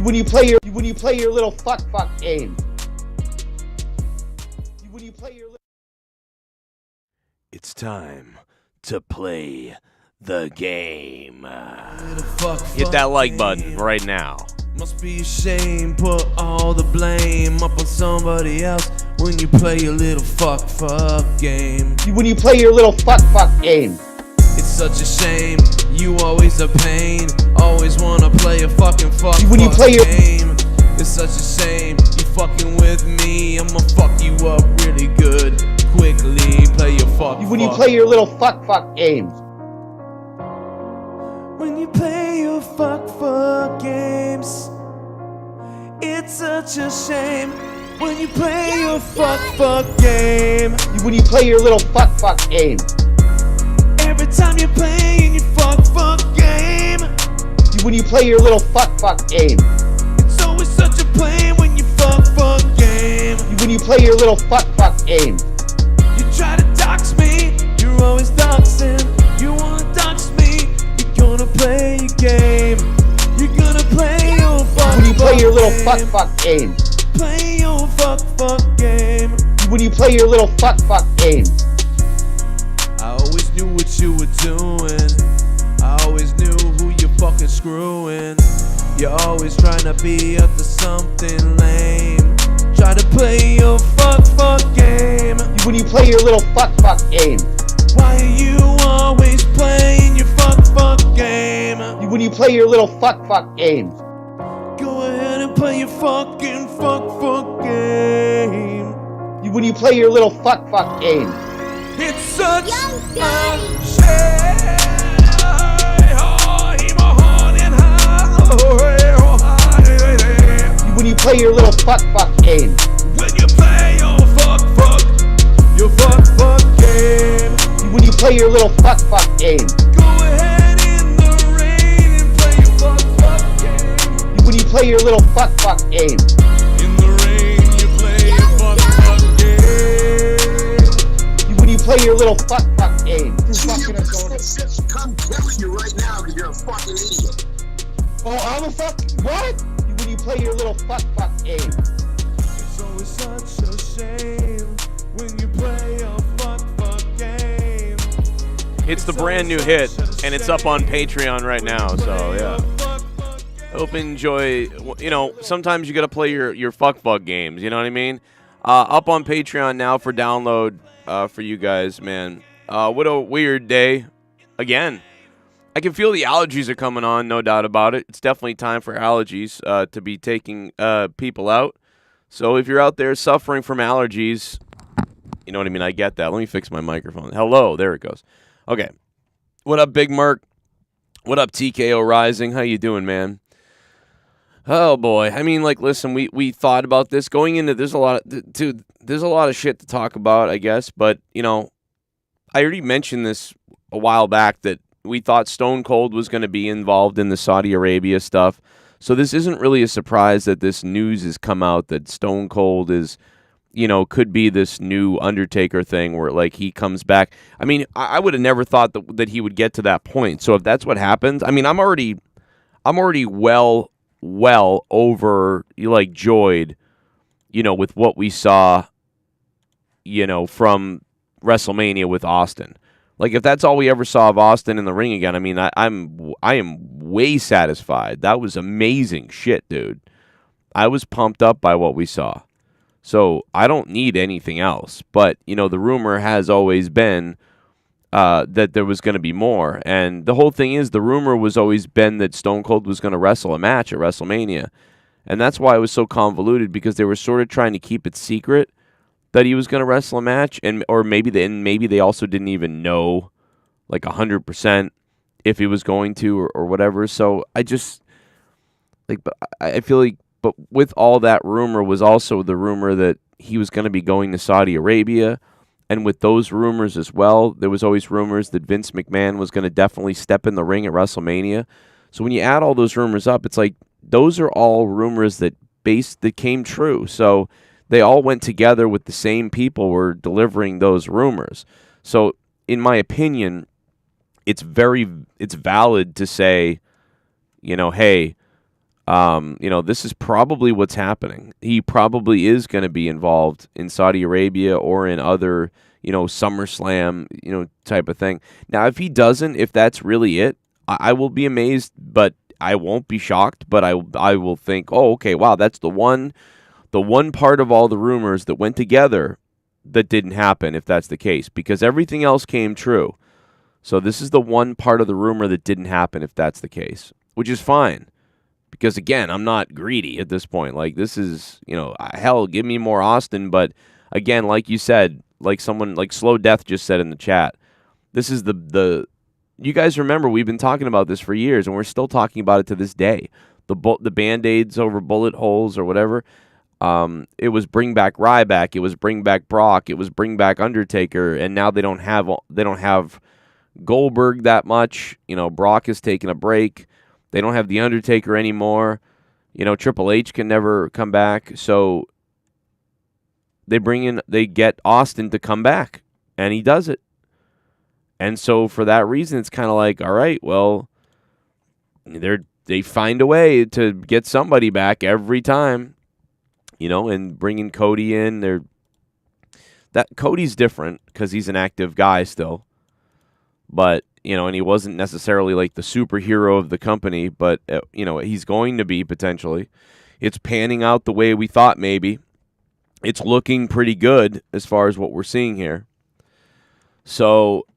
When you play your little fuck game. When you play your It's time to play the game. Hit that like button right now. Must be a shame, put all the blame up on somebody else when you play your little fuck game. When you play your little fuck game. It's such a shame, you always a pain, always wanna play a fucking when you play your game. It's such a shame, you fucking with me, I'ma fuck you up really good. Quickly play your fuck when you play your little fuck games. When you play your fuck games, it's such a shame. When you play your fuck game. When you play your little fuck game. Every time you're playing your fuck game. When you play your little fuck game. It's always such a pain when you fuck game. When you play your little fuck game. You try to dox me, you're always doxing. You wanna dox me, you're gonna play your game. You're gonna play your fuck when you play your little game. fuck game. Play your fuck game. When you play your little fuck game. I always knew what you were doing. I always knew who you fucking screwing. You're always trying to be up to something lame. Try to play your fuck game. When you play your little fuck game. Why are you always playing your fuck game? When you play your little fuck games. Go ahead and play your fucking fuck game. When you play your little fuck game. It's such a shame. When you play your little fuck game. When you play your fuck game. When you play your little fuck game. Go ahead in the rain and play your fuck game. When you play your little fuck game. In the rain you play your fuck game. When you play your little fuck game. I'm killing you right now because you're a fucking idiot. Oh, I'm a fuck. What? When you play your little fuck game. It's always such a shame when you play your fuck game. It's the brand new hit, and it's up on Patreon right now, so yeah. Hope you enjoy. You know, sometimes you gotta play your fuck games, you know what I mean? Up on Patreon now for download for you guys, man. What a weird day. Again, I can feel the allergies are coming on, no doubt about it. It's definitely time for allergies to be taking people out. So if you're out there suffering from allergies, you know what I mean? I get that. Let me fix my microphone. Hello, there it goes. Okay. What up, Big Merc? What up, TKO Rising? How you doing, man? Oh boy. I mean, like, listen, we thought about this going into. There's a lot of shit to talk about, I guess. But you know, I already mentioned this a while back that we thought Stone Cold was going to be involved in the Saudi Arabia stuff. So this isn't really a surprise that this news has come out that Stone Cold is, you know, could be this new Undertaker thing where, like, he comes back. I mean, I would have never thought that he would get to that point. So if that's what happens, I mean, I'm already well over, like, joyed, you know, with what we saw, you know, from WrestleMania with Austin. Like, if that's all we ever saw of Austin in the ring again, I mean, I am way satisfied. That was amazing shit, dude. I was pumped up by what we saw. So I don't need anything else. But, you know, the rumor has always been that there was going to be more. And the whole thing is, the rumor was always been that Stone Cold was going to wrestle a match at WrestleMania. And that's why it was so convoluted, because they were sort of trying to keep it secret that he was going to wrestle a match, or maybe they also didn't even know, like, 100% if he was going to or whatever. So I just, like, but I feel like, but with all that rumor was also the rumor that he was going to be going to Saudi Arabia, and with those rumors as well, there was always rumors that Vince McMahon was going to definitely step in the ring at WrestleMania. So when you add all those rumors up, it's like those are all rumors that came true. So they all went together with the same people were delivering those rumors. So, in my opinion, it's valid to say, you know, hey, This is probably what's happening. He probably is going to be involved in Saudi Arabia or in other, SummerSlam, type of thing. Now, if he doesn't, if that's really it, I will be amazed, but I won't be shocked. But I will think, oh, okay, wow, that's the one part of all the rumors that went together that didn't happen, if that's the case, because everything else came true. So this is the one part of the rumor that didn't happen, if that's the case, which is fine. Because, again, I'm not greedy at this point. Like, this is, hell, give me more Austin. But, again, like you said, like someone, like Slow Death just said in the chat, this is you guys remember we've been talking about this for years, and we're still talking about it to this day. The Band-Aids over bullet holes or whatever. It was bring back Ryback. It was bring back Brock. It was bring back Undertaker. And now they don't have Goldberg that much. Brock has taken a break. They don't have The Undertaker anymore. Triple H can never come back. So they get Austin to come back, and he does it. And so for that reason, it's kind of like, all right, well, they find a way to get somebody back every time, and bringing Cody in. Cody's different because he's an active guy still, but. And he wasn't necessarily like the superhero of the company, but, he's going to be potentially. It's panning out the way we thought maybe. It's looking pretty good as far as what we're seeing here. So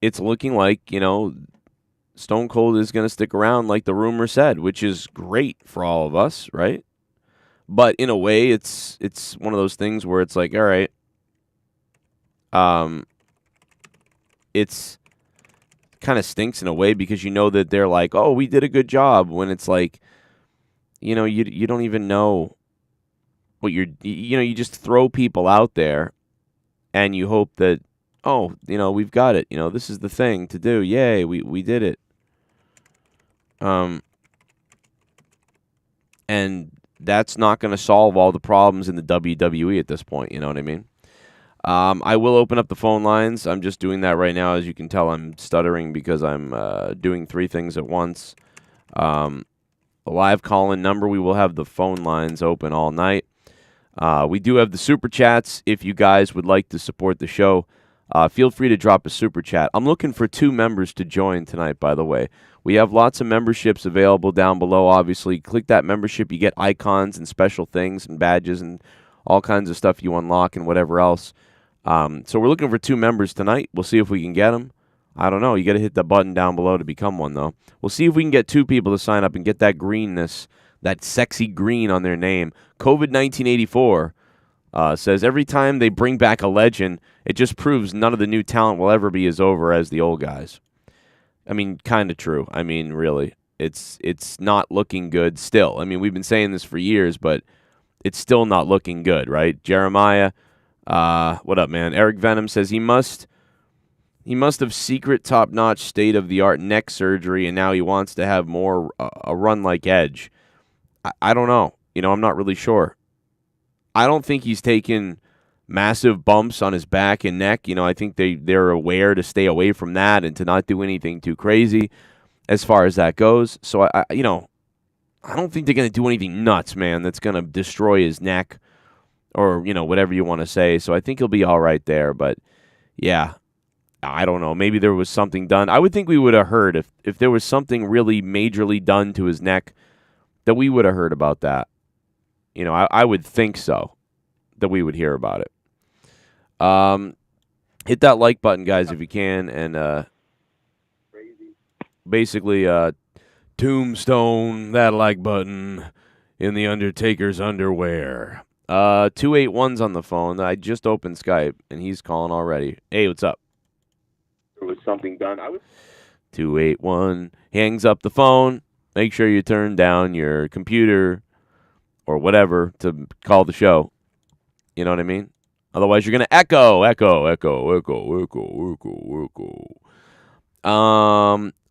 it's looking like, Stone Cold is going to stick around like the rumor said, which is great for all of us, right? But in a way, it's one of those things where it's like, all right, it's kind of stinks in a way because that they're like, oh, we did a good job, when it's like, you don't even know what you just throw people out there and you hope that, oh, we've got it, this is the thing to do, yay, we did it. And that's not going to solve all the problems in the WWE at this point, you know what I mean? I will open up the phone lines. I'm just doing that right now. As you can tell, I'm stuttering because I'm doing three things at once. A live call-in number. We will have the phone lines open all night. We do have the Super Chats. If you guys would like to support the show, feel free to drop a Super Chat. I'm looking for 2 members to join tonight, by the way. We have lots of memberships available down below, obviously. Click that membership. You get icons and special things and badges and all kinds of stuff you unlock and whatever else. So we're looking for 2 members tonight. We'll see if we can get them. I don't know. You got to hit the button down below to become one, though. We'll see if we can get 2 people to sign up and get that greenness, that sexy green on their name. COVID-1984 says, every time they bring back a legend, it just proves none of the new talent will ever be as over as the old guys. I mean, kind of true. I mean, really. It's not looking good still. I mean, we've been saying this for years, but it's still not looking good, right? Jeremiah... what up, man? Eric Venom says he must have secret top-notch state-of-the-art neck surgery, and now he wants to have more a run like Edge. I don't know. I'm not really sure. I don't think he's taken massive bumps on his back and neck. I think they're aware to stay away from that and to not do anything too crazy as far as that goes. So I don't think they're going to do anything nuts, man, that's going to destroy his neck. Or, whatever you want to say. So I think he'll be all right there. But, yeah, I don't know. Maybe there was something done. I would think we would have heard if there was something really majorly done to his neck, that we would have heard about that. I would think so, that we would hear about it. Hit that like button, guys, if you can. And basically, tombstone that like button in the Undertaker's underwear. 281's on the phone. I just opened Skype, and he's calling already. Hey, what's up? There was something done. 281 hangs up the phone. Make sure you turn down your computer or whatever to call the show. You know what I mean? Otherwise, you're going to echo.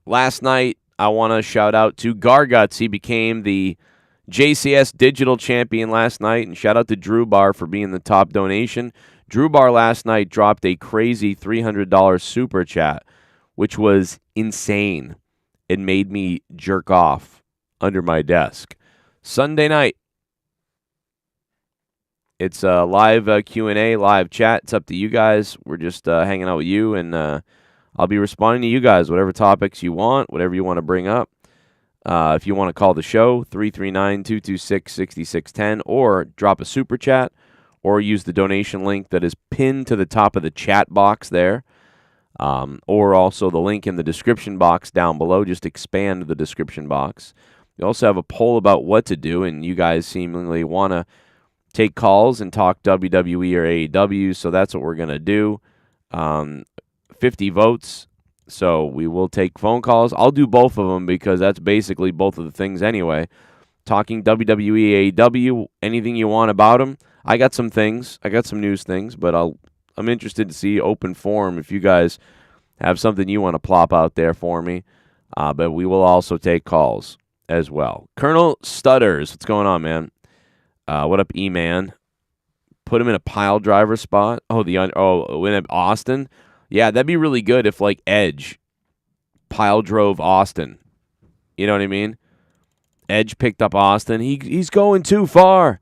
Last night, I want to shout out to Garguts. He became the JCS Digital Champion last night, and shout out to Drew Bar for being the top donation. Drew Bar last night dropped a crazy $300 super chat, which was insane. It made me jerk off. under my desk. Sunday night. It's a live Q&A, live chat. It's up to you guys. We're just hanging out with you, and I'll be responding to you guys, whatever topics you want, whatever you want to bring up. If you want to call the show, 339-226-6610, or drop a super chat, or use the donation link that is pinned to the top of the chat box there, or also the link in the description box down below. Just expand the description box. We also have a poll about what to do, and you guys seemingly want to take calls and talk WWE or AEW, so that's what we're going to do. 50 votes, so we will take phone calls. I'll do both of them because that's basically both of the things anyway. Talking WWE, AEW, anything you want about them. I got some things. I got some news things, but I'm interested to see open forum if you guys have something you want to plop out there for me. But we will also take calls as well. Colonel Stutters, what's going on, man? What up, E-Man? Put him in a pile driver spot. In Austin? Yeah, that'd be really good if, like, Edge pile drove Austin. You know what I mean? Edge picked up Austin. He's going too far.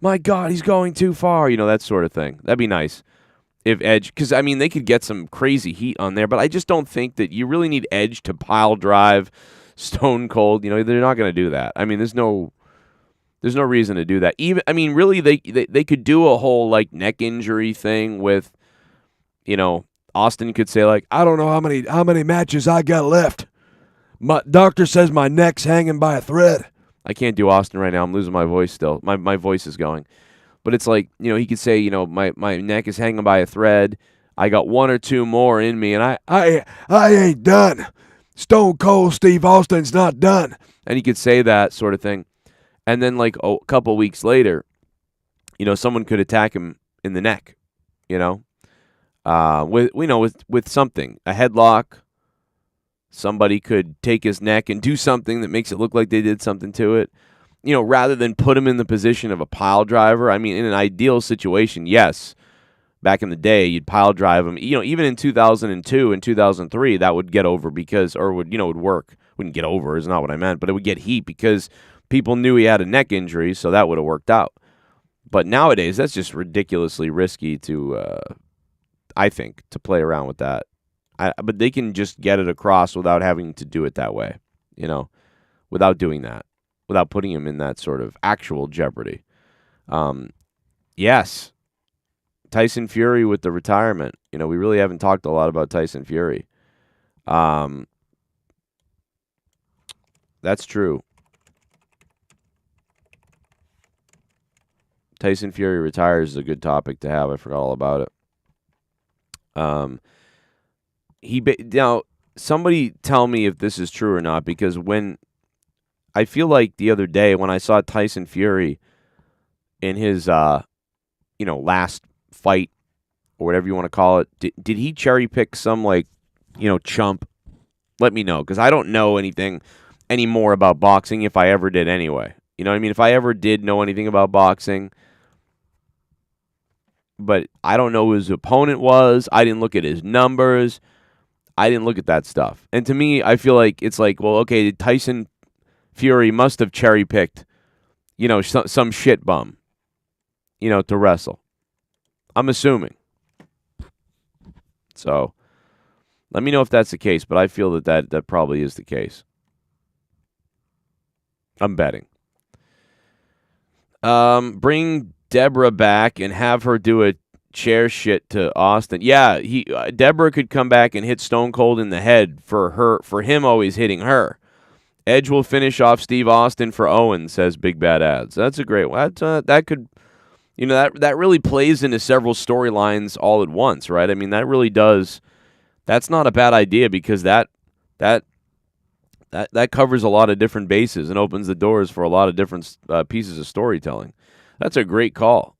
My God, he's going too far. You know, that sort of thing. That'd be nice if Edge, because, I mean, they could get some crazy heat on there, but I just don't think that you really need Edge to pile drive Stone Cold. You know, they're not going to do that. I mean, there's no reason to do that. Even, I mean, really, they could do a whole, like, neck injury thing with, you know, Austin could say, like, I don't know how many matches I got left. My doctor says my neck's hanging by a thread. I can't do Austin right now. I'm losing my voice still. My voice is going. But it's like, you know, he could say, you know, my neck is hanging by a thread. I got one or two more in me, and I ain't done. Stone Cold Steve Austin's not done. And he could say that sort of thing. And then, like, a couple weeks later, you know, someone could attack him in the neck, you know, with something, a headlock. Somebody could take his neck and do something that makes it look like they did something to it, you know, rather than put him in the position of a pile driver. I mean, in an ideal situation, yes, back in the day, you'd pile drive him. You know, even in 2002 and 2003, that would get over would work. Wouldn't get over is not what I meant, but it would get heat because people knew he had a neck injury, so that would have worked out. But nowadays, that's just ridiculously risky to, I think, to play around with that. But they can just get it across without having to do it that way, you know, without doing that, without putting him in that sort of actual jeopardy. Yes, Tyson Fury with the retirement. You know, we really haven't talked a lot about Tyson Fury. That's true. Tyson Fury retires is a good topic to have. I forgot all about it. Now, somebody tell me if this is true or not, because when I feel like the other day when I saw Tyson Fury in his, last fight or whatever you want to call it, did he cherry pick some, like, you know, chump? Let me know, because I don't know anything anymore about boxing if I ever did anyway. You know what I mean? If I ever did know anything about boxing, but I don't know who his opponent was. I didn't look at his numbers. I didn't look at that stuff. And to me, I feel like it's like, well, okay, Tyson Fury must have cherry-picked, you know, some shit bum, you know, to wrestle. I'm assuming. So, let me know if that's the case, but I feel that probably is the case. I'm betting. Bring Deborah back and have her do a chair shit to Austin. Yeah, Deborah could come back and hit Stone Cold in the head for him always hitting her. Edge will finish off Steve Austin for Owen, says Big Bad Ads. That's a great one. That could, you know, that really plays into several storylines all at once, right? I mean, that really does. That's not a bad idea because that covers a lot of different bases and opens the doors for a lot of different pieces of storytelling. That's a great call.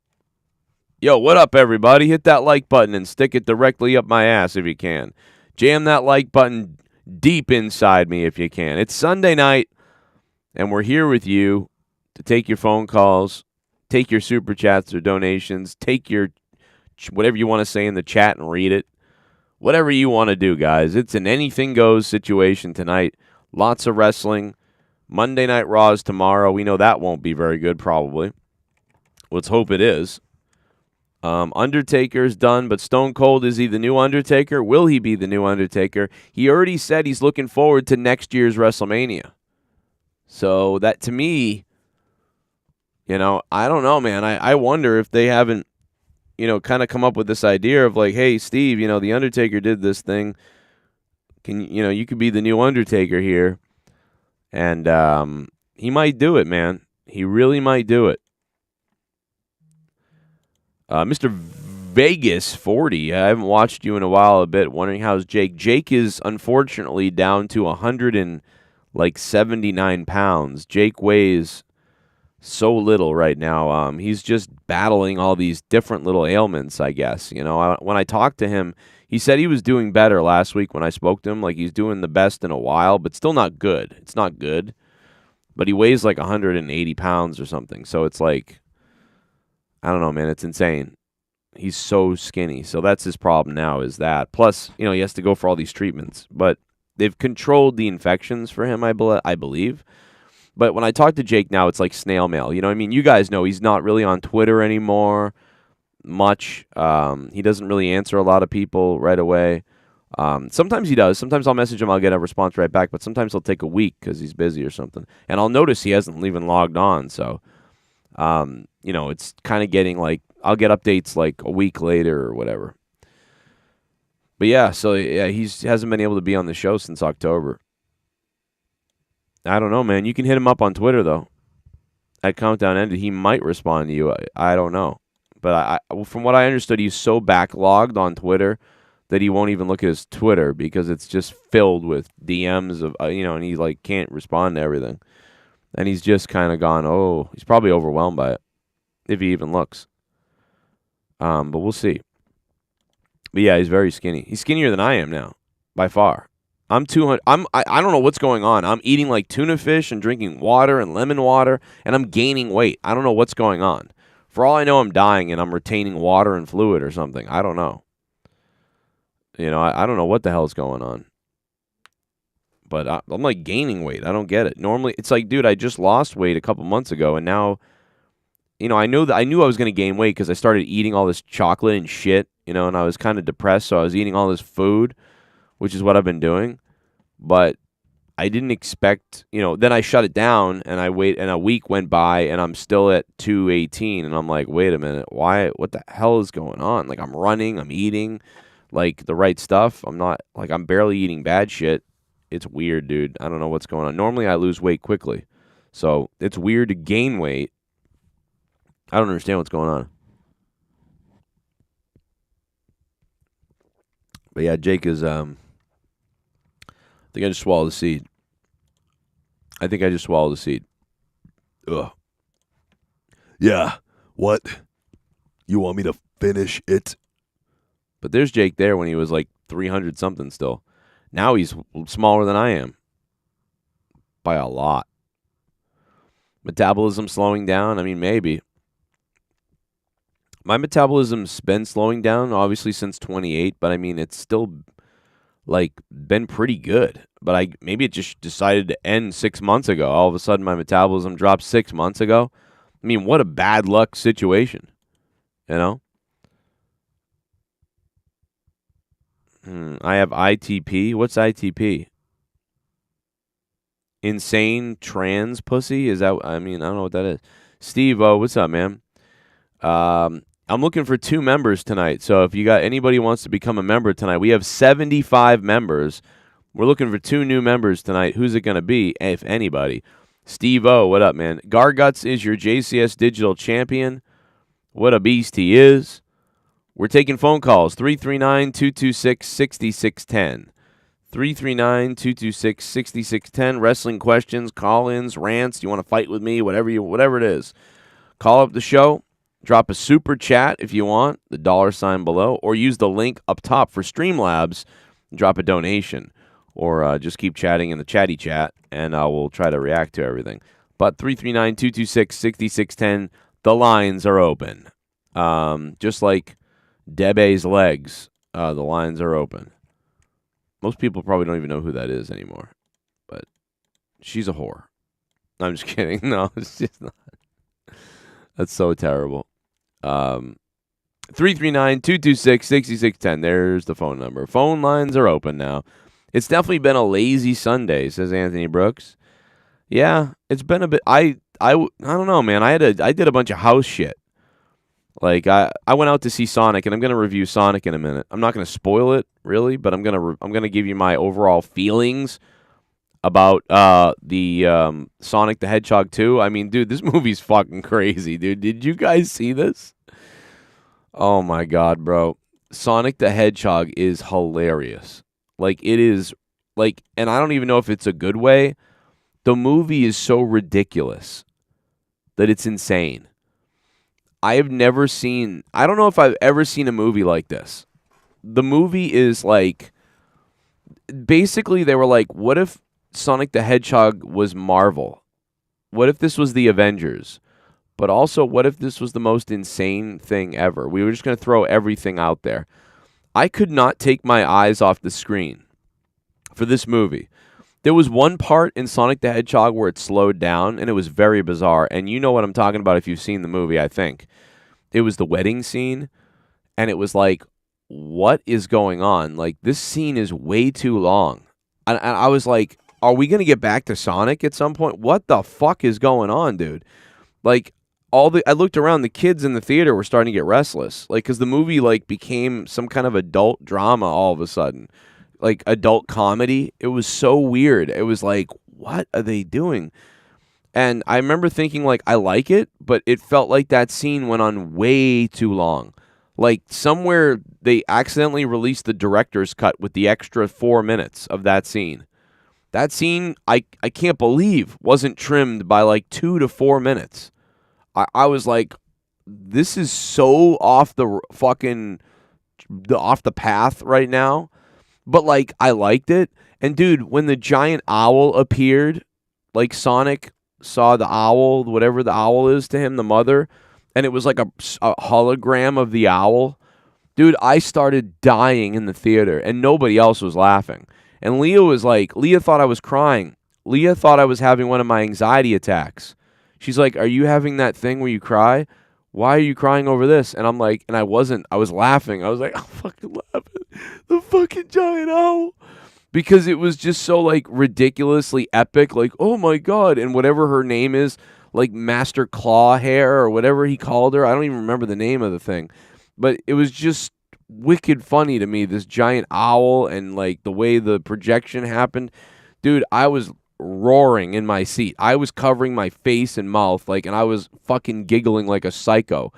Yo, what up, everybody? Hit that like button and stick it directly up my ass if you can. Jam that like button deep inside me if you can. It's Sunday night, and we're here with you to take your phone calls, take your super chats or donations, take your whatever you want to say in the chat and read it. Whatever you want to do, guys. It's an anything goes situation tonight. Lots of wrestling. Monday Night Raw is tomorrow. We know that won't be very good, probably. Let's hope it is. Undertaker's done, but Stone Cold, is he the new Undertaker? Will he be the new Undertaker? He already said he's looking forward to next year's WrestleMania. So that, to me, you know, I don't know, man. I wonder if they haven't, you know, kind of come up with this idea of like, hey, Steve, you know, the Undertaker did this thing. You could be the new Undertaker here. And he might do it, man. He really might do it. Mr. Vegas 40, I haven't watched you in a while a bit. Wondering how's Jake. Jake is unfortunately down to 179 pounds. Jake weighs so little right now. He's just battling all these different little ailments, I guess. You know, when I talked to him, he said he was doing better last week when I spoke to him. Like, he's doing the best in a while, but still not good. It's not good. But he weighs like 180 pounds or something. So it's like, I don't know, man. It's insane. He's so skinny. So that's his problem now, is that. Plus, you know, he has to go for all these treatments. But they've controlled the infections for him, I believe. But when I talk to Jake now, it's like snail mail. You know what I mean? You guys know he's not really on Twitter anymore much. He doesn't really answer a lot of people right away. Sometimes he does. Sometimes I'll message him, I'll get a response right back. But sometimes he'll take a week because he's busy or something. And I'll notice he hasn't even logged on. So, you know, it's kind of getting like, I'll get updates like a week later or whatever. But yeah, so yeah, he hasn't been able to be on the show since October. I don't know, man. You can hit him up on Twitter, though. At Countdown Ended, he might respond to you. I don't know. But from what I understood, he's so backlogged on Twitter that he won't even look at his Twitter because it's just filled with DMs of, you know, and he like can't respond to everything. And he's just kind of gone, oh, he's probably overwhelmed by it, if he even looks. But we'll see. But yeah, he's very skinny. He's skinnier than I am now, by far. I'm 200. I don't know what's going on. I'm eating like tuna fish and drinking water and lemon water, and I'm gaining weight. I don't know what's going on. For all I know, I'm dying and I'm retaining water and fluid or something. I don't know. You know, I don't know what the hell is going on. But I'm like gaining weight. I don't get it. Normally, it's like, dude, I just lost weight a couple months ago, and now, you know, I knew I was going to gain weight because I started eating all this chocolate and shit, you know, and I was kind of depressed, so I was eating all this food, which is what I've been doing. But I didn't expect, you know, then I shut it down, and and a week went by, and I'm still at 218, and I'm like, wait a minute, what the hell is going on? Like, I'm running, I'm eating, like, the right stuff. I'm barely eating bad shit. It's weird, dude. I don't know what's going on. Normally, I lose weight quickly, so it's weird to gain weight. I don't understand what's going on. But yeah, Jake is, I think I just swallowed the seed. Ugh. Yeah, what? You want me to finish it? But there's Jake there when he was like 300 something still. Now he's smaller than I am. By a lot. Metabolism slowing down? I mean, maybe. My metabolism's been slowing down, obviously, since 28, but I mean, it's still, like, been pretty good. But maybe it just decided to end 6 months ago. All of a sudden, my metabolism dropped 6 months ago. I mean, what a bad luck situation, you know? I have ITP. What's ITP? Insane trans pussy? Is that, I mean, I don't know what that is. Steve, what's up, man? I'm looking for 2 members tonight. So if you got anybody who wants to become a member tonight, we have 75 members. We're looking for 2 new members tonight. Who's it going to be, if anybody? Steve O, what up, man? Garguts is your JCS digital champion. What a beast he is. We're taking phone calls, 339-226-6610. 339-226-6610. Wrestling questions, call-ins, rants. You want to fight with me, whatever it is. Call up the show. Drop a super chat if you want, the $ below, or use the link up top for Streamlabs. Drop a donation, or just keep chatting in the chatty chat, and we'll try to react to everything. But 339-226-6610, the lines are open. Just like Debe's legs, the lines are open. Most people probably don't even know who that is anymore, but she's a whore. I'm just kidding. No, it's just not. That's so terrible. 339-226-6610. There's the phone number. Phone lines are open now. It's definitely been a lazy Sunday, says Anthony Brooks. Yeah, it's been a bit. I don't know, man. I did a bunch of house shit. Like I went out to see Sonic, and I'm gonna review Sonic in a minute. I'm not gonna spoil it really, but I'm gonna give you my overall feelings about the Sonic the Hedgehog 2. I mean, dude, this movie's fucking crazy, dude. Did you guys see this? Oh my god, bro. Sonic the Hedgehog is hilarious. Like, it is, like, and I don't even know if it's a good way. The movie is so ridiculous that it's insane. I don't know if I've ever seen a movie like this. The movie is like, basically they were like, what if Sonic the Hedgehog was Marvel? What if this was the Avengers? But also, what if this was the most insane thing ever? We were just going to throw everything out there. I could not take my eyes off the screen for this movie. There was one part in Sonic the Hedgehog where it slowed down, and it was very bizarre. And you know what I'm talking about if you've seen the movie, I think. It was the wedding scene, and it was like, what is going on? Like, this scene is way too long. And I was like, are we going to get back to Sonic at some point? What the fuck is going on, dude? Like, I looked around, the kids in the theater were starting to get restless. Like, because the movie, like, became some kind of adult drama all of a sudden. Like, adult comedy. It was so weird. It was like, what are they doing? And I remember thinking, like, I like it, but it felt like that scene went on way too long. Like, somewhere they accidentally released the director's cut with the extra 4 minutes of that scene. That scene, I can't believe, wasn't trimmed by, like, 2 to 4 minutes. I was like, this is so off the path right now. But, like, I liked it. And, dude, when the giant owl appeared, like, Sonic saw the owl, whatever the owl is to him, the mother, and it was like a hologram of the owl. Dude, I started dying in the theater, and nobody else was laughing. And Leah thought I was crying. Leah thought I was having one of my anxiety attacks. She's like, are you having that thing where you cry? Why are you crying over this? And I'm like, and I wasn't. I was laughing. I was like, I'm fucking laughing. The fucking giant owl. Because it was just so, like, ridiculously epic. Like, oh, my God. And whatever her name is, like Master Claw Hair or whatever he called her. I don't even remember the name of the thing. But it was just wicked funny to me, this giant owl and, like, the way the projection happened. Dude, I was roaring in my seat. I was covering my face and mouth, like, and I was fucking giggling like a psycho.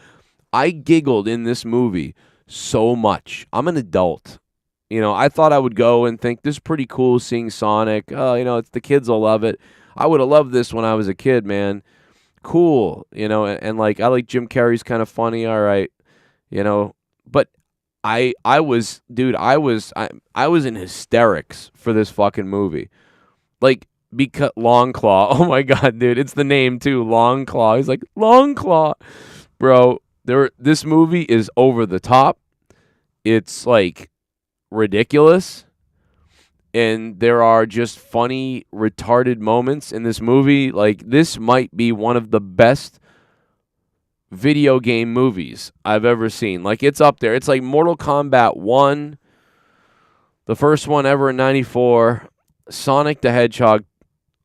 I giggled in this movie so much. I'm an adult. You know, I thought I would go and think this is pretty cool seeing Sonic. Oh, you know, the kids will love it. I would have loved this when I was a kid, man. Cool. You know, and like, I like Jim Carrey's kind of funny. All right. You know, but I was in hysterics for this fucking movie. Like, because Long Claw. Oh my God, dude. It's the name too. Long Claw. He's like, Long Claw. Bro, this movie is over the top. It's like ridiculous. And there are just funny, retarded moments in this movie. Like, this might be one of the best video game movies I've ever seen. Like, it's up there. It's like Mortal Kombat 1, the first one ever in 94, Sonic the Hedgehog.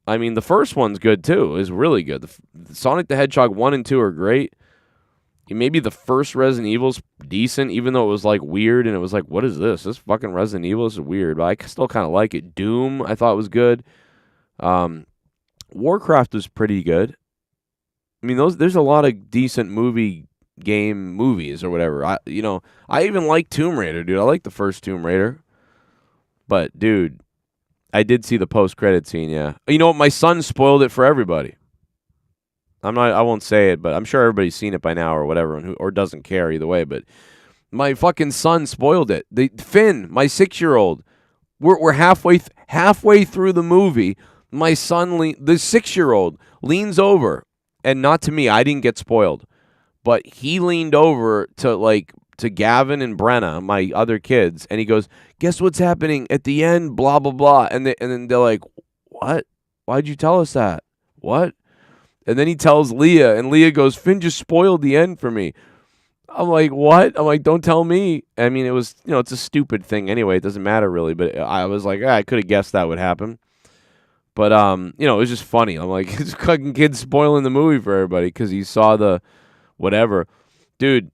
I mean, the first one's good too. It's really good. The Sonic the Hedgehog 1 and 2 are great. Maybe the first Resident Evil's decent, even though it was like weird and it was like, what is this? This fucking Resident Evil is weird, but I still kind of like it. Doom, I thought was good. Warcraft was pretty good. I mean, there's a lot of decent movies or whatever. I even like Tomb Raider, dude. I like the first Tomb Raider. But, dude, I did see the post-credit scene, yeah. You know what? My son spoiled it for everybody. I won't say it, but I'm sure everybody's seen it by now or whatever, or doesn't care either way. But my fucking son spoiled it. Finn, my 6-year-old, we're halfway through the movie. My son, the 6-year-old, leans over, and not to me. I didn't get spoiled, but he leaned over to Gavin and Brenna, my other kids, and he goes, "Guess what's happening at the end? Blah blah blah." And then they're like, "What? Why'd you tell us that? What?" And then he tells Leah, and Leah goes, Finn just spoiled the end for me. I'm like, what? I'm like, don't tell me. I mean, it was, it's a stupid thing anyway. It doesn't matter really. But I was like, I could have guessed that would happen. But, it was just funny. I'm like, this fucking kid spoiling the movie for everybody because he saw the whatever. Dude,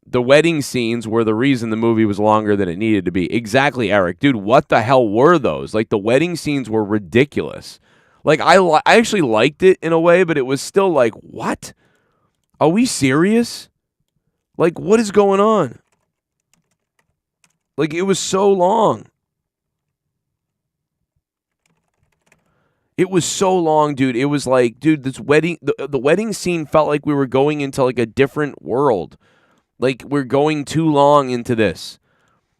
the wedding scenes were the reason the movie was longer than it needed to be. Exactly, Eric. Dude, what the hell were those? Like, the wedding scenes were ridiculous. Like, I actually liked it in a way, but it was still like, what? Are we serious? Like, what is going on? Like, it was so long. It was so long, dude. It was like, dude, this wedding, the wedding scene felt like we were going into like a different world. Like, we're going too long into this.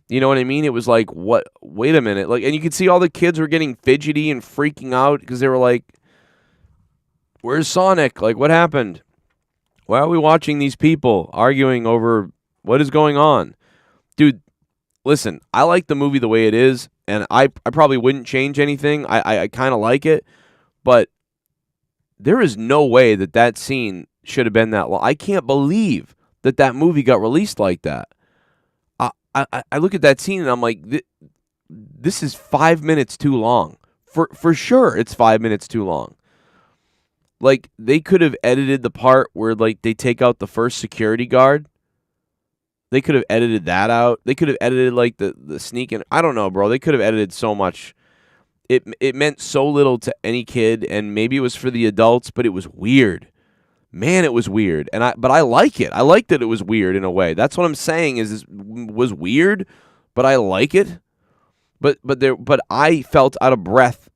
You know what I mean? It was like, what? Wait a minute. Like, and you could see all the kids were getting fidgety and freaking out because they were like, where's Sonic? Like, what happened? Why are we watching these people arguing over what is going on? Dude, listen, I like the movie the way it is, and I probably wouldn't change anything. I kind of like it, but there is no way that scene should have been that long. I can't believe that movie got released like that. I look at that scene, and I'm like, this is 5 minutes too long. For sure, it's 5 minutes too long. Like, they could have edited the part where, like, they take out the first security guard. They could have edited that out. They could have edited, like, the sneak in. I don't know, bro. They could have edited so much. It meant so little to any kid, and maybe it was for the adults, but it was weird. Man, it was weird. But I like it. I like that it was weird in a way. That's what I'm saying is it was weird, but I like it. But I felt out of breath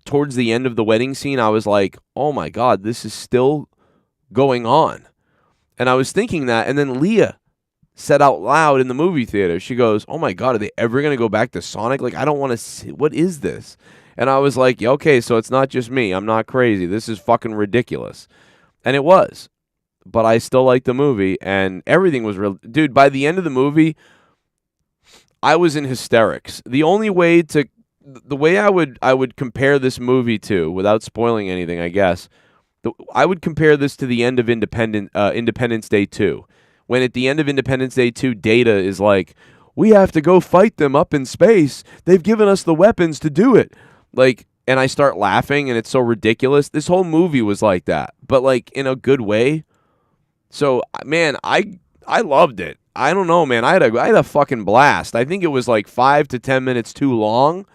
towards the end of the wedding scene. I was like, oh my God, this is still going on. And I was thinking that, and then Leah said out loud in the movie theater, she goes, oh my God, are they ever going to go back to Sonic? Like, I don't want to see, what is this? And I was like, yeah, okay, so it's not just me. I'm not crazy. This is fucking ridiculous. And it was. But I still liked the movie, and everything was real. Dude, by the end of the movie, I was in hysterics. The only way I would compare this movie to, without spoiling anything, I guess, I would compare this to the end of Independence Day 2. When at the end of Independence Day 2, Data is like, we have to go fight them up in space. They've given us the weapons to do it. Like, and I start laughing, and it's so ridiculous. This whole movie was like that, but like in a good way. So, man, I loved it. I don't know, man. I had a fucking blast. I think it was like 5 to 10 minutes too long,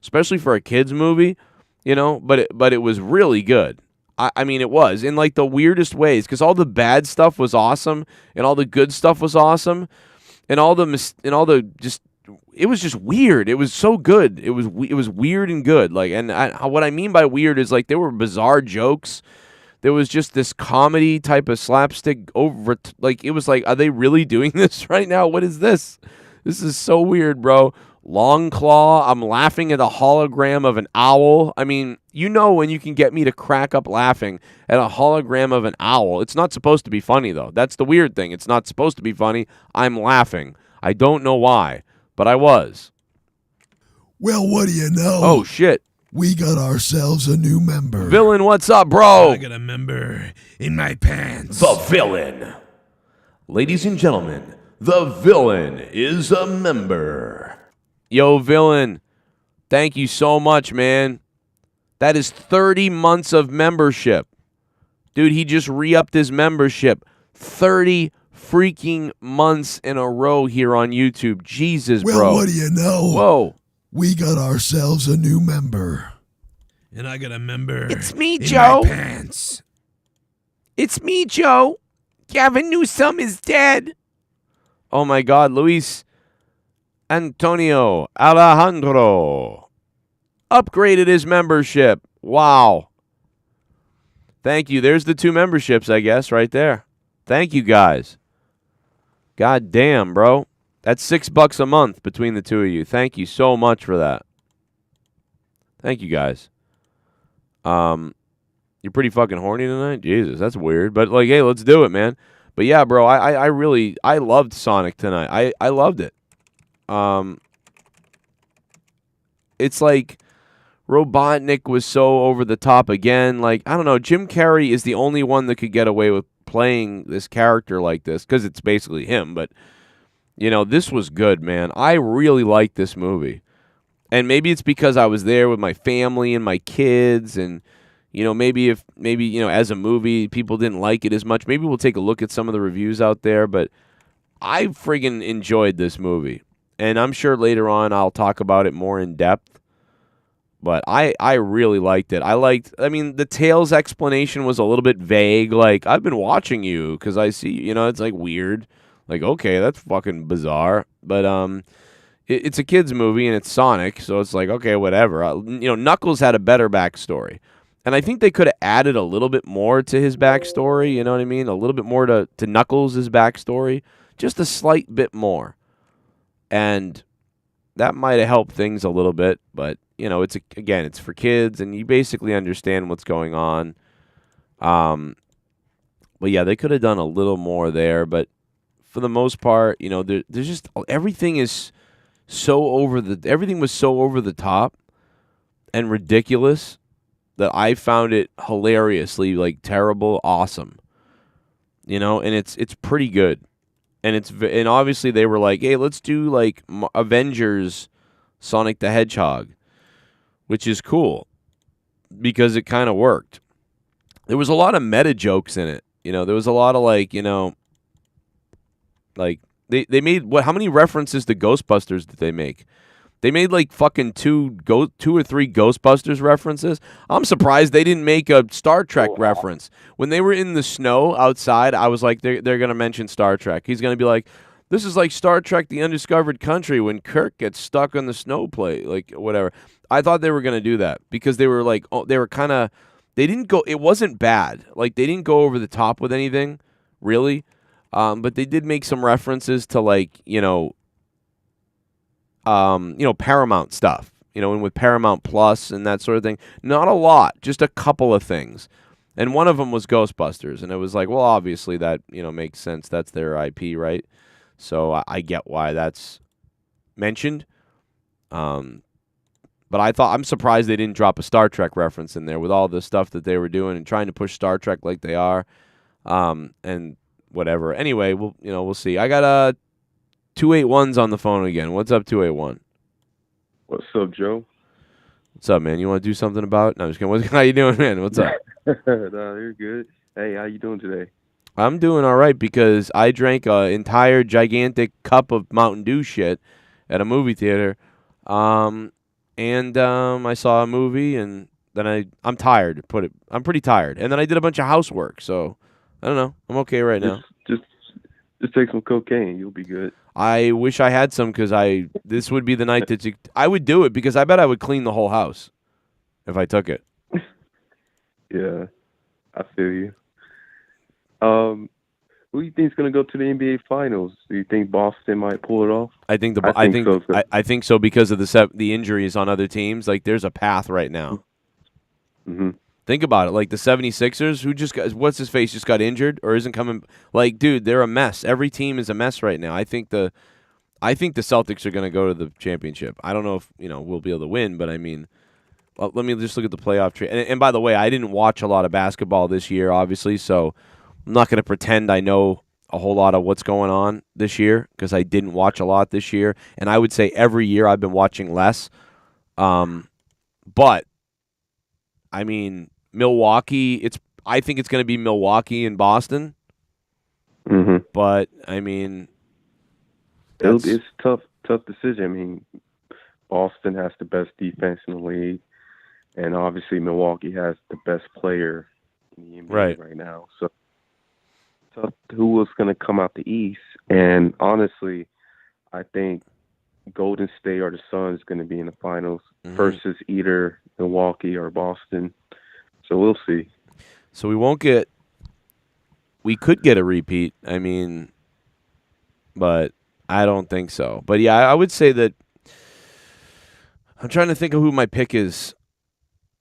especially for a kids movie, but it was really good. I mean, it was in like the weirdest ways because all the bad stuff was awesome and all the good stuff was awesome and all the just it was just weird. It was so good. It was weird and good. Like, and what I mean by weird is like there were bizarre jokes. There was just this comedy type of slapstick over. Like, it was like, are they really doing this right now? What is this? This is so weird, bro. Long Claw. I'm laughing at a hologram of an owl. I mean, when you can get me to crack up laughing at a hologram of an owl. It's not supposed to be funny, though. That's the weird thing. It's not supposed to be funny. I'm laughing. I don't know why, but I was. Well, what do you know? Oh, shit. We got ourselves a new member. Villain, what's up, bro? I got a member in my pants. The Villain. Ladies and gentlemen, the Villain is a member. Yo, Villain, thank you so much, man. That is 30 months of membership. Dude, he just re-upped his membership. 30 freaking months in a row here on YouTube. Jesus, bro. Well, what do you know? Whoa. We got ourselves a new member. And I got a member. It's me, in Joe. My pants. It's me, Joe. Gavin Newsom is dead. Oh, my God. Luis Antonio Alejandro upgraded his membership. Wow. Thank you. There's the 2 memberships, I guess, right there. Thank you, guys. God damn, bro. That's $6 a month between the 2 of you. Thank you so much for that. Thank you, guys. You're pretty fucking horny tonight? Jesus, that's weird. But, like, hey, let's do it, man. But, yeah, bro, I really loved Sonic tonight. I loved it. It's like Robotnik was so over the top again. Like, I don't know. Jim Carrey is the only one that could get away with playing this character like this because it's basically him. But, you know, this was good, man. I really liked this movie. And maybe it's because I was there with my family and my kids, and you know, maybe you know, as a movie people didn't like it as much. Maybe we'll take a look at some of the reviews out there, but I friggin' enjoyed this movie. And I'm sure later on I'll talk about it more in depth. But I really liked it. I mean, the Tails explanation was a little bit vague. Like, I've been watching you because I see, you know, it's like weird. Like, okay, that's fucking bizarre. But it's a kid's movie and it's Sonic, so it's like, okay, whatever. You know, Knuckles had a better backstory. And I think they could have added a little bit more to his backstory, you know what I mean? A little bit more to Knuckles' backstory. Just a slight bit more. And that might have helped things a little bit, but, you know, it's for kids, and you basically understand what's going on. But, yeah, they could have done a little more there, but for the most part, you know, there's just everything was so over the top and ridiculous that I found it hilariously, like, terrible, awesome. You know, and it's pretty good. And obviously they were like, hey, let's do like Avengers Sonic the Hedgehog, which is cool because it kind of worked. There was a lot of meta jokes in it. You know, there was a lot of like, you know, like they made how many references to Ghostbusters did they make? They made like fucking two or three Ghostbusters references. I'm surprised they didn't make a Star Trek reference. When they were in the snow outside, I was like, they're going to mention Star Trek. He's going to be like, this is like Star Trek The Undiscovered Country when Kirk gets stuck on the snow plate, like whatever. I thought they were going to do that because they were like, they didn't go, it wasn't bad. Like they didn't go over the top with anything, really. But they did make some references to like, you know, Paramount stuff, you know, and with Paramount Plus and that sort of thing. Not a lot, just a couple of things. And one of them was Ghostbusters. And it was like, well, obviously that, you know, makes sense. That's their IP, right? So I get why that's mentioned. But I'm surprised they didn't drop a Star Trek reference in there with all the stuff that they were doing and trying to push Star Trek like they are. And whatever. Anyway, we'll see. I got 281's on the phone again. What's up, 281? What's up, Joe? What's up, man? You want to do something about it? No, I'm just kidding. How you doing, man? What's up? No, you're good. Hey, how you doing today? I'm doing all right because I drank an entire gigantic cup of Mountain Dew shit at a movie theater. I saw a movie, and then I'm tired. I'm pretty tired. And then I did a bunch of housework, so I don't know. I'm okay right now. Just take some cocaine. You'll be good. I wish I had some because this would be the night that I would do it because I bet I would clean the whole house if I took it. Yeah, I feel you. Who do you think is going to go to the NBA Finals? Do you think Boston might pull it off? I think so because of the injuries on other teams. Like there's a path right now. Mm-hmm. Think about it. Like the 76ers, who just got, what's his face, just got injured or isn't coming. Like, dude, they're a mess. Every team is a mess right now. I think the Celtics are going to go to the championship. I don't know if, we'll be able to win, but I mean, let me just look at the playoff tree. And by the way, I didn't watch a lot of basketball this year, obviously, so I'm not going to pretend I know a whole lot of what's going on this year because I didn't watch a lot this year. And I would say every year I've been watching less. But I mean, Milwaukee, I think it's going to be Milwaukee and Boston. Mm-hmm. But, I mean, it's a tough decision. I mean, Boston has the best defense in the league, and obviously Milwaukee has the best player in the NBA right now. So, tough who was going to come out the East. And honestly, I think Golden State or the Suns going to be in the finals versus either Milwaukee or Boston. So we'll see. So we could get a repeat. I mean, but I don't think so. But yeah, I would say that I'm trying to think of who my pick is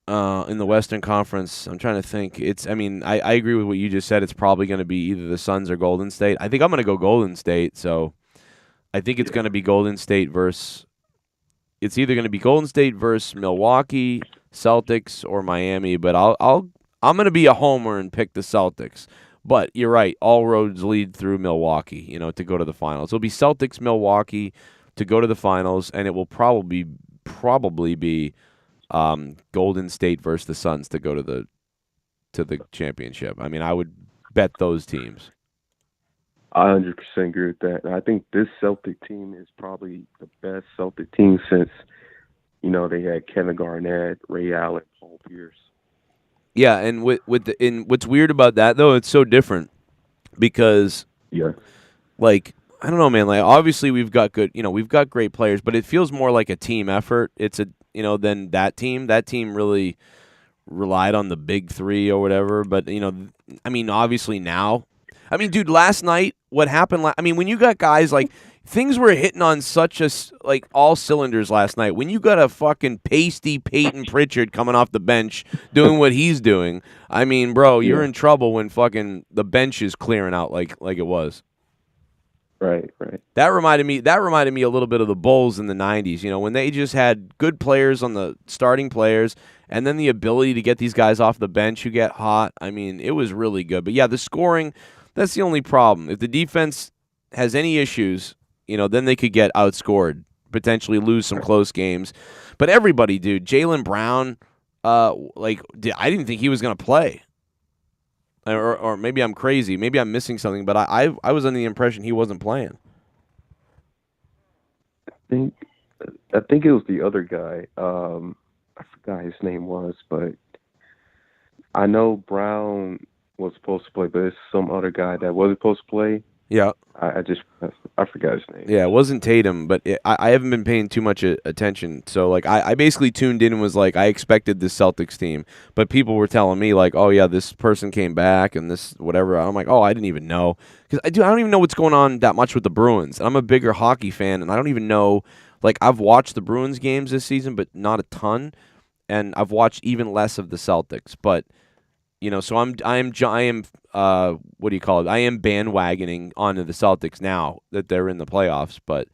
in the Western Conference. I'm trying to think. I agree with what you just said. It's probably going to be either the Suns or Golden State. I think I'm going to go Golden State. So I think it's going to be Golden State versus. It's either going to be Golden State versus Milwaukee, Celtics or Miami, but I'm going to be a homer and pick the Celtics. But you're right, all roads lead through Milwaukee, to go to the finals. It'll be Celtics Milwaukee to go to the finals, and it will probably be Golden State versus the Suns to go to the championship. I mean, I would bet those teams. I 100% agree with that. And I think this Celtic team is probably the best Celtic team since, they had Kevin Garnett, Ray Allen, Paul Pierce. Yeah, and what's weird about that though, it's so different because like I don't know, man. Like obviously we've got great players, but it feels more like a team effort. It's than that team. That team really relied on the big three or whatever. But I mean, obviously now, I mean, dude, last night what happened? I mean, when you got guys like. Things were hitting on all cylinders last night. When you got a fucking pasty Peyton Pritchard coming off the bench doing what he's doing, I mean, bro, you're in trouble when fucking the bench is clearing out like it was. Right. That reminded me a little bit of the Bulls in the 90s, when they just had good players on the starting players and then the ability to get these guys off the bench who get hot. I mean, it was really good. But yeah, the scoring, that's the only problem. If the defense has any issues, then they could get outscored, potentially lose some close games. But everybody, dude, Jaylen Brown, I didn't think he was going to play. Or maybe I'm crazy. Maybe I'm missing something, but I was under the impression he wasn't playing. I think it was the other guy. I forgot his name was, but I know Brown was supposed to play, but it's some other guy that wasn't supposed to play. Yeah. I forgot his name. Yeah, it wasn't Tatum, but I haven't been paying too much attention. So, like, I basically tuned in and was like, I expected this Celtics team. But people were telling me, like, oh, yeah, this person came back and this whatever. I'm like, oh, I didn't even know. Because I don't even know what's going on that much with the Bruins. I'm a bigger hockey fan, and I don't even know. Like, I've watched the Bruins games this season, but not a ton. And I've watched even less of the Celtics. But, so I am what do you call it? I am bandwagoning onto the Celtics now that they're in the playoffs, but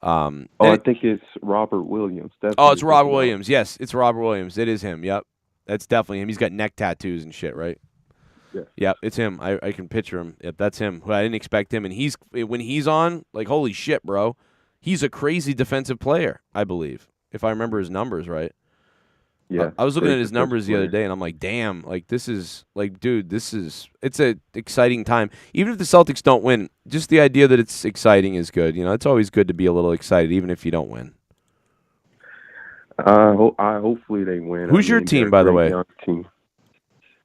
I think it's Robert Williams. It's Robert Williams. Yes, it's Robert Williams. It is him. Yep, that's definitely him. He's got neck tattoos and shit, right? Yeah. Yep, it's him. I can picture him. Yep, that's him. I didn't expect him, and when he's on, like, holy shit, bro, he's a crazy defensive player. I believe, if I remember his numbers right. Yeah, I was looking at his numbers the other day, and I'm like, damn, like, this is, like, dude, it's a exciting time. Even if the Celtics don't win, just the idea that it's exciting is good. It's always good to be a little excited, even if you don't win. Hopefully they win. Who's your team, by the way? Team.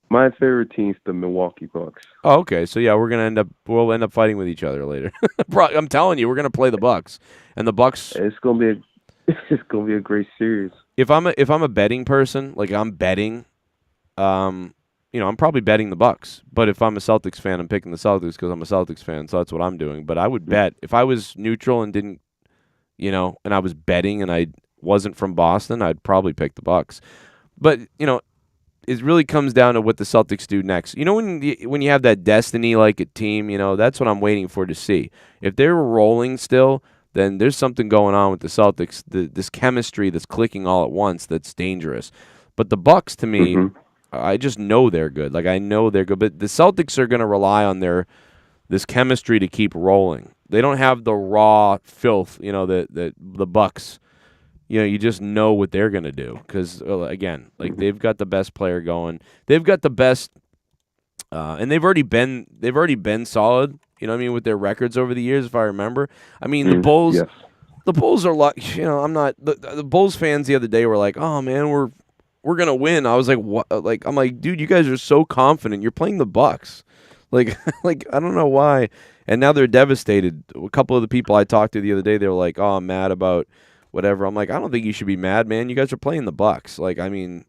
My favorite team's the Milwaukee Bucks. Oh, okay. So, yeah, we'll end up fighting with each other later. I'm telling you, we're going to play the Bucks. And the Bucks... It's going to be a great series. If I'm a betting person, like I'm betting, I'm probably betting the Bucks. But if I'm a Celtics fan, I'm picking the Celtics because I'm a Celtics fan. So that's what I'm doing. But I would bet if I was neutral and didn't, and I was betting and I wasn't from Boston, I'd probably pick the Bucks. But it really comes down to what the Celtics do next. When you have that destiny like a team, that's what I'm waiting for to see. If they're rolling still, then there's something going on with the Celtics, this chemistry that's clicking all at once that's dangerous. But the Bucks, to me, I just know they're good. Like, I know they're good. But the Celtics are going to rely on this chemistry to keep rolling. They don't have the raw filth, that the Bucks, you just know what they're going to do. Because, again, like, they've got the best player going. They've got the best, and they've already been solid. With their records over the years, if I remember. I mean, the Bulls, the Bulls are like, I'm not. The Bulls fans the other day were like, "Oh man, we're gonna win." I was like, "What?" Like, I'm like, dude, you guys are so confident. You're playing the Bucks, like I don't know why. And now they're devastated. A couple of the people I talked to the other day, they were like, "Oh, I'm mad about whatever." I'm like, I don't think you should be mad, man. You guys are playing the Bucks. Like, I mean,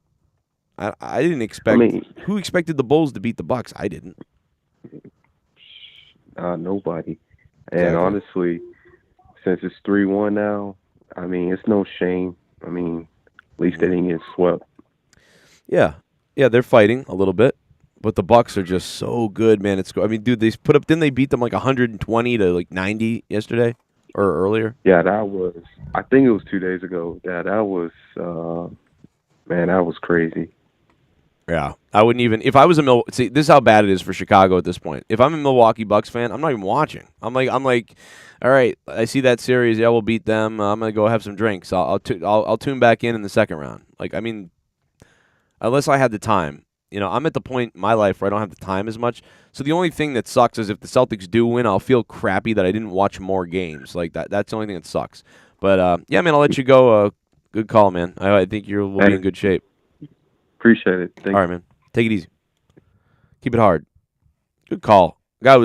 I didn't expect. Who expected the Bulls to beat the Bucks? I didn't. Nobody. And honestly, since it's 3-1 now, I mean, it's no shame. I mean, at least they didn't get swept. Yeah, they're fighting a little bit, but the Bucks are just so good, man. Dude, didn't they beat them like 120 to like 90 yesterday or earlier? Yeah, I think it was 2 days ago. Yeah, that was Man, that was crazy. Yeah, I wouldn't even if I was a see. This is how bad it is for Chicago at this point. If I'm a Milwaukee Bucks fan, I'm not even watching. I'm like, all right, I see that series. Yeah, we'll beat them. I'm gonna go have some drinks. I'll tune back in the second round. Like, I mean, unless I had the time. You know, I'm at the point in my life where I don't have the time as much. So the only thing that sucks is if the Celtics do win, I'll feel crappy that I didn't watch more games. Like that. That's the only thing that sucks. But yeah, man, I'll let you go. Good call, man. I think we'll be in good shape. Appreciate it. Thank All right, man. Take it easy. Keep it hard. Good call. That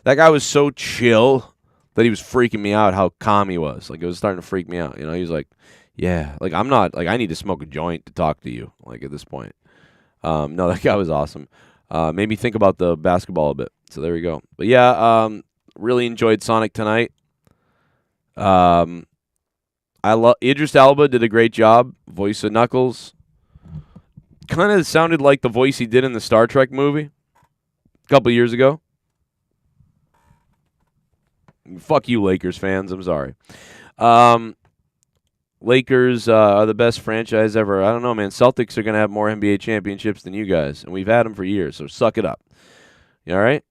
guy was so chill that he was freaking me out how calm he was. Like, it was starting to freak me out. You know, he was like, yeah, like I'm not like I need to smoke a joint to talk to you. Like at this point. No, that guy was awesome. Made me think about the basketball a bit. So there we go. But yeah, really enjoyed Sonic tonight. I love Idris Elba did a great job. Voice of Knuckles. Kind of sounded like the voice he did in the Star Trek movie a couple years ago. Fuck you, Lakers fans. I'm sorry. Lakers are the best franchise ever. I don't know, man. Celtics are going to have more NBA championships than you guys, and we've had them for years, so suck it up. You all right?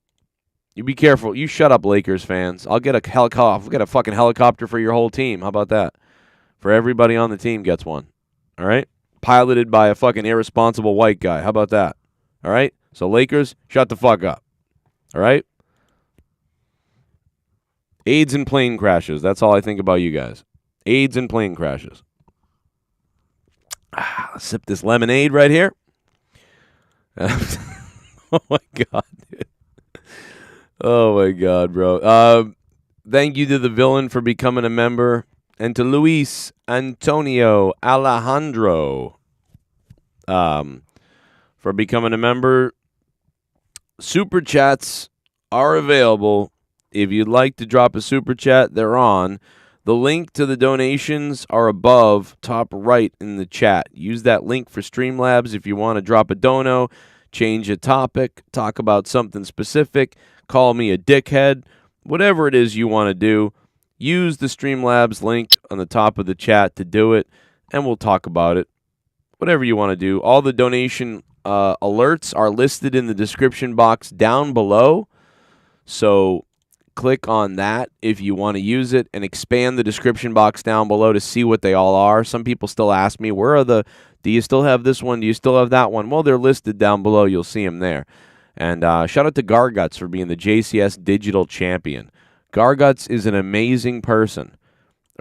You be careful. You shut up, Lakers fans. I'll get a fucking helicopter for your whole team. How about that? For everybody on the team gets one. All right? Piloted by a fucking irresponsible white guy. How about that? All right? So Lakers, shut the fuck up. All right? AIDS and plane crashes. That's all I think about you guys. AIDS and plane crashes. Sip this lemonade right here. Oh, my God, dude. Oh, my God, bro. Thank you to the villain for becoming a member. And to Luis Antonio Alejandro for becoming a member. Super chats are available. If you'd like to drop a super chat, they're on. The link to the donations are above, top right in the chat. Use that link for Streamlabs if you want to drop a dono, change a topic, talk about something specific, call me a dickhead, whatever it is you want to do. Use the Streamlabs link on the top of the chat to do it, and we'll talk about it. Whatever you want to do. All the donation alerts are listed in the description box down below, so click on that if you want to use it and expand the description box down below to see what they all are. Some people still ask me, do you still have this one? Do you still have that one? Well, they're listed down below. You'll see them there. And shout out to Garguts for being the JCS Digital Champion. Garguts is an amazing person,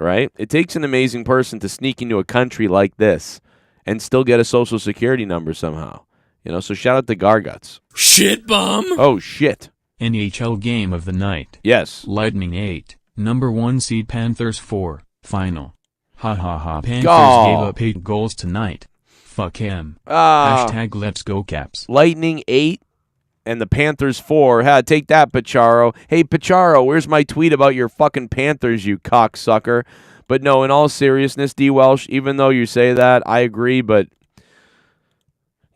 right? It takes an amazing person to sneak into a country like this and still get a social security number somehow. You know, so shout out to Garguts. Shit, bum. Oh, shit. NHL game of the night. Yes. Lightning 8, number 1 seed Panthers 4, final. Ha ha ha. Panthers gave up 8 goals tonight. Fuck him. Hashtag let's go Caps. Lightning 8 and the Panthers 4. Take that, Pacharo. Hey, Pacharo, where's my tweet about your fucking Panthers, you cocksucker? But no, in all seriousness, DWELSH, even though you say that, I agree, but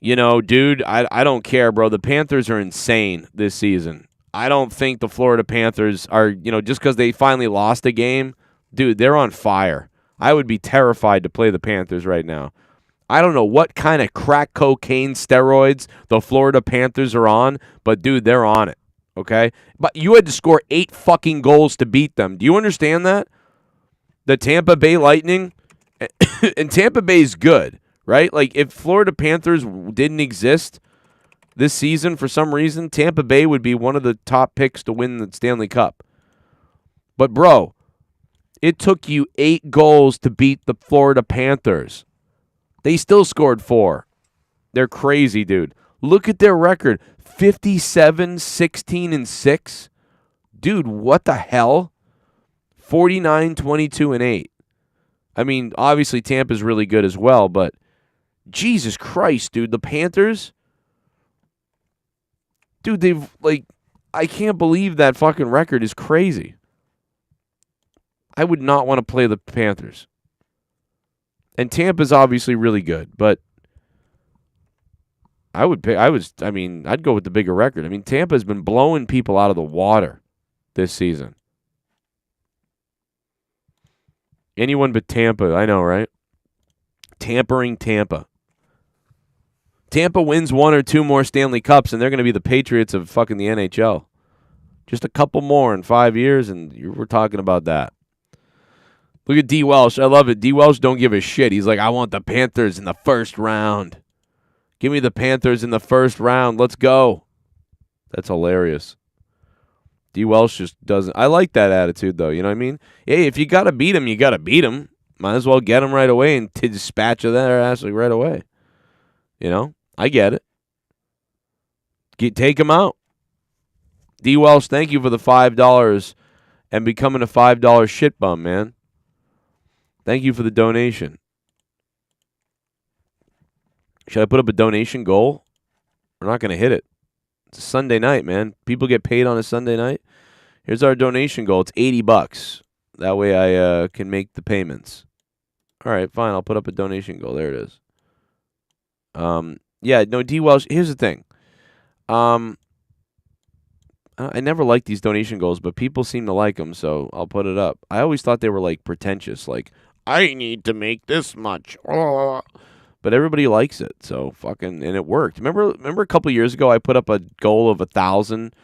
you know, dude, I don't care, bro. The Panthers are insane this season. I don't think the Florida Panthers are, you know, just because they finally lost a game, dude, they're on fire. I would be terrified to play the Panthers right now. I don't know what kind of crack cocaine steroids the Florida Panthers are on, but, dude, they're on it, okay? But you had to score 8 fucking goals to beat them. Do you understand that? The Tampa Bay Lightning, and Tampa Bay's good, right? Like, if Florida Panthers didn't exist this season, for some reason, Tampa Bay would be one of the top picks to win the Stanley Cup. But, bro, it took you 8 goals to beat the Florida Panthers. They still scored 4. They're crazy, dude. Look at their record. 57, 16, and 6. Dude, what the hell? 49, 22, and 8. I mean, obviously Tampa's really good as well, but Jesus Christ, dude, the Panthers... Dude, they've, like, I can't believe that fucking record is crazy. I would not want to play the Panthers. And Tampa's obviously really good, but I'd go with the bigger record. I mean, Tampa's been blowing people out of the water this season. Anyone but Tampa, I know, right? Tampering Tampa. Tampa wins 1 or 2 more Stanley Cups, and they're going to be the Patriots of fucking the NHL. Just a couple more in 5 years, and we're talking about that. Look at DWELSH. I love it. DWELSH don't give a shit. He's like, I want the Panthers in the first round. Give me the Panthers in the first round. Let's go. That's hilarious. DWELSH just doesn't. I like that attitude, though. You know what I mean? Hey, if you got to beat him, you got to beat him. Might as well get him right away and dispatch of their ass like right away. You know? I get it. Take him out. DWELSH, thank you for the $5 and becoming a $5 shit bum, man. Thank you for the donation. Should I put up a donation goal? We're not going to hit it. It's a Sunday night, man. People get paid on a Sunday night. Here's our donation goal. It's $80. That way I can make the payments. All right, fine. I'll put up a donation goal. There it is. Yeah, no, DWELSH. Here's the thing. I never liked these donation goals, but people seem to like them, so I'll put it up. I always thought they were, like, pretentious. Like, I need to make this much. But everybody likes it, so fucking, and it worked. Remember a couple years ago I put up a goal of 1,000,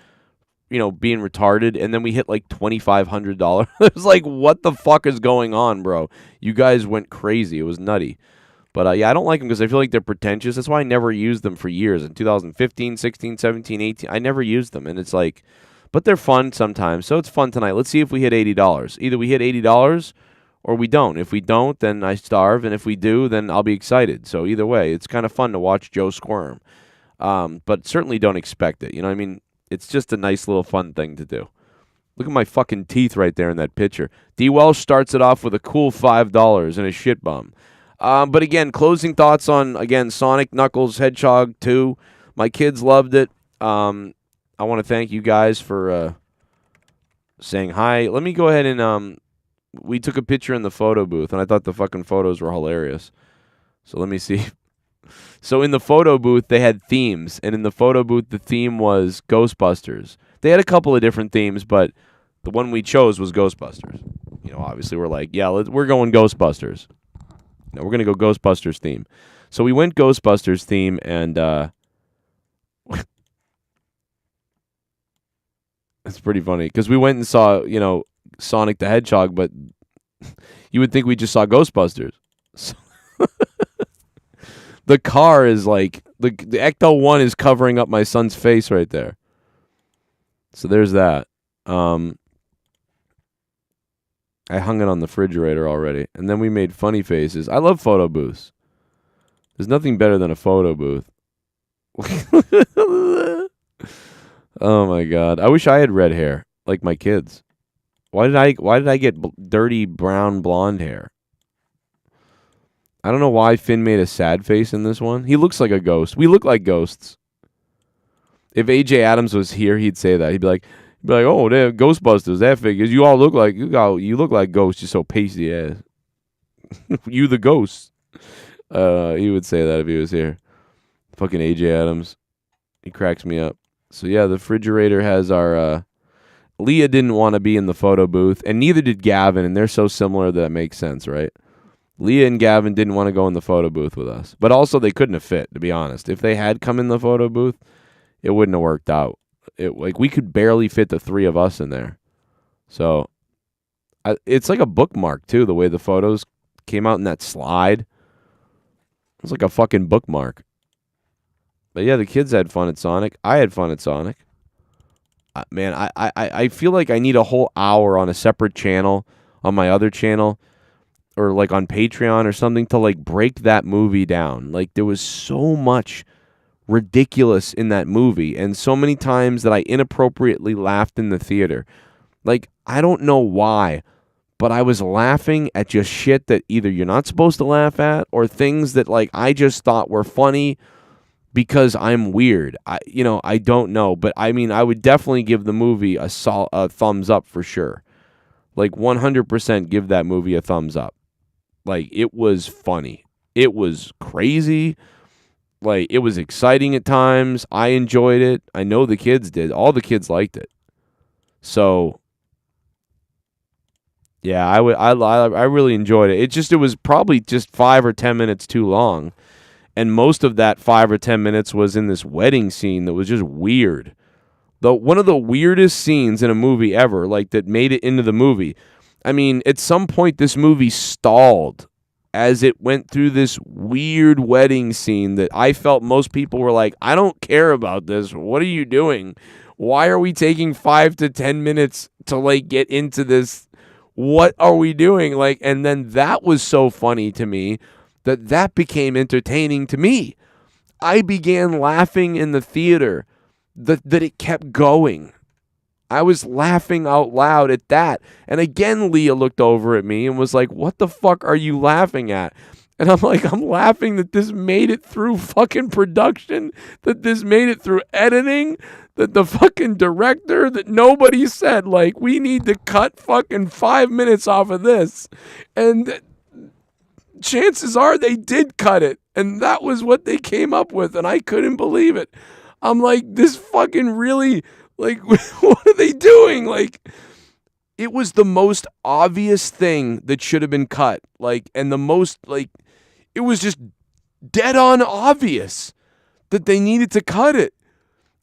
being retarded, and then we hit like $2,500. It was like, what the fuck is going on, bro? You guys went crazy. It was nutty. But yeah, I don't like them because I feel like they're pretentious. That's why I never used them for years. In 2015, 16, 17, 18, I never used them, and it's like, but they're fun sometimes. So it's fun tonight. Let's see if we hit $80. Either we hit $80. Or we don't. If we don't, then I starve. And if we do, then I'll be excited. So either way, it's kind of fun to watch Joe squirm. But certainly don't expect it. You know what I mean? It's just a nice little fun thing to do. Look at my fucking teeth right there in that picture. DWELSH starts it off with a cool $5 and a shit bum. But again, closing thoughts on, again, Sonic, Knuckles, Hedgehog 2. My kids loved it. I want to thank you guys for saying hi. Let me go ahead and... we took a picture in the photo booth, and I thought the fucking photos were hilarious. So let me see. So in the photo booth, they had themes, and in the photo booth, the theme was Ghostbusters. They had a couple of different themes, but the one we chose was Ghostbusters. Obviously we're like, yeah, we're going Ghostbusters. No, we're going to go Ghostbusters theme. So we went Ghostbusters theme, and it's pretty funny, because we went and saw, Sonic the Hedgehog, but you would think we just saw Ghostbusters. So the car is like, the Ecto 1 is covering up my son's face right there. So there's that. I hung it on the refrigerator already. And then we made funny faces. I love photo booths. There's nothing better than a photo booth. Oh my God. I wish I had red hair, like my kids. Why did I get dirty brown blonde hair? I don't know why Finn made a sad face in this one. He looks like a ghost. We look like ghosts. If AJ Adams was here, he'd say that. He'd be like, oh, they're Ghostbusters. That figures. You all look like you look like ghosts. You're so pasty ass. You the ghost. He would say that if he was here. Fucking AJ Adams. He cracks me up. So yeah, the refrigerator has our. Leah didn't want to be in the photo booth, and neither did Gavin, and they're so similar that it makes sense, right? Leah and Gavin didn't want to go in the photo booth with us. But also, they couldn't have fit, to be honest. If they had come in the photo booth, it wouldn't have worked out. We could barely fit the three of us in there. So, it's like a bookmark, too, the way the photos came out in that slide. It's like a fucking bookmark. But yeah, the kids had fun at Sonic. I had fun at Sonic. Man, I feel like I need a whole hour on a separate channel, on my other channel, or like on Patreon or something to like break that movie down. Like there was so much ridiculous in that movie, and so many times that I inappropriately laughed in the theater. Like, I don't know why, but I was laughing at just shit that either you're not supposed to laugh at or things that like I just thought were funny because I'm weird. I don't know, but I mean, I would definitely give the movie a thumbs up for sure. Like 100% give that movie a thumbs up. Like, it was funny. It was crazy. Like, it was exciting at times. I enjoyed it. I know the kids did. All the kids liked it. So, yeah, I really enjoyed it. It was probably just 5 or 10 minutes too long. And most of that 5 or 10 minutes was in this wedding scene that was just weird. One of the weirdest scenes in a movie ever, like that made it into the movie. I mean, at some point this movie stalled as it went through this weird wedding scene that I felt most people were like, I don't care about this. What are you doing? Why are we taking 5 to 10 minutes to like get into this? What are we doing? Like, and then that was so funny to me that became entertaining to me. I began laughing in the theater that it kept going. I was laughing out loud at that. And again, Leah looked over at me and was like, what the fuck are you laughing at? And I'm like, I'm laughing that this made it through fucking production, that this made it through editing, that the fucking director, that nobody said, like, we need to cut fucking 5 minutes off of this. And chances are they did cut it. And that was what they came up with. And I couldn't believe it. I'm like, this fucking really, like, what are they doing? Like, it was the most obvious thing that should have been cut. Like, and the most, like, it was just dead on obvious that they needed to cut it.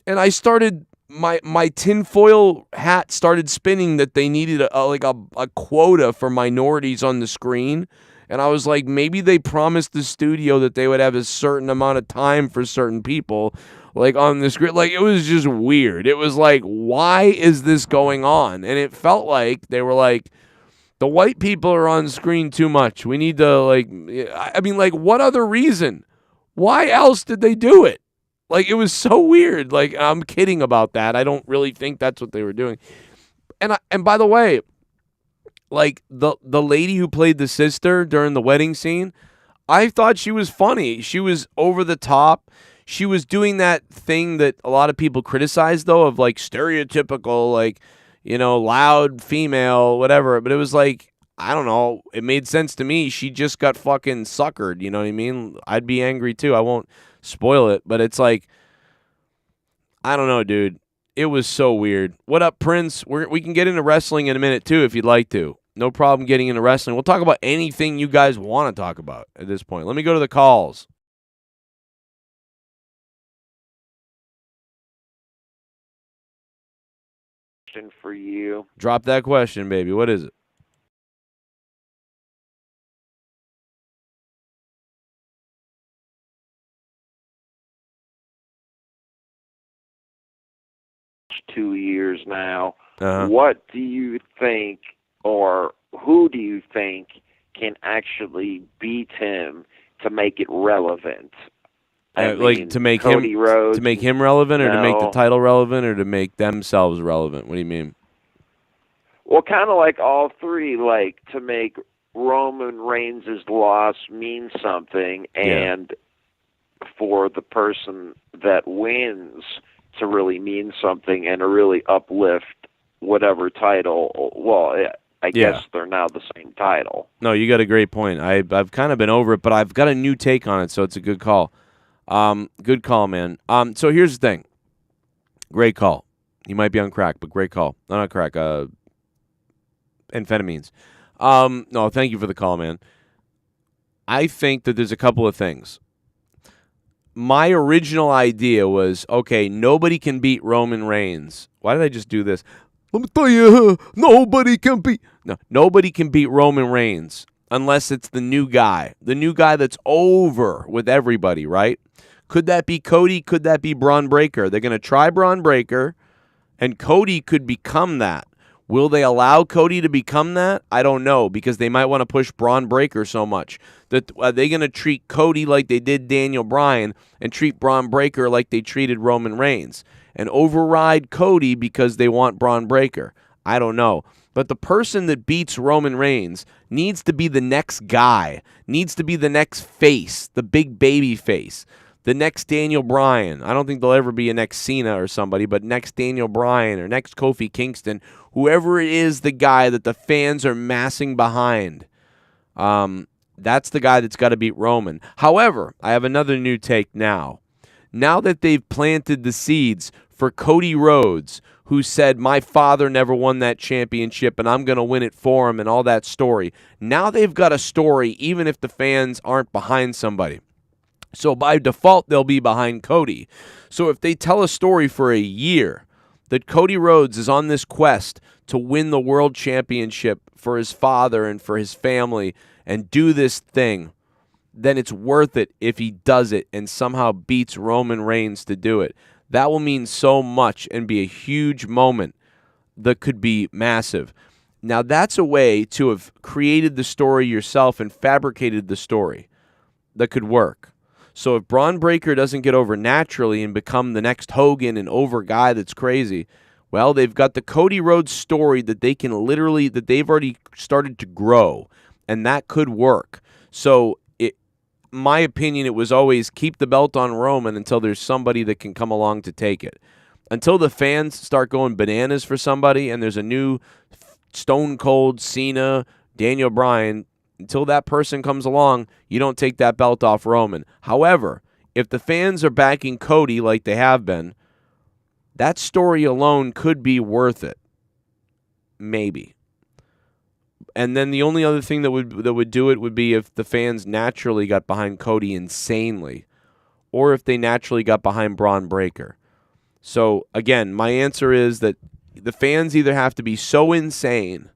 And I started, my tinfoil hat started spinning that they needed a quota for minorities on the screen. And I was like, maybe they promised the studio that they would have a certain amount of time for certain people, like, on the screen. Like, it was just weird. It was like, why is this going on? And it felt like they were like, the white people are on screen too much. We need to, like, I mean, like, what other reason? Why else did they do it? Like, it was so weird. Like, I'm kidding about that. I don't really think that's what they were doing. And by the way, like, the lady who played the sister during the wedding scene, I thought she was funny. She was over the top. She was doing that thing that a lot of people criticize, though, of, like, stereotypical, like, you know, loud female, whatever. But it was like, I don't know. It made sense to me. She just got fucking suckered. You know what I mean? I'd be angry, too. I won't spoil it. But it's like, I don't know, dude. It was so weird. What up, Prince? We can get into wrestling in a minute, too, if you'd like to. No problem getting into wrestling. We'll talk about anything you guys want to talk about at this point. Let me go to the calls. For you. Drop that question, baby. What is it? Two years now. Uh-huh. What do you think, or who do you think can actually beat him to make it relevant? Like to make Cody him Rhodes, to make him relevant, or no. to make the title relevant, or to make themselves relevant? What do you mean? Well, kind of like all three, like to make Roman Reigns' loss mean something, and for the person that wins to really mean something and to really uplift whatever title. Well, I guess they're now the same title. No, you got a great point. I've kind of been over it, but I've got a new take on it, so it's a good call. Good call, man. So here's the thing. Great call. You might be on crack, but great call. No, not crack. Amphetamines. No, thank you for the call, man. I think that there's a couple of things. My original idea was, okay, nobody can beat Roman Reigns. Why did I just do this? Let me tell you, nobody can beat Roman Reigns unless it's the new guy that's over with everybody, right? Could that be Cody? Could that be Braun Breaker? They're going to try Braun Breaker, and Cody could become that. Will they allow Cody to become that? I don't know, because they might want to push Braun Breaker so much. That are they going to treat Cody like they did Daniel Bryan and treat Braun Breaker like they treated Roman Reigns and override Cody because they want Braun Breaker? I don't know. But the person that beats Roman Reigns needs to be the next guy, needs to be the next face, the big baby face. The next Daniel Bryan. I don't think there'll ever be a next Cena or somebody, but next Daniel Bryan or next Kofi Kingston, whoever it is, the guy that the fans are massing behind. That's the guy that's got to beat Roman. However, I have another new take now. Now that they've planted the seeds for Cody Rhodes, who said, my father never won that championship and I'm going to win it for him and all that story. Now they've got a story, even if the fans aren't behind somebody. So by default, they'll be behind Cody. So if they tell a story for a year that Cody Rhodes is on this quest to win the world championship for his father and for his family and do this thing, then it's worth it if he does it and somehow beats Roman Reigns to do it. That will mean so much and be a huge moment that could be massive. Now, that's a way to have created the story yourself and fabricated the story that could work. So if Braun Breaker doesn't get over naturally and become the next Hogan and over guy that's crazy, well, they've got the Cody Rhodes story that they can literally, that they've already started to grow, and that could work. So, my opinion, it was always keep the belt on Roman until there's somebody that can come along to take it. Until the fans start going bananas for somebody and there's a new Stone Cold, Cena, Daniel Bryan, until that person comes along, you don't take that belt off Roman. However, if the fans are backing Cody like they have been, that story alone could be worth it. Maybe. And then the only other thing that would do it would be if the fans naturally got behind Cody insanely, or if they naturally got behind Braun Breaker. So, again, my answer is that the fans either have to be so insane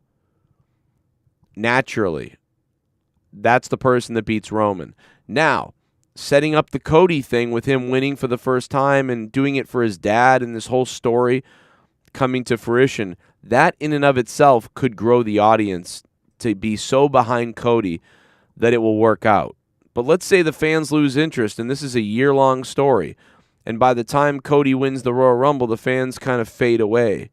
naturally, that's the person that beats Roman. Now, setting up the Cody thing with him winning for the first time and doing it for his dad and this whole story coming to fruition, that in and of itself could grow the audience to be so behind Cody that it will work out. But let's say the fans lose interest, and this is a year-long story, and by the time Cody wins the Royal Rumble, the fans kind of fade away.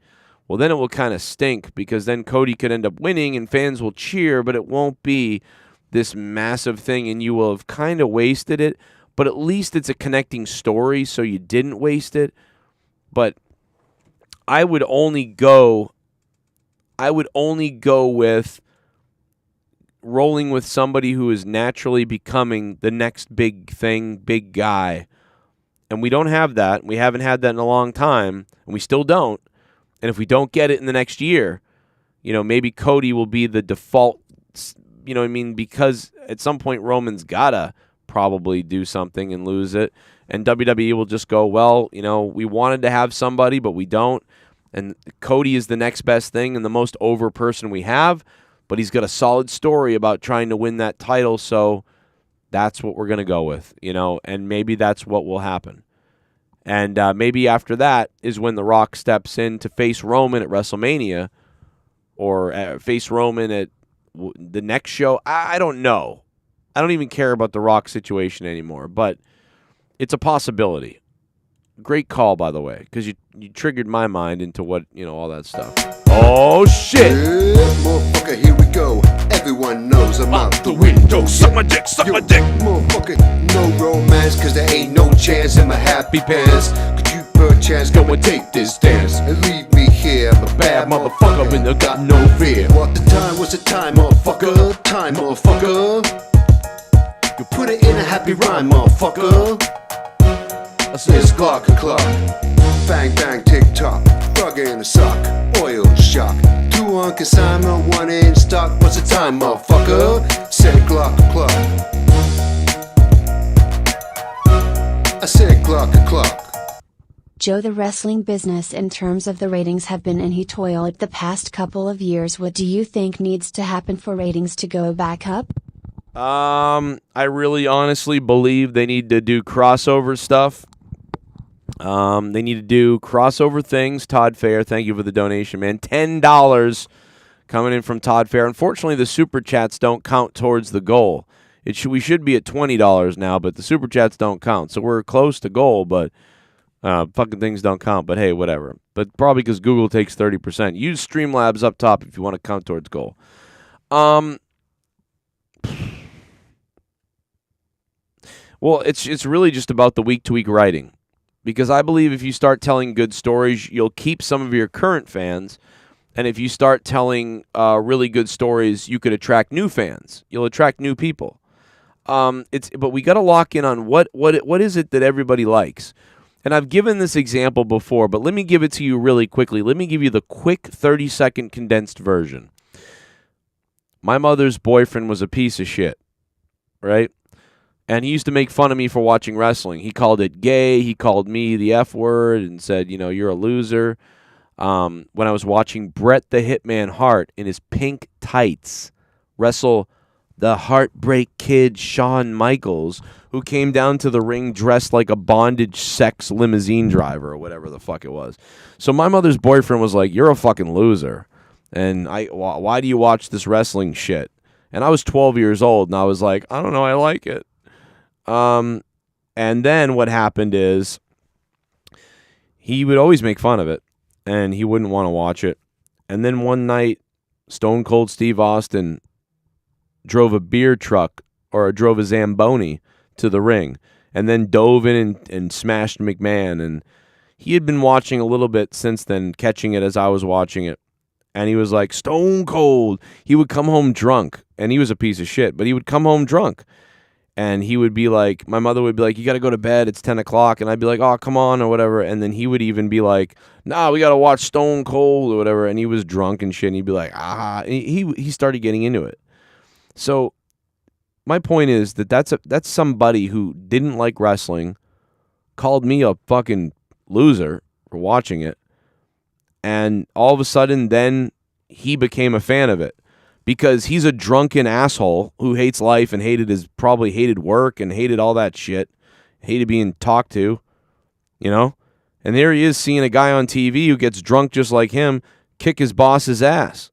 Well, then it will kind of stink, because then Cody could end up winning, and fans will cheer, but it won't be this massive thing, and you will have kind of wasted it, but at least it's a connecting story, so you didn't waste it. But I would only go with rolling with somebody who is naturally becoming the next big thing, big guy. And we don't have that. We haven't had that in a long time, and we still don't. And if we don't get it in the next year, maybe Cody will be the default, because at some point Roman's got to probably do something and lose it. And WWE will just go, well, we wanted to have somebody, but we don't. And Cody is the next best thing and the most over person we have, but he's got a solid story about trying to win that title, so that's what we're going to go with, and maybe that's what will happen. And maybe after that is when The Rock steps in to face Roman at WrestleMania or face Roman at the next show. I don't know. I don't even care about The Rock situation anymore, but it's a possibility. Great call, by the way, because you triggered my mind into what, all that stuff. Oh, shit. Yeah, motherfucker, here we go. Everyone knows I'm out the window. Suck my dick, suck my dick. Motherfucker, no romance, cause there ain't no chance in my happy pants. Could you perchance go and take this dance and leave me here? I'm a bad motherfucker and I got no fear. What the time was the time, motherfucker? Time, motherfucker. You put it in a happy rhyme, motherfucker. It's clock and clock. Bang, bang, tick tock. Frog in a sock. Oil shock. 2 on consignment, 1 in stock. What's the time, motherfucker? Said clock and clock. I said clock and clock. Joe, the wrestling business in terms of the ratings have been in heat toilet the past couple of years. What do you think needs to happen for ratings to go back up? I really honestly believe they need to do crossover stuff. They need to do crossover things. Todd Fair, thank you for the donation, man. $10 coming in from Todd Fair. Unfortunately, the Super Chats don't count towards the goal. We should be at $20 now, but the Super Chats don't count. So we're close to goal, but fucking things don't count. But hey, whatever. But probably because Google takes 30%. Use Streamlabs up top if you want to count towards goal. Well, it's really just about the week-to-week writing. Because I believe if you start telling good stories, you'll keep some of your current fans. And if you start telling really good stories, you could attract new fans. You'll attract new people. But we got to lock in on what is it that everybody likes. And I've given this example before, but let me give it to you really quickly. Let me give you the quick 30-second condensed version. My mother's boyfriend was a piece of shit, right? And he used to make fun of me for watching wrestling. He called it gay. He called me the F word and said, you know, you're a loser. When I was watching Bret the Hitman Hart in his pink tights wrestle the Heartbreak Kid Shawn Michaels, who came down to the ring dressed like a bondage sex limousine driver or whatever the fuck it was. So my mother's boyfriend was like, you're a fucking loser. And why do you watch this wrestling shit? And I was 12 years old, and I was like, I don't know, I like it. And then what happened is he would always make fun of it, and he wouldn't want to watch it. And then one night, Stone Cold Steve Austin drove a beer truck or drove a Zamboni to the ring and then dove in and smashed McMahon. And he had been watching a little bit since then, catching it as I was watching it. And he was like, Stone Cold. He would come home drunk, and he was a piece of shit, but he would come home drunk. And he would be like, my mother would be like, you got to go to bed. It's 10 o'clock. And I'd be like, oh, come on, or whatever. And then he would even be like, nah, we got to watch Stone Cold or whatever. And he was drunk and shit. And he'd be like, ah. And he started getting into it. So my point is that that's somebody who didn't like wrestling, called me a fucking loser for watching it. And all of a sudden, then he became a fan of it. Because he's a drunken asshole who hates life and probably hated work and hated all that shit. Hated being talked to, you know? And there he is seeing a guy on TV who gets drunk just like him kick his boss's ass.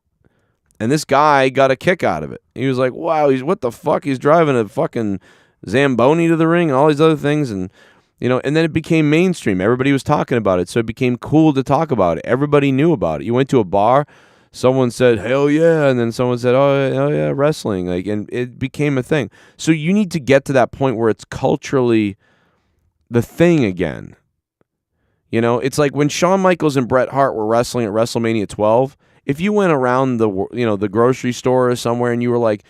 And this guy got a kick out of it. He was like, wow, what the fuck? He's driving a fucking Zamboni to the ring and all these other things. And, you know, and then it became mainstream. Everybody was talking about it. So it became cool to talk about it. Everybody knew about it. You went to a bar, someone said, hell yeah, and then someone said, oh yeah, wrestling. Like, and it became a thing. So you need to get to that point where it's culturally the thing again. You know, it's like when Shawn Michaels and Bret Hart were wrestling at WrestleMania 12, if you went around the grocery store or somewhere and you were like,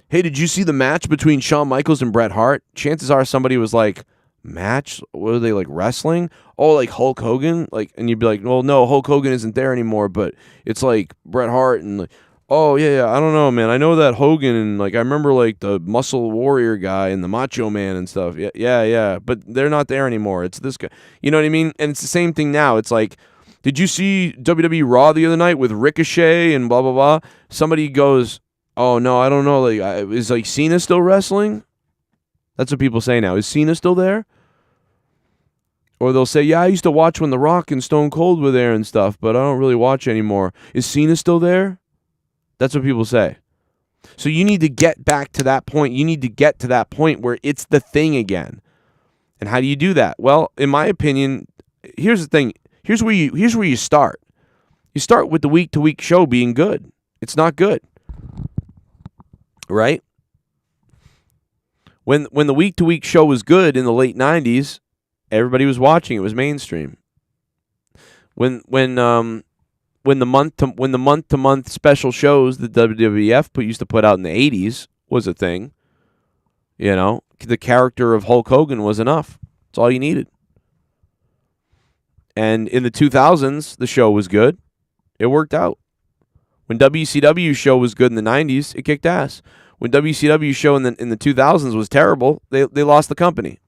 hey, did you see the match between Shawn Michaels and Bret Hart? Chances are somebody was like, match? What are they, like, wrestling? Oh, like Hulk Hogan? Like, and you'd be like, well, no, Hulk Hogan isn't there anymore, but it's like Bret Hart and like, oh yeah, I don't know, man. I know that Hogan and like I remember like the Muscle Warrior guy and the Macho Man and stuff. Yeah, but they're not there anymore. It's this guy. You know what I mean? And it's the same thing now. It's like, did you see WWE Raw the other night with Ricochet and blah blah blah? Somebody goes, oh no, I don't know. Like, is like Cena still wrestling? That's what people say now. Is Cena still there? Or they'll say, yeah, I used to watch when The Rock and Stone Cold were there and stuff, but I don't really watch anymore. Is Cena still there? That's what people say. So you need to get back to that point. You need to get to that point where it's the thing again. And how do you do that? Well, in my opinion, here's the thing. Here's where you start. You start with the week-to-week show being good. It's not good. Right? When the week-to-week show was good in the late 90s, everybody was watching. It was mainstream. When the month-to-month special shows the WWF used to put out in the 80s was a thing, you know, the character of Hulk Hogan was enough. That's all you needed. And in the 2000s, the show was good. It worked out. When WCW show was good in the 90s, it kicked ass. When WCW show in the 2000s was terrible, they lost the company.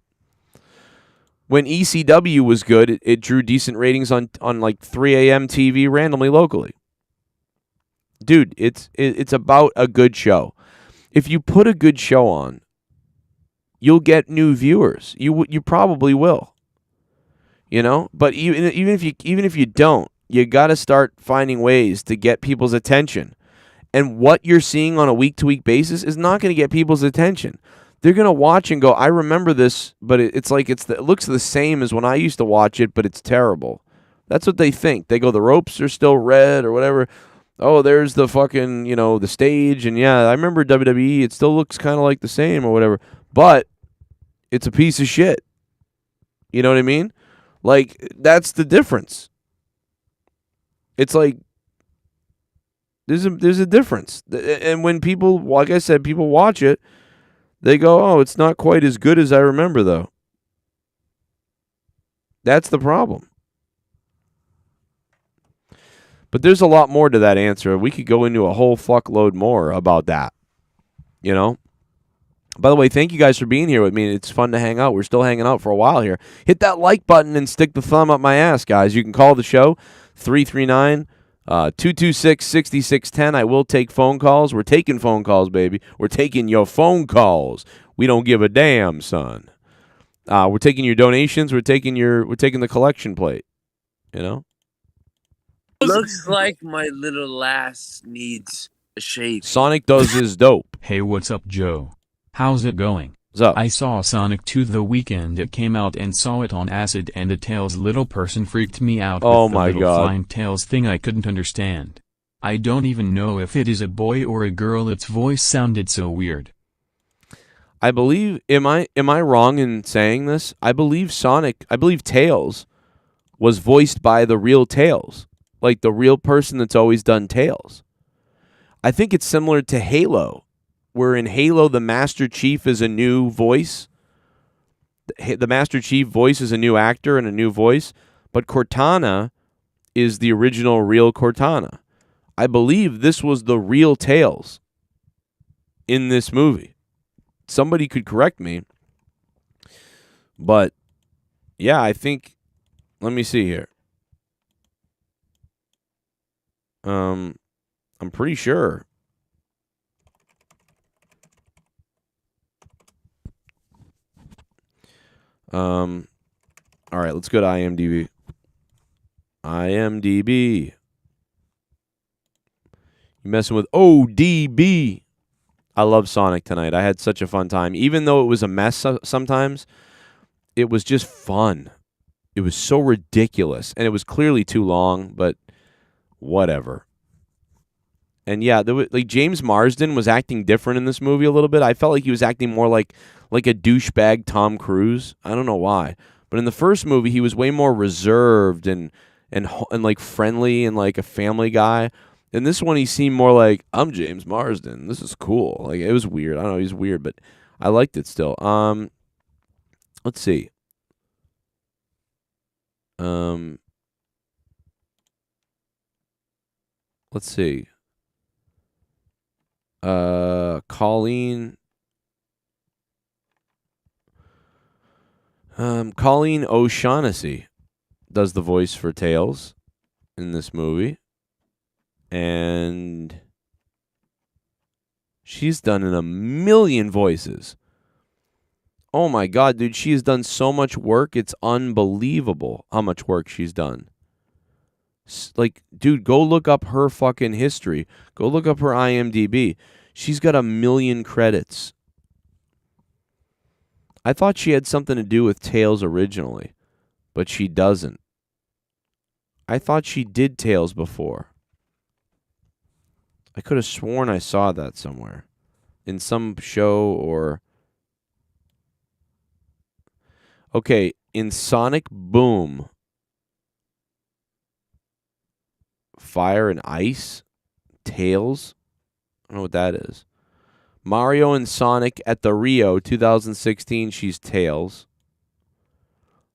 When ECW was good, it drew decent ratings on like 3 a.m. TV randomly locally. Dude, it's about a good show. If you put a good show on, you'll get new viewers. You probably will. You know, but even if you don't, you got to start finding ways to get people's attention. And what you're seeing on a week-to-week basis is not going to get people's attention. They're going to watch and go, I remember this, but it looks the same as when I used to watch it, but it's terrible. That's what they think. They go, the ropes are still red or whatever. Oh, there's the fucking, the stage. And yeah, I remember WWE. It still looks kind of like the same or whatever. But it's a piece of shit. You know what I mean? Like, that's the difference. It's like, there's a difference. And when people, like I said, people watch it, they go, oh, it's not quite as good as I remember, though. That's the problem. But there's a lot more to that answer. We could go into a whole fuckload more about that. You know? By the way, thank you guys for being here with me. It's fun to hang out. We're still hanging out for a while here. Hit that like button and stick the thumb up my ass, guys. You can call the show 339-226-6610. I will take phone calls. We're taking phone calls, baby. We're taking your phone calls. We don't give a damn, son. We're taking your donations. We're taking the collection plate. You know? Looks like my little lass needs a shave. Sonic does his dope. Hey, what's up, Joe? How's it going? What's up? I saw Sonic 2 the weekend it came out and saw it on acid, and the Tails little person freaked me out with Oh the my little God. flying Tails thing I couldn't understand. I don't even know if it is a boy or a girl. Its voice sounded so weird. I believe, am I wrong in saying this? I believe Tails was voiced by the real Tails. Like the real person that's always done Tails. I think it's similar to Halo, where in Halo the Master Chief is a new voice. The Master Chief voice is a new actor and a new voice, but Cortana is the original real Cortana. I believe this was the real Tails in this movie. Somebody could correct me, but yeah, I think. Let me see here. I'm pretty sure. All right, let's go to IMDb. IMDb. You messing with ODB? I love Sonic tonight. I had such a fun time. Even though it was a mess sometimes, it was just fun. It was so ridiculous. And it was clearly too long, but whatever. And yeah, James Marsden was acting different in this movie a little bit. I felt like he was acting more like a douchebag Tom Cruise. I don't know why. But in the first movie, he was way more reserved and like friendly and like a family guy. In this one, he seemed more like, I'm James Marsden. This is cool. Like, it was weird. I don't know. He's weird, but I liked it still. Let's see. Let's see. Colleen O'Shaughnessy does the voice for Tails in this movie. And she's done in a million voices. Oh my God, dude, she has done so much work. It's unbelievable how much work she's done. Like, dude, go look up her fucking history. Go look up her IMDb. She's got 1 million credits. I thought she had something to do with Tails originally, but she doesn't. I thought she did Tails before. I could have sworn I saw that somewhere. In some show or... Okay, in Sonic Boom... Fire and Ice, Tails. I don't know what that is. Mario and Sonic at the Rio 2016, she's Tails.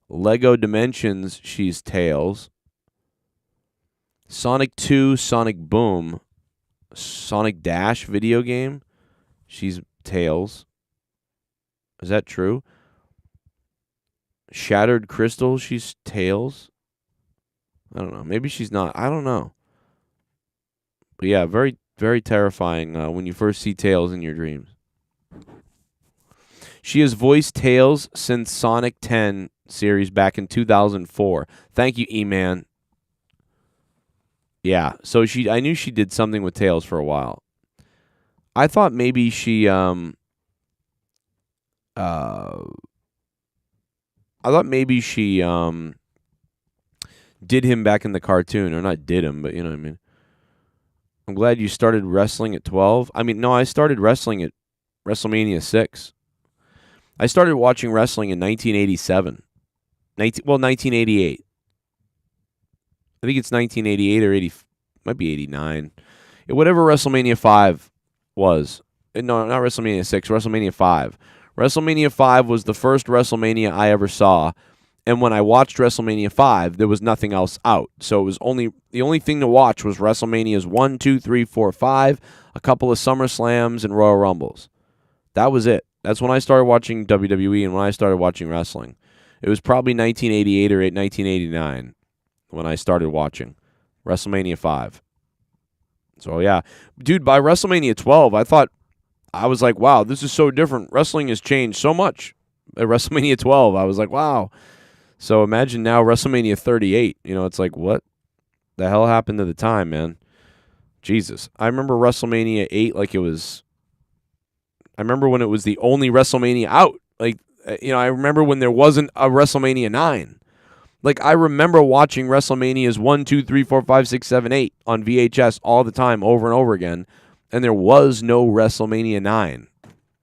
Lego Dimensions, she's Tails. Sonic 2, Sonic Boom. Sonic Dash video game, she's Tails. Is that true? Shattered Crystal, she's Tails. I don't know. Maybe she's not. I don't know. But yeah, very, very terrifying when you first see Tails in your dreams. She has voiced Tails since Sonic 10 series back in 2004. Thank you, E-Man. Yeah, so I knew she did something with Tails for a while. I thought maybe she did him back in the cartoon, or not did him, but you know what I mean. I'm glad you started wrestling at 12. I mean, no, I started wrestling at WrestleMania 6. I started watching wrestling in 1987. 1988. I think it's 1988 or 80, might be 89. Whatever WrestleMania 5 was. No, not WrestleMania 6, WrestleMania 5. WrestleMania 5 was the first WrestleMania I ever saw. And when I watched WrestleMania 5, there was nothing else out. So it was the only thing to watch was WrestleManias 1, 2, 3, 4, 5, a couple of SummerSlams and Royal Rumbles. That was it. That's when I started watching WWE and when I started watching wrestling. It was probably 1988 or 1989 when I started watching WrestleMania 5. So, yeah. Dude, by WrestleMania 12, I was like, wow, this is so different. Wrestling has changed so much. At WrestleMania 12, I was like, wow. So imagine now WrestleMania 38. You know, it's like, what the hell happened to the time, man? Jesus. I remember WrestleMania 8 like it was... I remember when it was the only WrestleMania out. Like, you know, I remember when there wasn't a WrestleMania 9. Like, I remember watching WrestleManias 1, 2, 3, 4, 5, 6, 7, 8 on VHS all the time, over and over again, and there was no WrestleMania 9.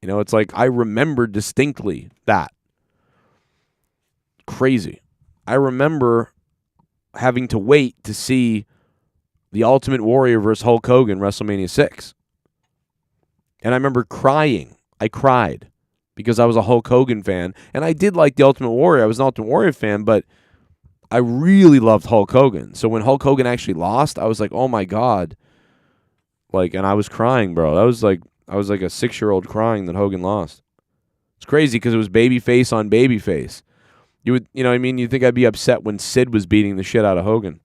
You know, it's like I remember distinctly that. Crazy. I remember having to wait to see the Ultimate Warrior versus Hulk Hogan WrestleMania 6. And I remember crying. I cried because I was a Hulk Hogan fan. And I did like the Ultimate Warrior. I was an Ultimate Warrior fan, but I really loved Hulk Hogan. So when Hulk Hogan actually lost, I was like, oh my God. Like, and I was crying, bro. I was like a 6-year-old crying that Hogan lost. It's crazy because it was babyface on babyface. You know what I mean? You'd think I'd be upset when Sid was beating the shit out of Hogan.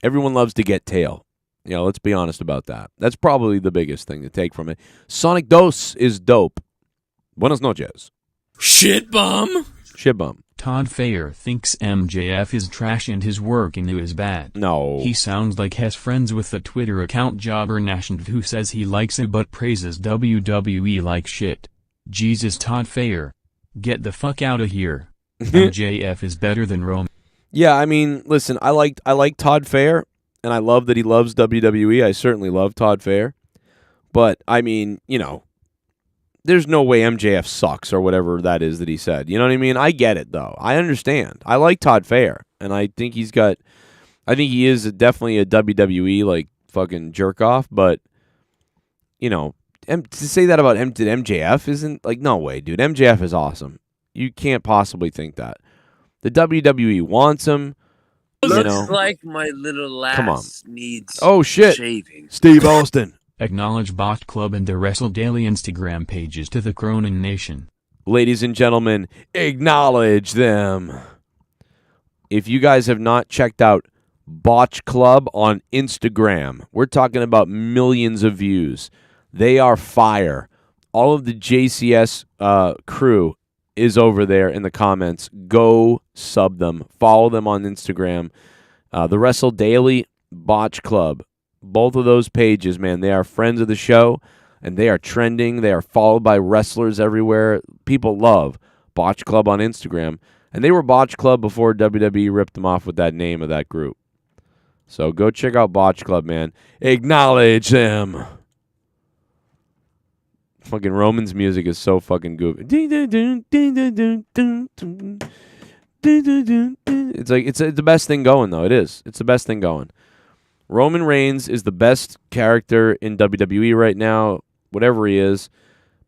Everyone loves to get tail. You know, let's be honest about that. That's probably the biggest thing to take from it. Sonic Dos is dope. Buenas noches. Shit bum. Shit bum. Todd Fayer thinks MJF is trash and his work in is bad. No. He sounds like he's friends with the Twitter account Jobber Nation who says he likes it but praises WWE like shit. Jesus, Todd Fayer. Get the fuck out of here. MJF is better than Roman. Yeah, I mean, listen, I like Todd Fayer, and I love that he loves WWE. I certainly love Todd Fayer. But, I mean, you know, there's no way MJF sucks or whatever that is that he said. You know what I mean? I get it, though. I understand. I like Todd Fayer, and I think he is definitely a WWE, like, fucking jerk-off, but, you know, to say that about MJF isn't, like, no way, dude. MJF is awesome. You can't possibly think that. The WWE wants him. Looks like my little ass needs shaving. Steve Austin. Acknowledge Bot Club and the Wrestle Daily Instagram pages to the Cronin Nation. Ladies and gentlemen, acknowledge them. If you guys have not checked out Botch Club on Instagram, we're talking about millions of views. They are fire. All of the JCS crew is over there in the comments. Go sub them. Follow them on Instagram. The Wrestle Daily, Botch Club. Both of those pages, man, they are friends of the show, and they are trending. They are followed by wrestlers everywhere. People love Botch Club on Instagram. And they were Botch Club before WWE ripped them off with that name of that group. So go check out Botch Club, man. Acknowledge them. Fucking Roman's music is so fucking goofy. It's like it's the best thing going, though. It is. It's the best thing going. Roman Reigns is the best character in WWE right now, whatever he is,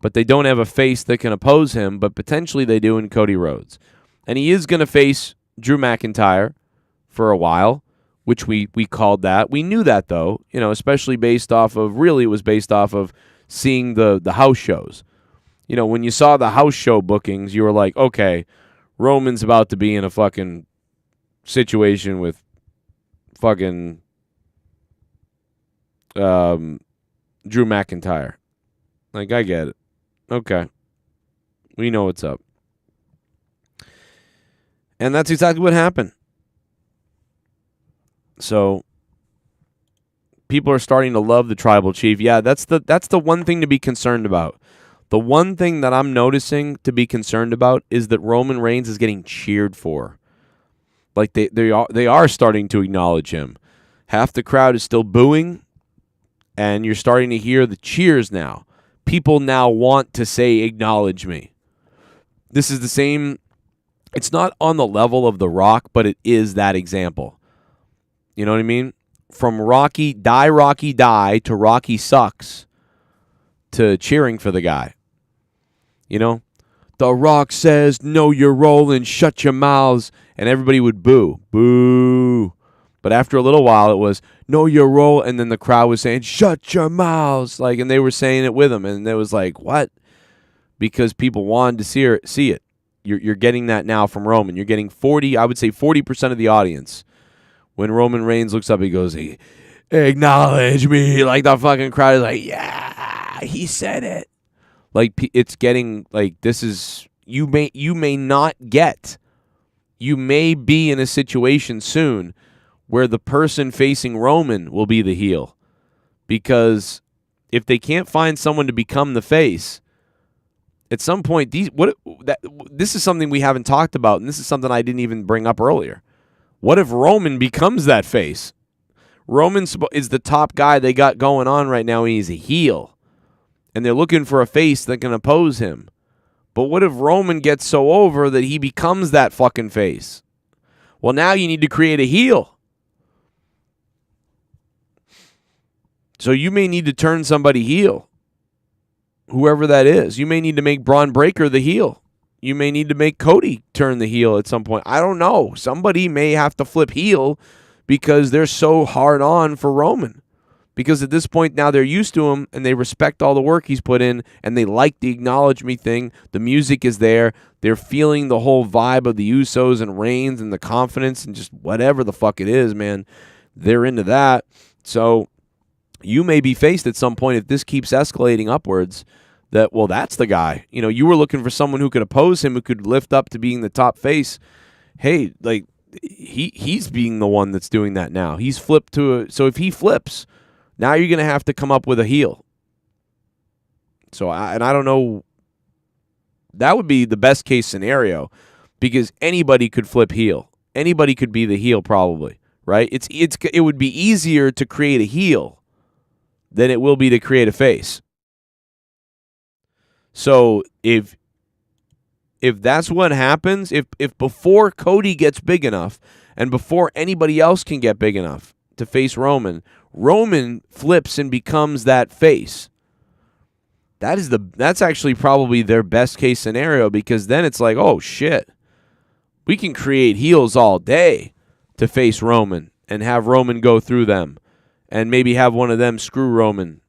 but they don't have a face that can oppose him, but potentially they do in Cody Rhodes. And he is going to face Drew McIntyre for a while, which we called that. We knew that, though, you know, especially based off of seeing the house shows. You know, when you saw the house show bookings, you were like, okay, Roman's about to be in a fucking situation with fucking Drew McIntyre. Like, I get it. Okay. We know what's up. And that's exactly what happened. So people are starting to love the tribal chief. Yeah, that's the one thing to be concerned about. The one thing that I'm noticing to be concerned about is that Roman Reigns is getting cheered for. Like they are starting to acknowledge him. Half the crowd is still booing, and you're starting to hear the cheers now. People now want to say, acknowledge me. This is the same. It's not on the level of The Rock, but it is that example. You know what I mean? From Rocky die to Rocky sucks to cheering for the guy. You know? The Rock says, know your role and shut your mouths. And everybody would boo. Boo. But after a little while, it was, know your role. And then the crowd was saying, shut your mouths. Like, and they were saying it with him. And it was like, what? Because people wanted to see it. You're getting that now from Roman. You're getting 40% of the audience. When Roman Reigns looks up, he goes, acknowledge me. Like, the fucking crowd is like, yeah, he said it. Like, it's getting, like, this is, you may not get. You may be in a situation soon where the person facing Roman will be the heel. Because if they can't find someone to become the face, at some point, this is something we haven't talked about, and this is something I didn't even bring up earlier. What if Roman becomes that face? Roman is the top guy they got going on right now, and he's a heel. And they're looking for a face that can oppose him. But what if Roman gets so over that he becomes that fucking face? Well, now you need to create a heel. So you may need to turn somebody heel. Whoever that is. You may need to make Braun Breaker the heel. You may need to make Cody turn the heel at some point. I don't know. Somebody may have to flip heel because they're so hard on for Roman. Because at this point now they're used to him and they respect all the work he's put in and they like the acknowledge me thing. The music is there. They're feeling the whole vibe of the Usos and Reigns and the confidence and just whatever the fuck it is, man. They're into that. So you may be faced at some point if this keeps escalating upwards that, well, that's the guy. You know, you were looking for someone who could oppose him, who could lift up to being the top face. Hey, like, he's being the one that's doing that now. He's flipped so if he flips, now you're going to have to come up with a heel. So, I don't know. That would be the best case scenario because anybody could flip heel. Anybody could be the heel probably, right? It would be easier to create a heel than it will be to create a face. So if that's what happens, if before Cody gets big enough and before anybody else can get big enough to face Roman flips and becomes that face. That's actually probably their best case scenario because then it's like, oh shit. We can create heels all day to face Roman and have Roman go through them. And maybe have one of them screw Roman,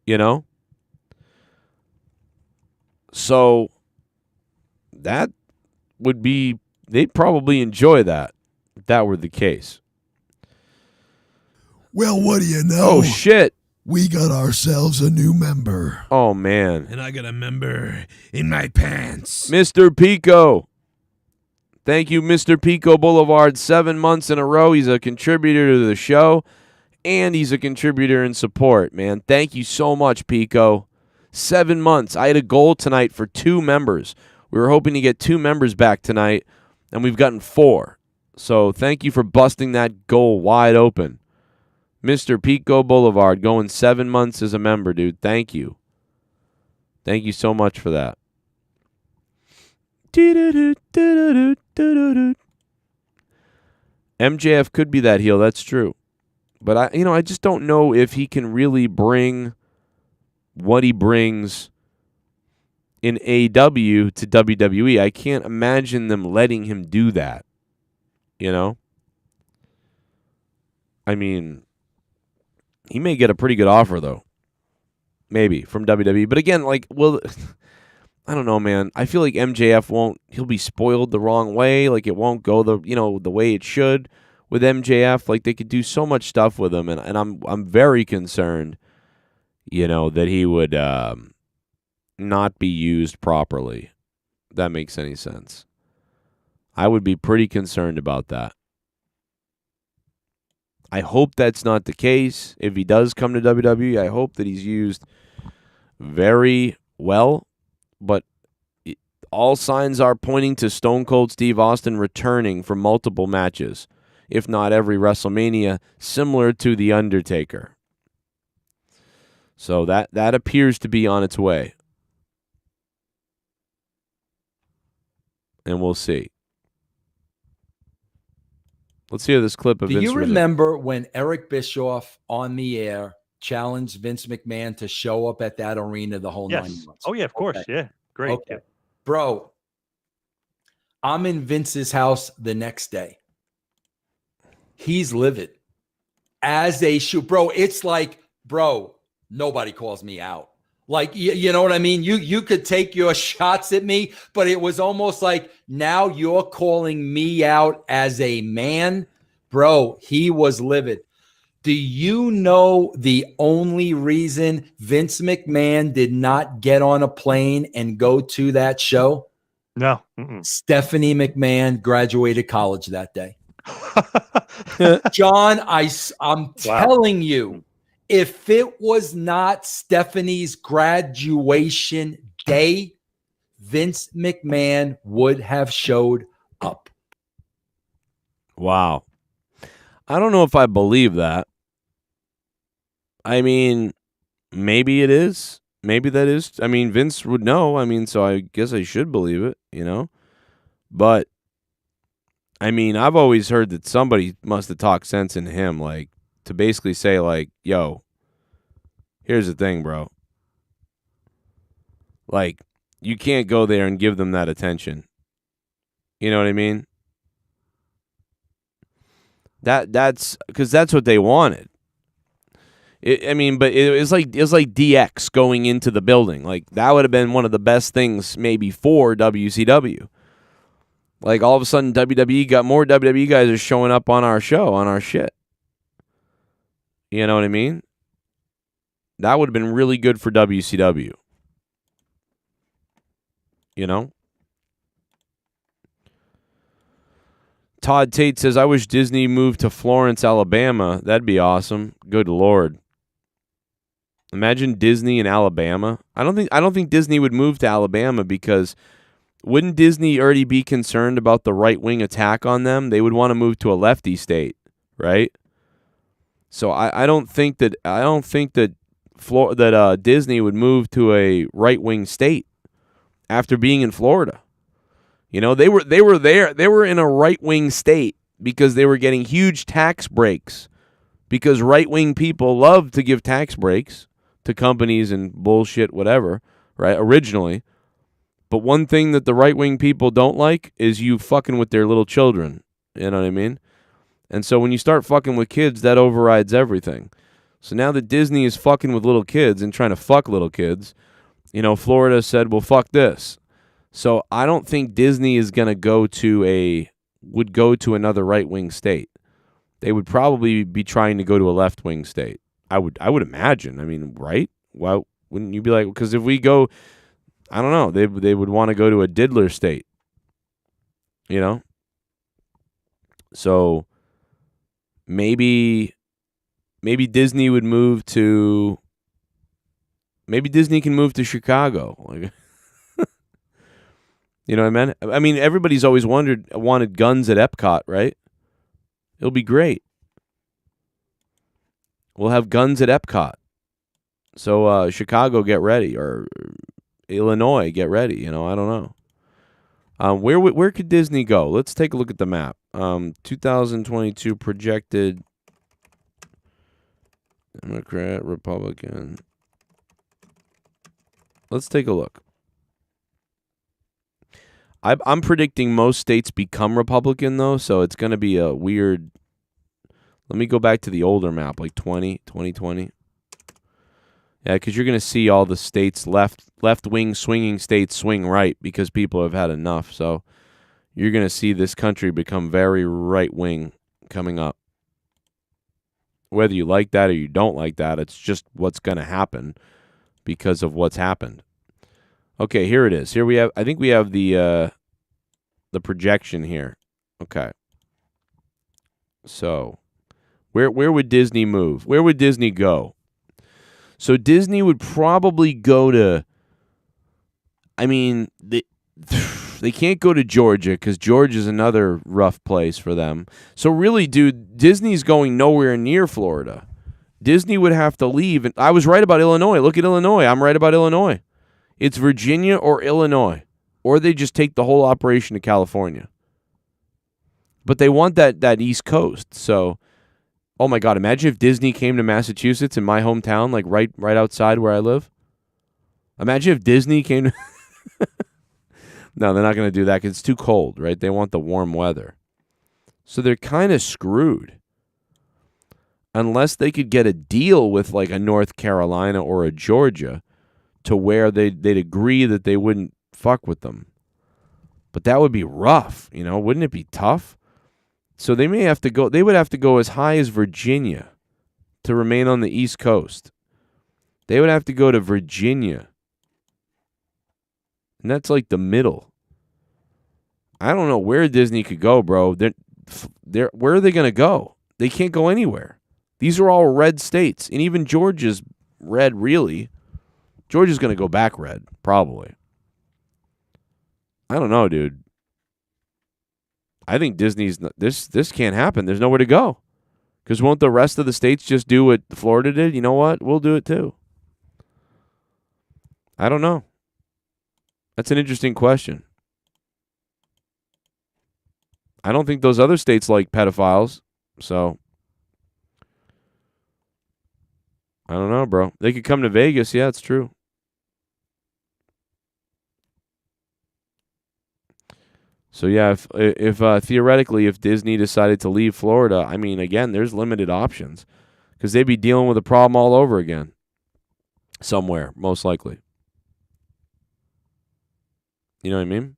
you know? So that would be, they'd probably enjoy that if that were the case. Well, what do you know? Oh, shit. We got ourselves a new member. Oh, man. And I got a member in my pants. Mr. Pico. Thank you, Mr. Pico Boulevard. 7 months in a row. He's a contributor to the show. And he's a contributor in support, man. Thank you so much, Pico. 7 months. I had a goal tonight for 2 members. We were hoping to get 2 members back tonight, and we've gotten 4. So thank you for busting that goal wide open. Mr. Pico Boulevard going 7 months as a member, dude. Thank you. Thank you so much for that. MJF could be that heel. That's true. But I just don't know if he can really bring what he brings in AEW to WWE. I can't imagine them letting him do that. You know? I mean, he may get a pretty good offer though. Maybe from WWE. But again, like, well, I don't know, man. I feel like MJF he'll be spoiled the wrong way. Like it won't go the way it should. With MJF, like they could do so much stuff with him, and I'm very concerned, that he would not be used properly. If that makes any sense. I would be pretty concerned about that. I hope that's not the case. If he does come to WWE, I hope that he's used very well, but all signs are pointing to Stone Cold Steve Austin returning for multiple matches, if not every WrestleMania, similar to The Undertaker. So that appears to be on its way. And we'll see. Let's hear this clip of Vince. Do you remember when Eric Bischoff on the air challenged Vince McMahon to show up at that arena the whole 9 months? Oh, yeah, of course. Okay. Yeah, great. Okay. Bro, I'm in Vince's house the next day. he's livid as a shoot, bro. It's like, bro, nobody calls me out. Like, you know what I mean? You could take your shots at me, but it was almost like now you're calling me out as a man. Bro, he was livid. Do you know the only reason Vince McMahon did not get on a plane and go to that show? No. Stephanie McMahon graduated college that day. John, I'm telling you, if it was not Stephanie's graduation day, Vince McMahon would have showed up. Wow. I don't know if I believe that. I mean, maybe it is. Maybe that is. I mean, Vince would know. I mean, so I guess I should believe it, you know? But, I mean, I've always heard that somebody must have talked sense into him, like, to basically say, like, yo, here's the thing, bro. Like, you can't go there and give them that attention. You know what I mean? That's because that's what they wanted. But it was like DX going into the building. Like, that would have been one of the best things maybe for WCW. Like, all of a sudden, WWE got more WWE guys are showing up on our show, on our shit. You know what I mean? That would have been really good for WCW. You know? Todd Tate says, I wish Disney moved to Florence, Alabama. That'd be awesome. Good Lord. Imagine Disney in Alabama. I don't think Disney would move to Alabama because wouldn't Disney already be concerned about the right-wing attack on them? They would want to move to a lefty state, right? So I don't think that Disney would move to a right-wing state after being in Florida. You know, they were there. They were in a right-wing state because they were getting huge tax breaks because right-wing people love to give tax breaks to companies and bullshit, whatever, right, originally. But one thing that the right-wing people don't like is you fucking with their little children. You know what I mean? And so when you start fucking with kids, that overrides everything. So now that Disney is fucking with little kids and trying to fuck little kids, you know, Florida said, well, fuck this. So I don't think Disney is going to would go to another right-wing state. They would probably be trying to go to a left-wing state. I would imagine. I mean, right? Why wouldn't you be like, because if we go, I don't know, they would want to go to a diddler state. You know? So maybe Disney would move to, maybe Disney can move to Chicago. Like, you know what I mean? I mean, everybody's always wanted guns at Epcot, right? It'll be great. We'll have guns at Epcot. So Chicago, get ready, or Illinois, get ready. You know, I don't know. Where could Disney go? Let's take a look at the map. 2022 projected Democrat, Republican. Let's take a look. I'm predicting most states become Republican, though, so it's going to be a weird... Let me go back to the older map, like 2020. Yeah, because you're going to see all the states, left-wing swinging states swing right because people have had enough. So you're going to see this country become very right-wing coming up. Whether you like that or you don't like that, it's just what's going to happen because of what's happened. Okay, here it is. Here we have, I think we have the projection here. Okay. So, where would Disney move? Where would Disney go? So Disney would probably go to, I mean, they can't go to Georgia because Georgia's another rough place for them. So really, dude, Disney's going nowhere near Florida. Disney would have to leave. And I was right about Illinois. Look at Illinois. I'm right about Illinois. It's Virginia or Illinois. Or they just take the whole operation to California. But they want that East Coast. So, oh my God, imagine if Disney came to Massachusetts in my hometown, like right outside where I live. Imagine if Disney came to... No, they're not going to do that because it's too cold, right? They want the warm weather. So they're kind of screwed. unless they could get a deal with like a North Carolina or a Georgia to where they'd agree that they wouldn't fuck with them. But that would be rough, you know? Wouldn't it be tough? So they may have to go, they would have to go as high as Virginia to remain on the East Coast. They would have to go to Virginia. And that's like the middle. I don't know where Disney could go, bro. Where are they going to go? They can't go anywhere. These are all red states. And even Georgia's red, really. Georgia's going to go back red, probably. I don't know, dude. I think Disney's... This can't happen. There's nowhere to go. Because won't the rest of the states just do what Florida did? You know what? We'll do it too. I don't know. That's an interesting question. I don't think those other states like pedophiles, so I don't know, bro. They could come to Vegas. Yeah, it's true. So yeah, if theoretically, if Disney decided to leave Florida, I mean, again, there's limited options because they'd be dealing with a problem all over again, somewhere, most likely. You know what I mean?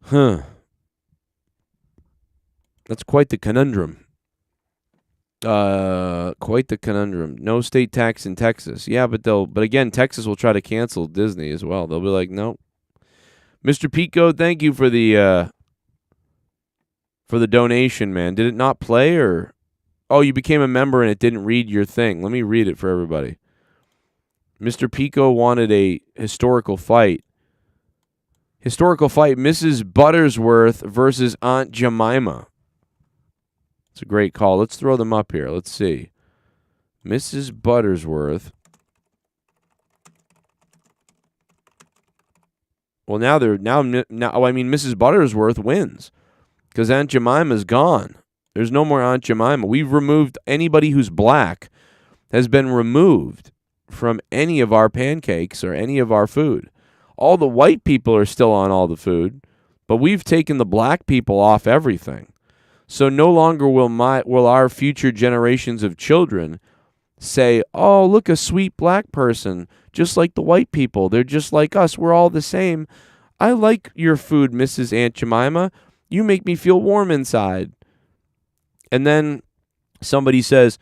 Huh. That's quite the conundrum. Quite the conundrum. No state tax in Texas. Yeah, but again, Texas will try to cancel Disney as well. They'll be like, no. Mr. Pico, thank you for the donation, man. Did it not play or? Oh, you became a member and it didn't read your thing. Let me read it for everybody. Mr. Pico wanted a historical fight. Historical fight, Mrs. Buttersworth versus Aunt Jemima. It's a great call. Let's throw them up here. Let's see. Mrs. Buttersworth. Well, now I mean, Mrs. Buttersworth wins because Aunt Jemima's gone. There's no more Aunt Jemima. We've removed anybody who's black has been removed from any of our pancakes or any of our food. All the white people are still on all the food, but we've taken the black people off everything. So no longer will our future generations of children say, oh, look, a sweet black person, just like the white people. They're just like us. We're all the same. I like your food, Mrs. Aunt Jemima. You make me feel warm inside. And then somebody says,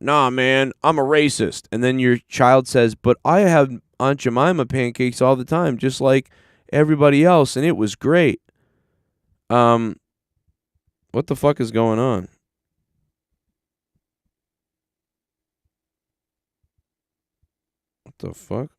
nah, man, I'm a racist. And then your child says, but I have Aunt Jemima pancakes all the time, just like everybody else, and it was great. What the fuck is going on? What the fuck?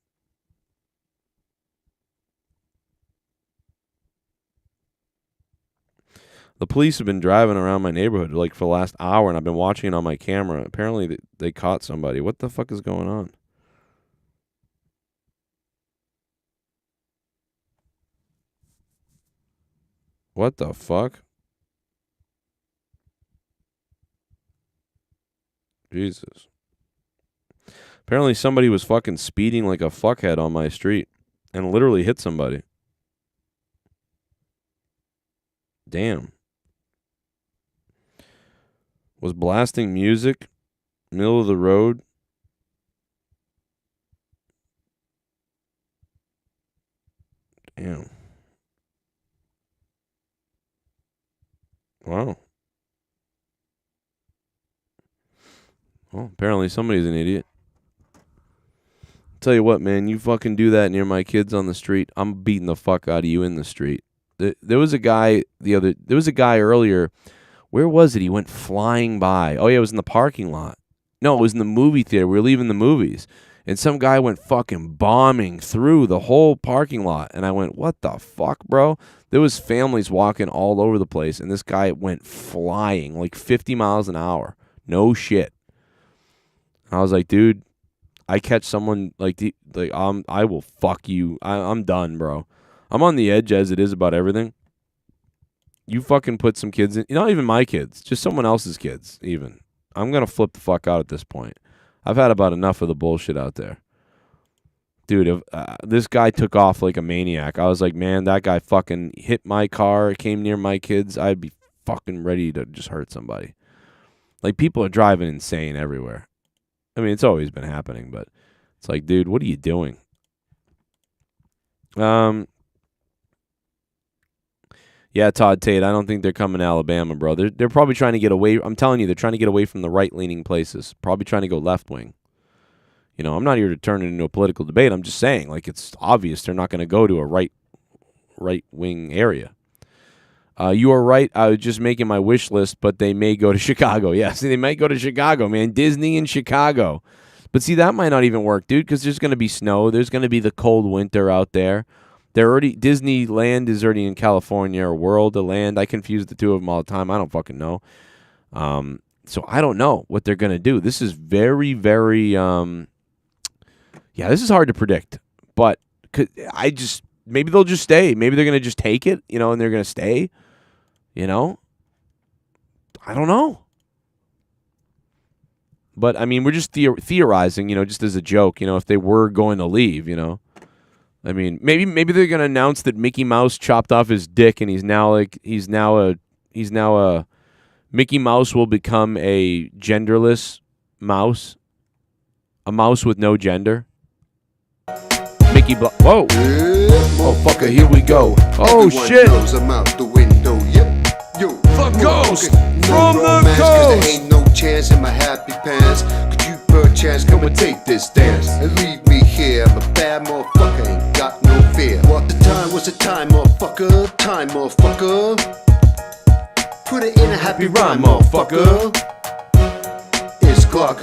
The police have been driving around my neighborhood like for the last hour, and I've been watching it on my camera. Apparently, they caught somebody. What the fuck is going on? What the fuck? Jesus. Apparently somebody was fucking speeding like a fuckhead on my street and literally hit somebody. Damn. Was blasting music, middle of the road. Damn. Wow. Well, apparently somebody's an idiot. Tell you what, man, you fucking do that near my kids on the street, I'm beating the fuck out of you in the street. There was a guy earlier. Where was it? He went flying by. Oh yeah, it was in the parking lot. No, it was in the movie theater. We were leaving the movies. And some guy went fucking bombing through the whole parking lot. And I went, what the fuck, bro? There was families walking all over the place. And this guy went flying like 50 miles an hour. No shit. I was like, dude, I catch someone I will fuck you. I'm done, bro. I'm on the edge as it is about everything. You fucking put some kids in, not even my kids, just someone else's kids even. I'm going to flip the fuck out at this point. I've had about enough of the bullshit out there. Dude, if, this guy took off like a maniac. I was like, man, that guy fucking hit my car, came near my kids. I'd be fucking ready to just hurt somebody. Like, people are driving insane everywhere. I mean, it's always been happening, but it's like, dude, what are you doing? Yeah, Todd Tate, I don't think they're coming to Alabama, bro. They're probably trying to get away. I'm telling you, they're trying to get away from the right-leaning places. Probably trying to go left-wing. You know, I'm not here to turn it into a political debate. I'm just saying, like, it's obvious they're not going to go to a right-wing area. You are right. I was just making my wish list, but they may go to Chicago. Yes, they might go to Chicago, man. Disney in Chicago. But see, that might not even work, dude, because there's going to be snow. There's going to be the cold winter out there. Disneyland is already in California, or World of Land. I confuse the two of them all the time. I don't fucking know. So I don't know what they're going to do. This is very, very, this is hard to predict. But maybe they'll just stay. Maybe they're going to just take it, you know, and they're going to stay, you know. I don't know. But, I mean, we're just theorizing, you know, just as a joke, you know, if they were going to leave, you know. I mean, maybe they're gonna announce that Mickey Mouse chopped off his dick, and he's now a Mickey Mouse will become a genderless mouse, a mouse with no gender. Whoa! Oh fucker, here we go. Oh shit! I'm out the window. Yep. Yo, the ghost from the coast. There ain't no chance in my happy pants. Could you perchance come and take this dance and leave me here? I'm a bad motherfucker, ain't got no fear. What the time was the time, motherfucker? Time, motherfucker. Put it in a happy rhyme, motherfucker. It's clock.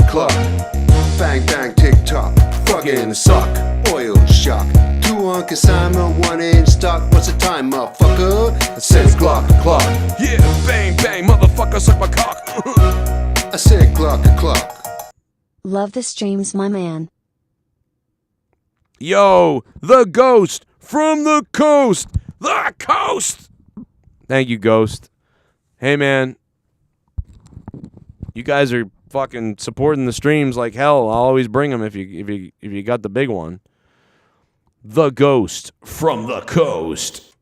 Bang bang tick tock. Fucking suck. Oil shock. 2 on consignment, 1 in stock. What's the time, motherfucker? It says clock. Yeah, bang bang, motherfucker, suck my cock. I said clock. Love the streams, my man. Yo, the ghost from the coast. The coast. Thank you, Ghost. Hey, man. You guys are fucking supporting the streams like hell. I'll always bring them if you got the big one. The ghost from the coast.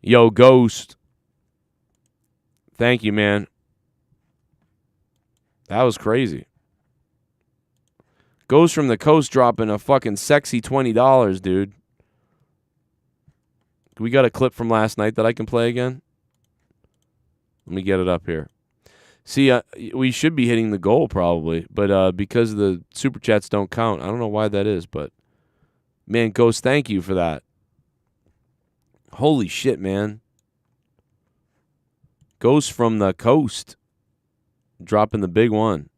Yo, Ghost. Thank you, man. That was crazy. Ghost from the coast dropping a fucking sexy $20, dude. We got a clip from last night that I can play again. Let me get it up here. See, we should be hitting the goal probably, but because the super chats don't count, I don't know why that is, but man, Ghost, thank you for that. Holy shit, man. Ghost from the coast dropping the big one.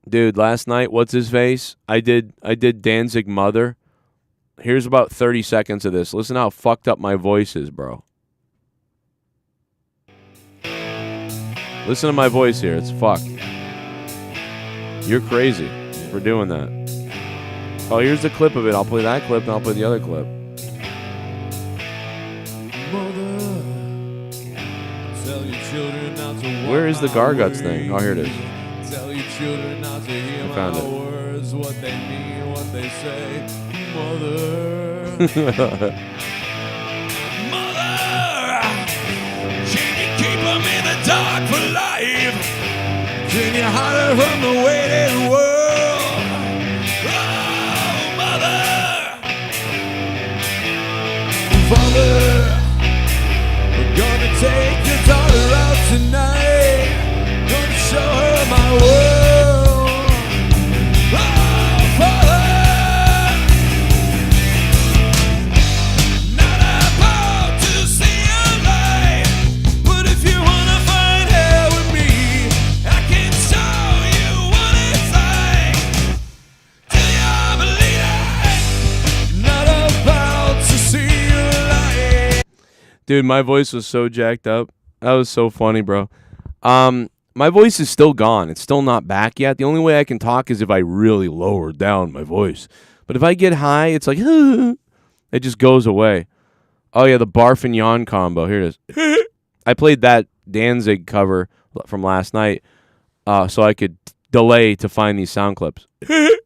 Dude, last night, what's his face? I did Danzig Mother. Here's about 30 seconds of this. Listen how fucked up my voice is, bro. Listen to my voice here. It's fucked. You're crazy for doing that. Oh, here's the clip of it. I'll play that clip, and I'll play the other clip. Where is the Garguts thing? Oh, here it is. Tell your children not to hear I found my it. words, what they mean, what they say. Mother. Can you keep them in the dark for life? Can you hide her from the waiting world? Oh, mother. Father, we're gonna take your daughter out tonight. Gonna show her my world. Oh, Father. Not about to see your light, but if you wanna find hell with me, I can show you what it's like. Do you believe it? Not about to see your light. Dude, my voice was so jacked up. That was so funny, bro. My voice is still gone. It's still not back yet. The only way I can talk is if I really lower down my voice. But if I get high, it's like, it just goes away. Oh, yeah, the barf and yawn combo. Here it is. I played that Danzig cover from last night so I could delay to find these sound clips. But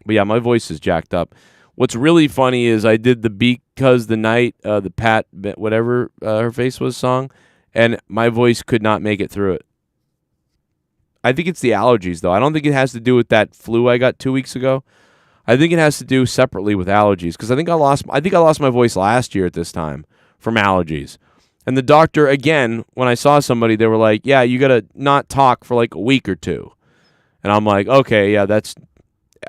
yeah, my voice is jacked up. What's really funny is I did the Because the Night, the Pat, whatever her face was song, and my voice could not make it through it. I think it's the allergies, though. I don't think it has to do with that flu I got 2 weeks ago. I think it has to do separately with allergies, because I think I lost my voice last year at this time from allergies. And the doctor, again, when I saw somebody, they were like, yeah, you got to not talk for like a week or two. And I'm like, okay, yeah, that's...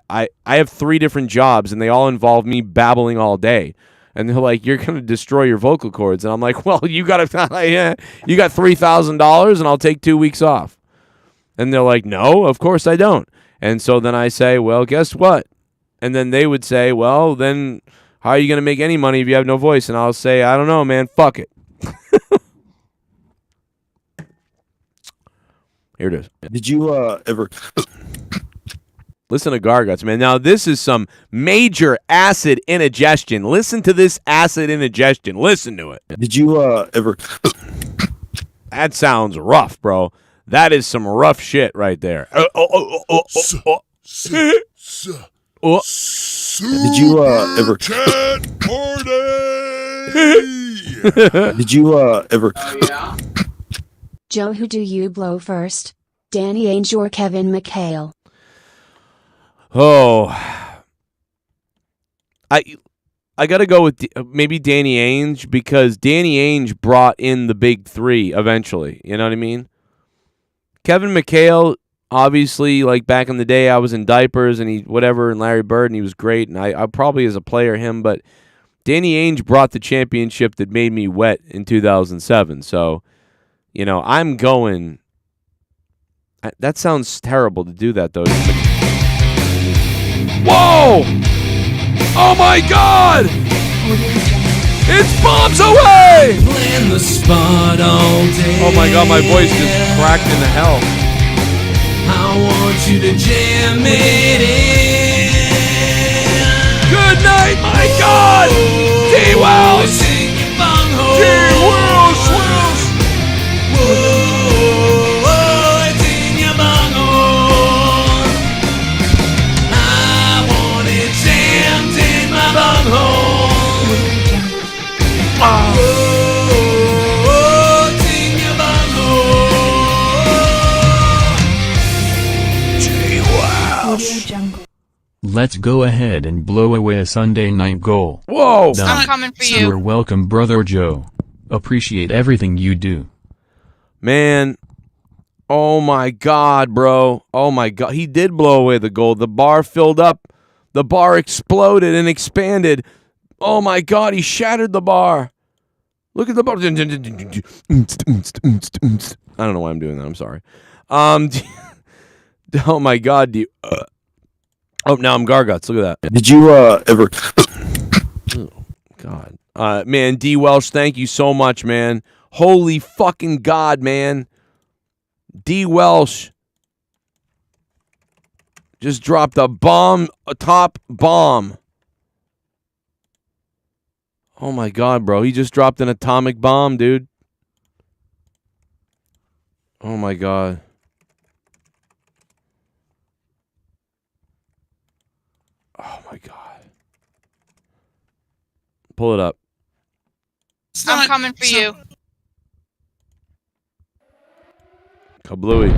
I have 3 different jobs, and they all involve me babbling all day. And they're like, you're going to destroy your vocal cords. And I'm like, well, you got $3,000, and I'll take 2 weeks off. And they're like, no, of course I don't. And so then I say, well, guess what? And then they would say, well, then how are you going to make any money if you have no voice? And I'll say, I don't know, man. Fuck it. Here it is. Did you ever... Listen to Garguts, man. Now, this is some major acid indigestion. Listen to this acid indigestion. Listen to it. Did you ever... That sounds rough, bro. That is some rough shit right there. Did you ever... Did you ever... Joe, who do you blow first? Danny Ainge or Kevin McHale? Oh, I got to go with maybe Danny Ainge, because Danny Ainge brought in the big 3 eventually. You know what I mean? Kevin McHale, obviously, like back in the day, I was in diapers and and Larry Bird, and he was great. And I probably as a player him, but Danny Ainge brought the championship that made me wet in 2007. So, you know, I'm going. That sounds terrible to do that, though. Whoa! Oh my God! It's Bombs Away! Playing the spot all day. Oh my God, my voice just cracked into hell. I want you to jam it in. Good night, my God! DWELSH! DWELSH! Let's go ahead and blow away a Sunday night goal. Whoa! I'm coming for you. You're welcome, brother Joe. Appreciate everything you do. Man, oh my God, bro. Oh my God. He did blow away the goal. The bar filled up. The bar exploded and expanded. Oh my God, he shattered the bar. Look at the bar. I don't know why I'm doing that. I'm sorry. Oh my God. Oh, now I'm Garguts. Look at that. Did you ever... Oh, God. Man, DWELSH, thank you so much, man. Holy fucking God, man. DWELSH just dropped a top bomb. Oh, my God, bro. He just dropped an atomic bomb, dude. Oh, my God. Oh, my God. Pull it up. I'm coming for you. Kablooey.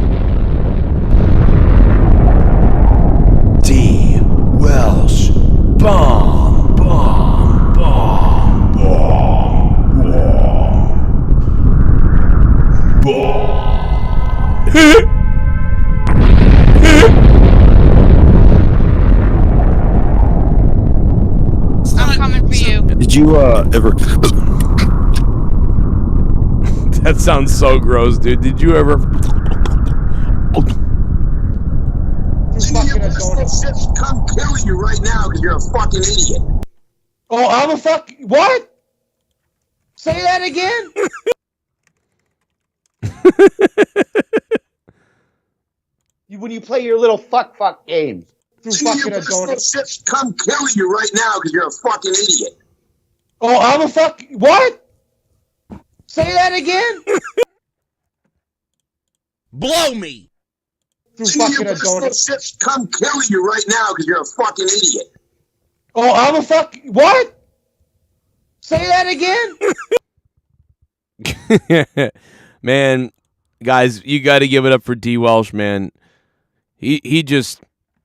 DWELSH. Bomb, bomb, bomb, bomb, bomb, bomb. I'm coming for you. Did you ever... That sounds so gross, dude. Did you ever... SITH come kill you right now because you're a fucking idiot. Oh, I'm a fuck... What? Say that again? When you play your little fuck games. SITH come kill you right now because you're a fucking idiot. Oh, I'm a fuck... What? Say that again? Blow me. SITH come kill you right now because you're a fucking idiot. Oh, I'm a fuck. What? Say that again. Man, guys, you got to give it up for DWELSH, man. He just,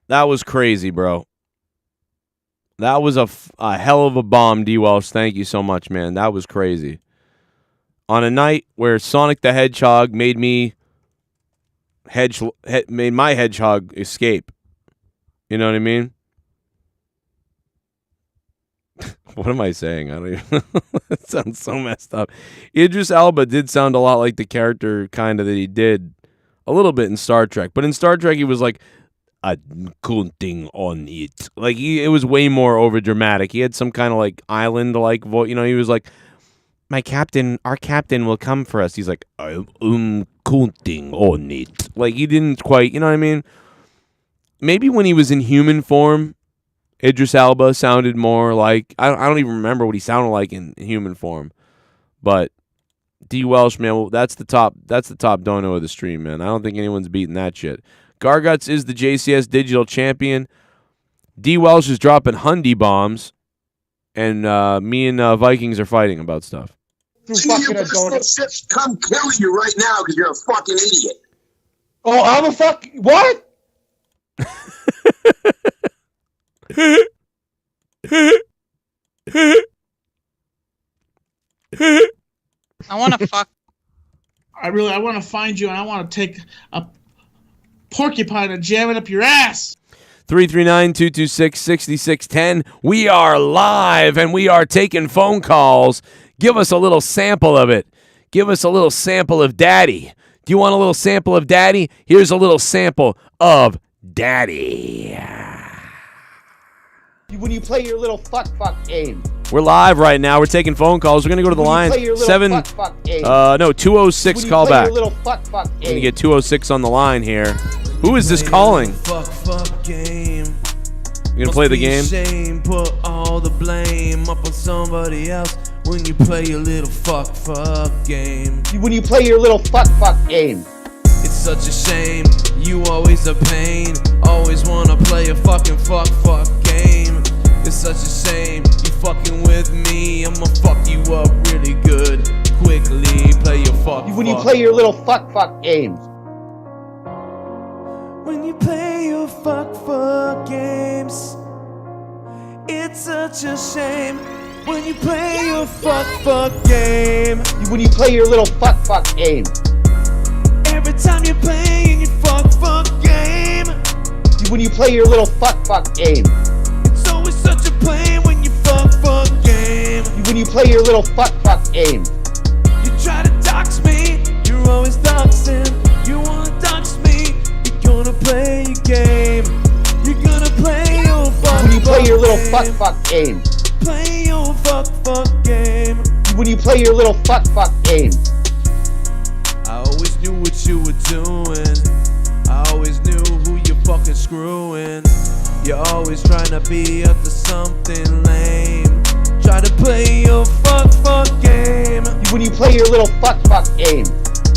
that was crazy, bro. That was a hell of a bomb, DWELSH. Thank you so much, man. That was crazy. On a night where Sonic the Hedgehog made me made my hedgehog escape. You know what I mean? What am I saying? I don't even. It sounds so messed up. Idris Elba did sound a lot like the character kind of that he did a little bit in Star Trek, but in Star Trek he was like, "I'm counting on it." Like it was way more over dramatic. He had some kind of like island like voice. You know, he was like, our captain will come for us. He's like, "I'm counting on it." Like he didn't quite. You know what I mean? Maybe when he was in human form, Idris Elba sounded more like, I don't even remember what he sounded like in human form. But DWELSH, man, well, that's the top dono of the stream, man. I don't think anyone's beating that shit. Garguts is the JCS digital champion. DWELSH is dropping Hundy bombs. And me and Vikings are fighting about stuff. Shit's come kill you right now because you're a fucking idiot. Oh, I'm a fuck. What? I want to fuck. I want to find you and I want to take a porcupine and jam it up your ass. 339-226-6610. We are live and we are taking phone calls. Give us a little sample of it. Give us a little sample of Daddy. Do you want a little sample of Daddy? Here's a little sample of Daddy. When you play your little fuck game. We're live right now. We're taking phone calls. We're going to go to the line. 206 call back. We're going to get 206 on the line here. Who is this calling? Game. You going to play the game? Shame, put all the blame up on somebody else when you play your little fuck game. When you play your little fuck game. It's such a shame, you always a pain. Always wanna play a fucking fuck game. It's such a shame, you fucking with me. I'ma fuck you up really good. Quickly play your fuck. When you play your little fuck games. When you play your fuck games. It's such a shame. When you play your fuck game. When you play your little fuck game. Every time you're playing your fuck game. When you play your little fuck game. It's always such a pain when you fuck game. When you play your little fuck game. You try to dox me, you're always doxing. You wanna dox me, you're gonna play your game. You're gonna play your fuck. When you play your little fuck game. Play your fuck game. When you play your little fuck game. I always knew what you were doing. I always knew who you fucking screwing. You're always trying to be up to something lame. Try to play your fuck game. When you play your little fuck game.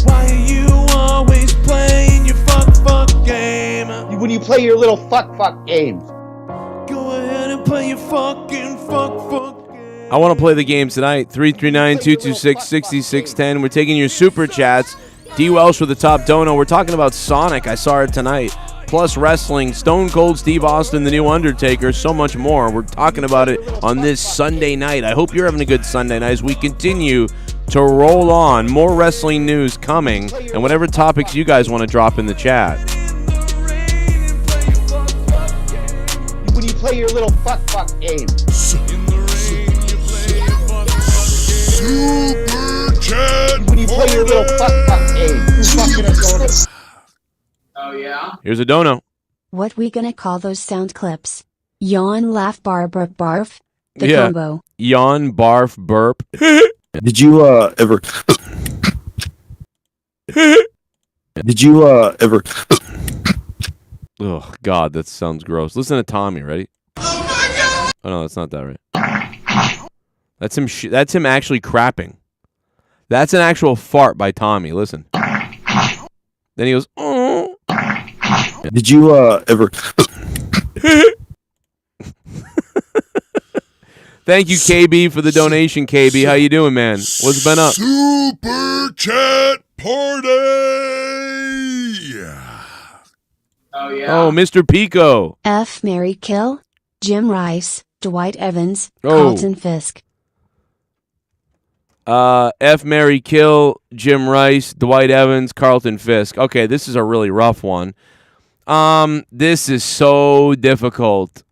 Why are you always playing your fuck game? When you play your little fuck game. Go ahead and play your fucking fuck game. I want to play the game tonight. 339-226-6610. We're taking your super chats. DWELSH with the top dono. We're talking about Sonic. I saw it tonight. Plus wrestling, Stone Cold Steve Austin, the new Undertaker, so much more. We're talking about it on this Sunday night. I hope you're having a good Sunday night as we continue to roll on. More wrestling news coming, and whatever topics you guys want to drop in the chat. When you play your little fuck game. When you play your little fuck game. Oh yeah? Here's a dono. What we gonna call those sound clips? Yawn, laugh, barf. The Yeah. combo. Yawn, barf, burp. Did you ever? Did you ever? Oh, God, that sounds gross. Listen to Tommy, ready? Oh, no, that's not that right. That's him. That's him actually crapping. That's an actual fart by Tommy. Listen. Then he goes, oh. Did you ever? Thank you, KB, for the donation, KB. How you doing, man? What's been up? Super chat party. Oh yeah. Oh, Mr. Pico. F. Mary Kill, Jim Rice, Dwight Evans, Oh. Carlton Fisk. F. Mary Kill, Jim Rice, Dwight Evans, Carlton Fisk. Okay, this is a really rough one. This is so difficult.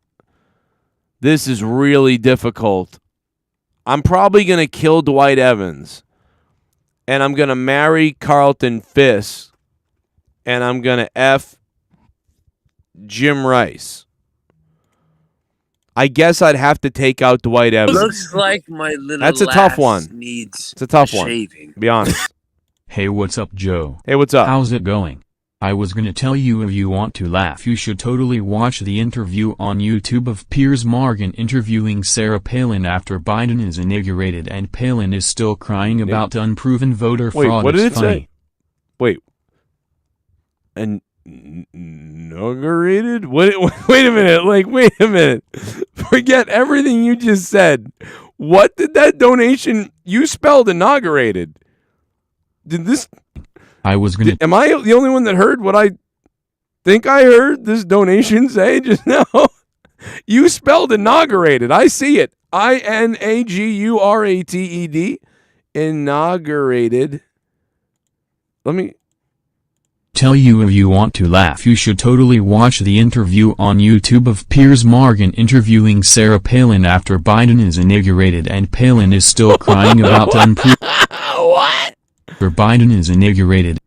This is really difficult. I'm probably going to kill Dwight Evans. And I'm going to marry Carlton Fisk. And I'm going to F Jim Rice. I guess I'd have to take out Dwight Evans. Looks like my little That's a tough one. Needs It's a tough one. shaving. Be honest. Hey, what's up, Joe? Hey, what's up? How's it going? I was gonna tell you, if you want to laugh, you should totally watch the interview on YouTube of Piers Morgan interviewing Sarah Palin after Biden is inaugurated and Palin is still crying about unproven voter Wait, fraud. what did It's it funny. say? Wait. Inaugurated? Wait a minute. Wait a minute. Forget everything you just said. What did that donation... You spelled inaugurated. Did this... I was gonna... Am I the only one that heard what I think I heard this donation say just now? You spelled inaugurated. I see it. INAGURATED. Inaugurated. Let me... Tell you, if you want to laugh, you should totally watch the interview on YouTube of Piers Morgan interviewing Sarah Palin after Biden is inaugurated and Palin is still crying about unproven... What? After Biden is inaugurated.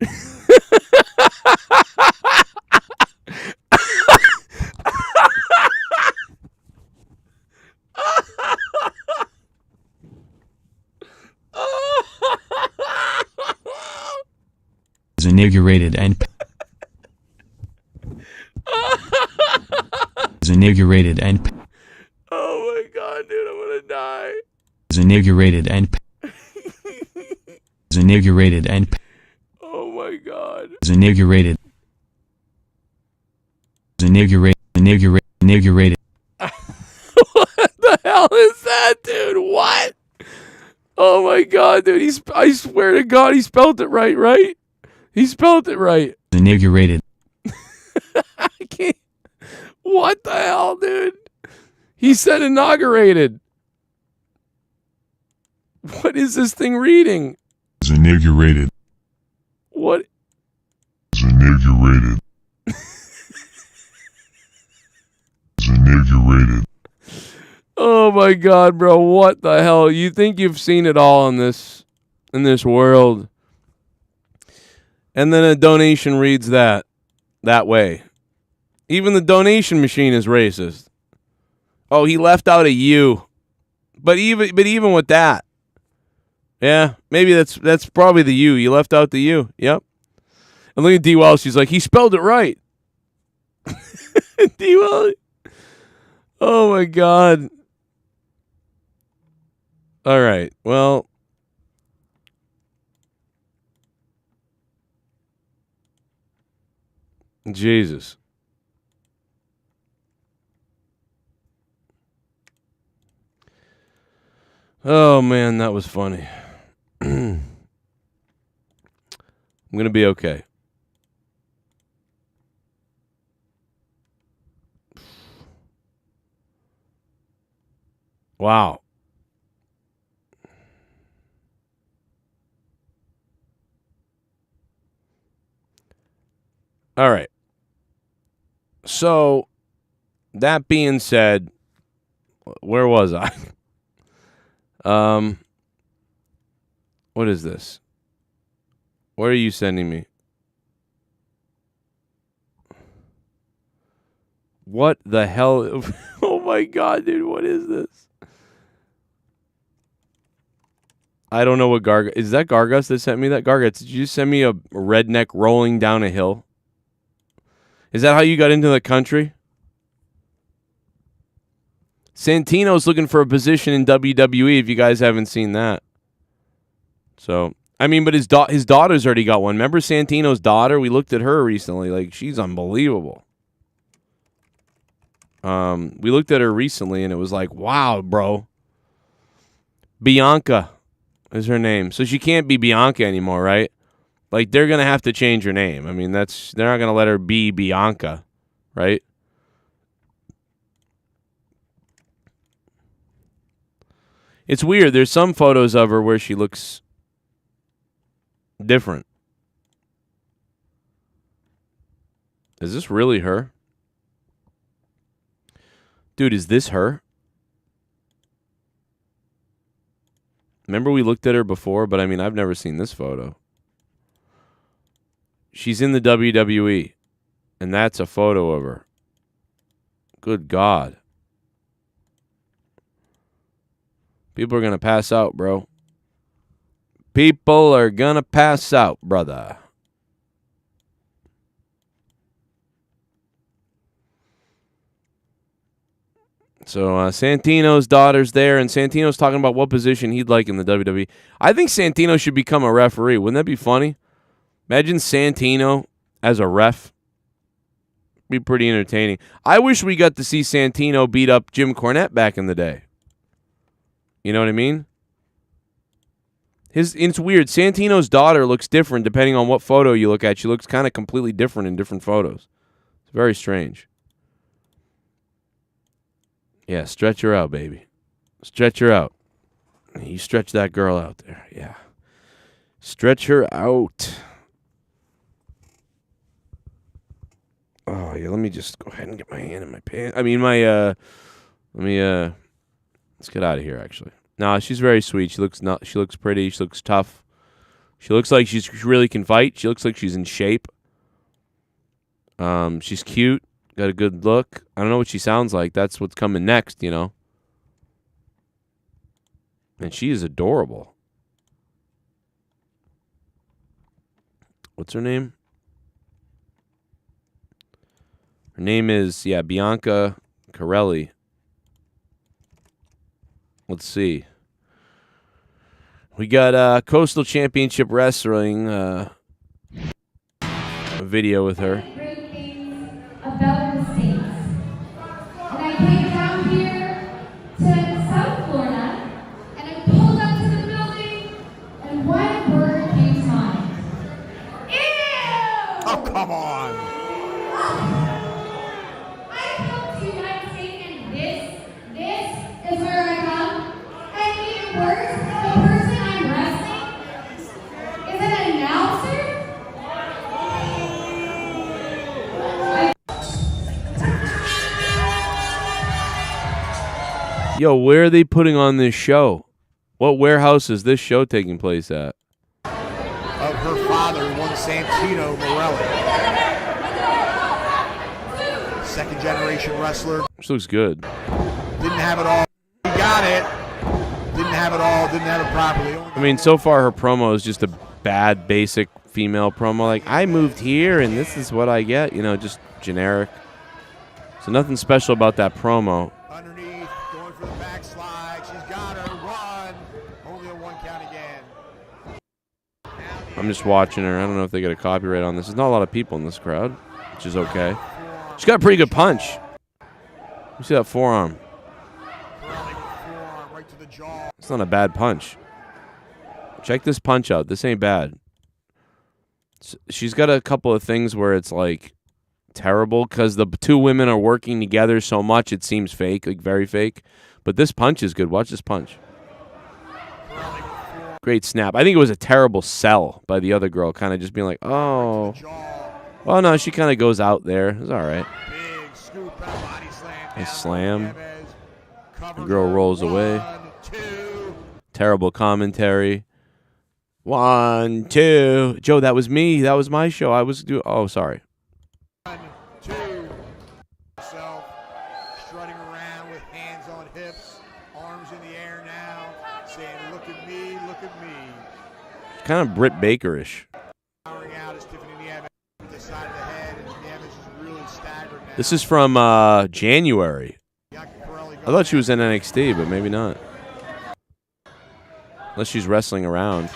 Is inaugurated and is inaugurated and Oh my god, dude, I'm gonna die. is inaugurated and is inaugurated and Oh my god. is inaugurated is inaugurated What the hell is that, dude? What? Oh my god, dude. I swear to God, he spelled it right? He spelled it right. inaugurated. I can't. What the hell, dude? He said inaugurated. What is this thing reading? Is inaugurated. What? Is inaugurated. Is inaugurated. Oh my god, bro. What the hell? You think you've seen it all in this world. And then a donation reads that way. Even the donation machine is racist. Oh, he left out a U. But even with that. Yeah, maybe that's probably the U. You left out the U. Yep. And look at DWELSH. She's like, he spelled it right. DWELSH. Oh my god. All right. Well, Jesus. Oh man, that was funny. I'm gonna be okay. Wow. All right. So, that being said, where was I? What is this? What are you sending me? What the hell? Oh my god, dude, what is this? I don't know what Garga... Is that Gargus that sent me that? Gargus, did you send me a redneck rolling down a hill? Is that how you got into the country? Santino's looking for a position in WWE if you guys haven't seen that. So, I mean, but his daughter's already got one. Remember Santino's daughter? We looked at her recently. Like, she's unbelievable. We looked at her recently, and it was like, wow, bro. Bianca is her name. So she can't be Bianca anymore, right? Like, they're going to have to change her name. I mean, they're not going to let her be Bianca, right? It's weird. There's some photos of her where she looks different. Is this really her? Dude, is this her? Remember we looked at her before, but I mean, I've never seen this photo. She's in the WWE, and that's a photo of her. Good God. People are going to pass out, bro. People are going to pass out, brother. So Santino's daughter's there, and Santino's talking about what position he'd like in the WWE. I think Santino should become a referee. Wouldn't that be funny? Imagine Santino as a ref. Be pretty entertaining. I wish we got to see Santino beat up Jim Cornette back in the day. You know what I mean? It's weird. Santino's daughter looks different depending on what photo you look at. She looks kind of completely different in different photos. It's very strange. Yeah, stretch her out, baby. Stretch her out. You stretch that girl out there. Yeah. Stretch her out. Oh, yeah, let me just go ahead and get my hand in my pants. I mean, let's get out of here, actually. No, she's very sweet. She looks pretty. She looks tough. She looks like she really can fight. She looks like she's in shape. She's cute. Got a good look. I don't know what she sounds like. That's what's coming next, you know. And she is adorable. What's her name? Her name is, Bianca Carelli. Let's see. We got Coastal Championship Wrestling a video with her. About the States. And I came down here to South Florida, and I pulled up to the building, and one word came to mind. Ew! Oh, come on. I come to the United States, and this is where I come. And even worse, the person I'm wrestling is an announcer. Yo, where are they putting on this show? What warehouse is this show taking place at? Of her father, one Santino Marella. Second generation wrestler. This looks good. Didn't have it all. He got it. Didn't have it all. Didn't have it properly. I mean, so far her promo is just a bad, basic female promo. Like, I moved here and this is what I get. You know, just generic. So nothing special about that promo. Underneath, going for the backslide. She's got her. One. Only a one count again. I'm just watching her. I don't know if they get a copyright on this. There's not a lot of people in this crowd, which is okay. She's got a pretty good punch. You see that forearm? It's not a bad punch. Check this punch out. This ain't bad. She's got a couple of things where it's like terrible because the two women are working together so much it seems fake, like very fake. But this punch is good. Watch this punch. Great snap. I think it was a terrible sell by the other girl, kind of just being like, oh. Oh, no, she kind of goes out there. It's all right. Nice slam. The girl rolls away. Terrible commentary. 1, 2. Joe, that was me. That was my show. I was doing. Oh, sorry. 1, 2. Strutting around with hands on hips, arms in the air now, saying, "Look at me, look at me." Kind of Britt Baker-ish. This is from January. I thought she was in NXT, but maybe not. Unless she's wrestling around.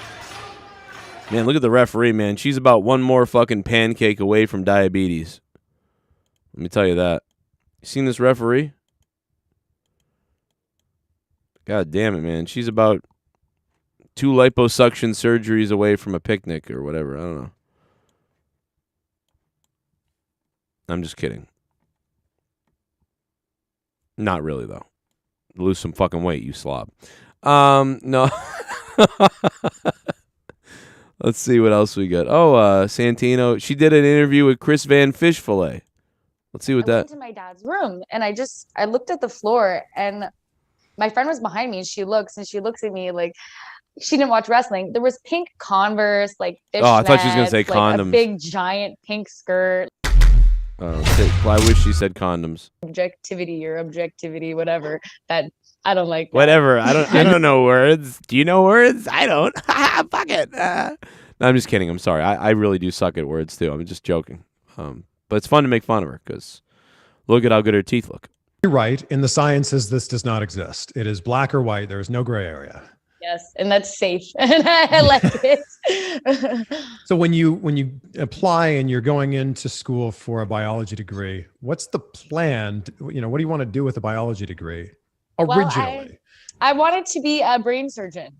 Man, look at the referee, man. She's about one more fucking pancake away from diabetes. Let me tell you that. You seen this referee? God damn it, man. She's about 2 liposuction surgeries away from a picnic or whatever. I don't know. I'm just kidding. Not really, though. Lose some fucking weight, you slob. No. Let's see what else we got. Oh, Santino. She did an interview with Chris Van Fish Fillet. Let's see what I that. went to my dad's room and I looked at the floor and my friend was behind me and she looks at me like she didn't watch wrestling. There was pink Converse, like fish Oh, I thought she was gonna say like condoms. a big giant pink skirt. I wish she said condoms. Objectivity, whatever. That I don't like. That. Whatever. I don't know words. Do you know words? I don't. Fuck it. No, I'm just kidding. I'm sorry. I really do suck at words too. I'm just joking. But it's fun to make fun of her because look at how good her teeth look. You're right. In the sciences, this does not exist. It is black or white. There is no gray area. Yes, and that's safe. And I like it. So when you apply and you're going into school for a biology degree, what's the plan? What do you want to do with a biology degree originally? Well, I wanted to be a brain surgeon.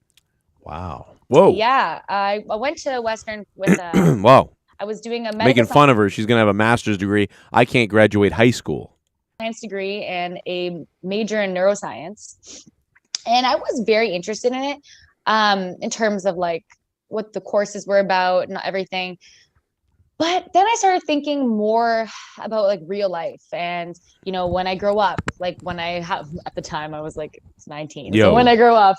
Wow. Whoa. Yeah, I went to Western with Wow. I was doing a medical Making fun of her. She's going to have a master's degree. I can't graduate high school. science degree and a major in neuroscience. And I was very interested in it in terms of like what the courses were about and everything. But then I started thinking more about like real life and, when I grow up, like when I have, at the time I was like 19. Yo. So when I grow up,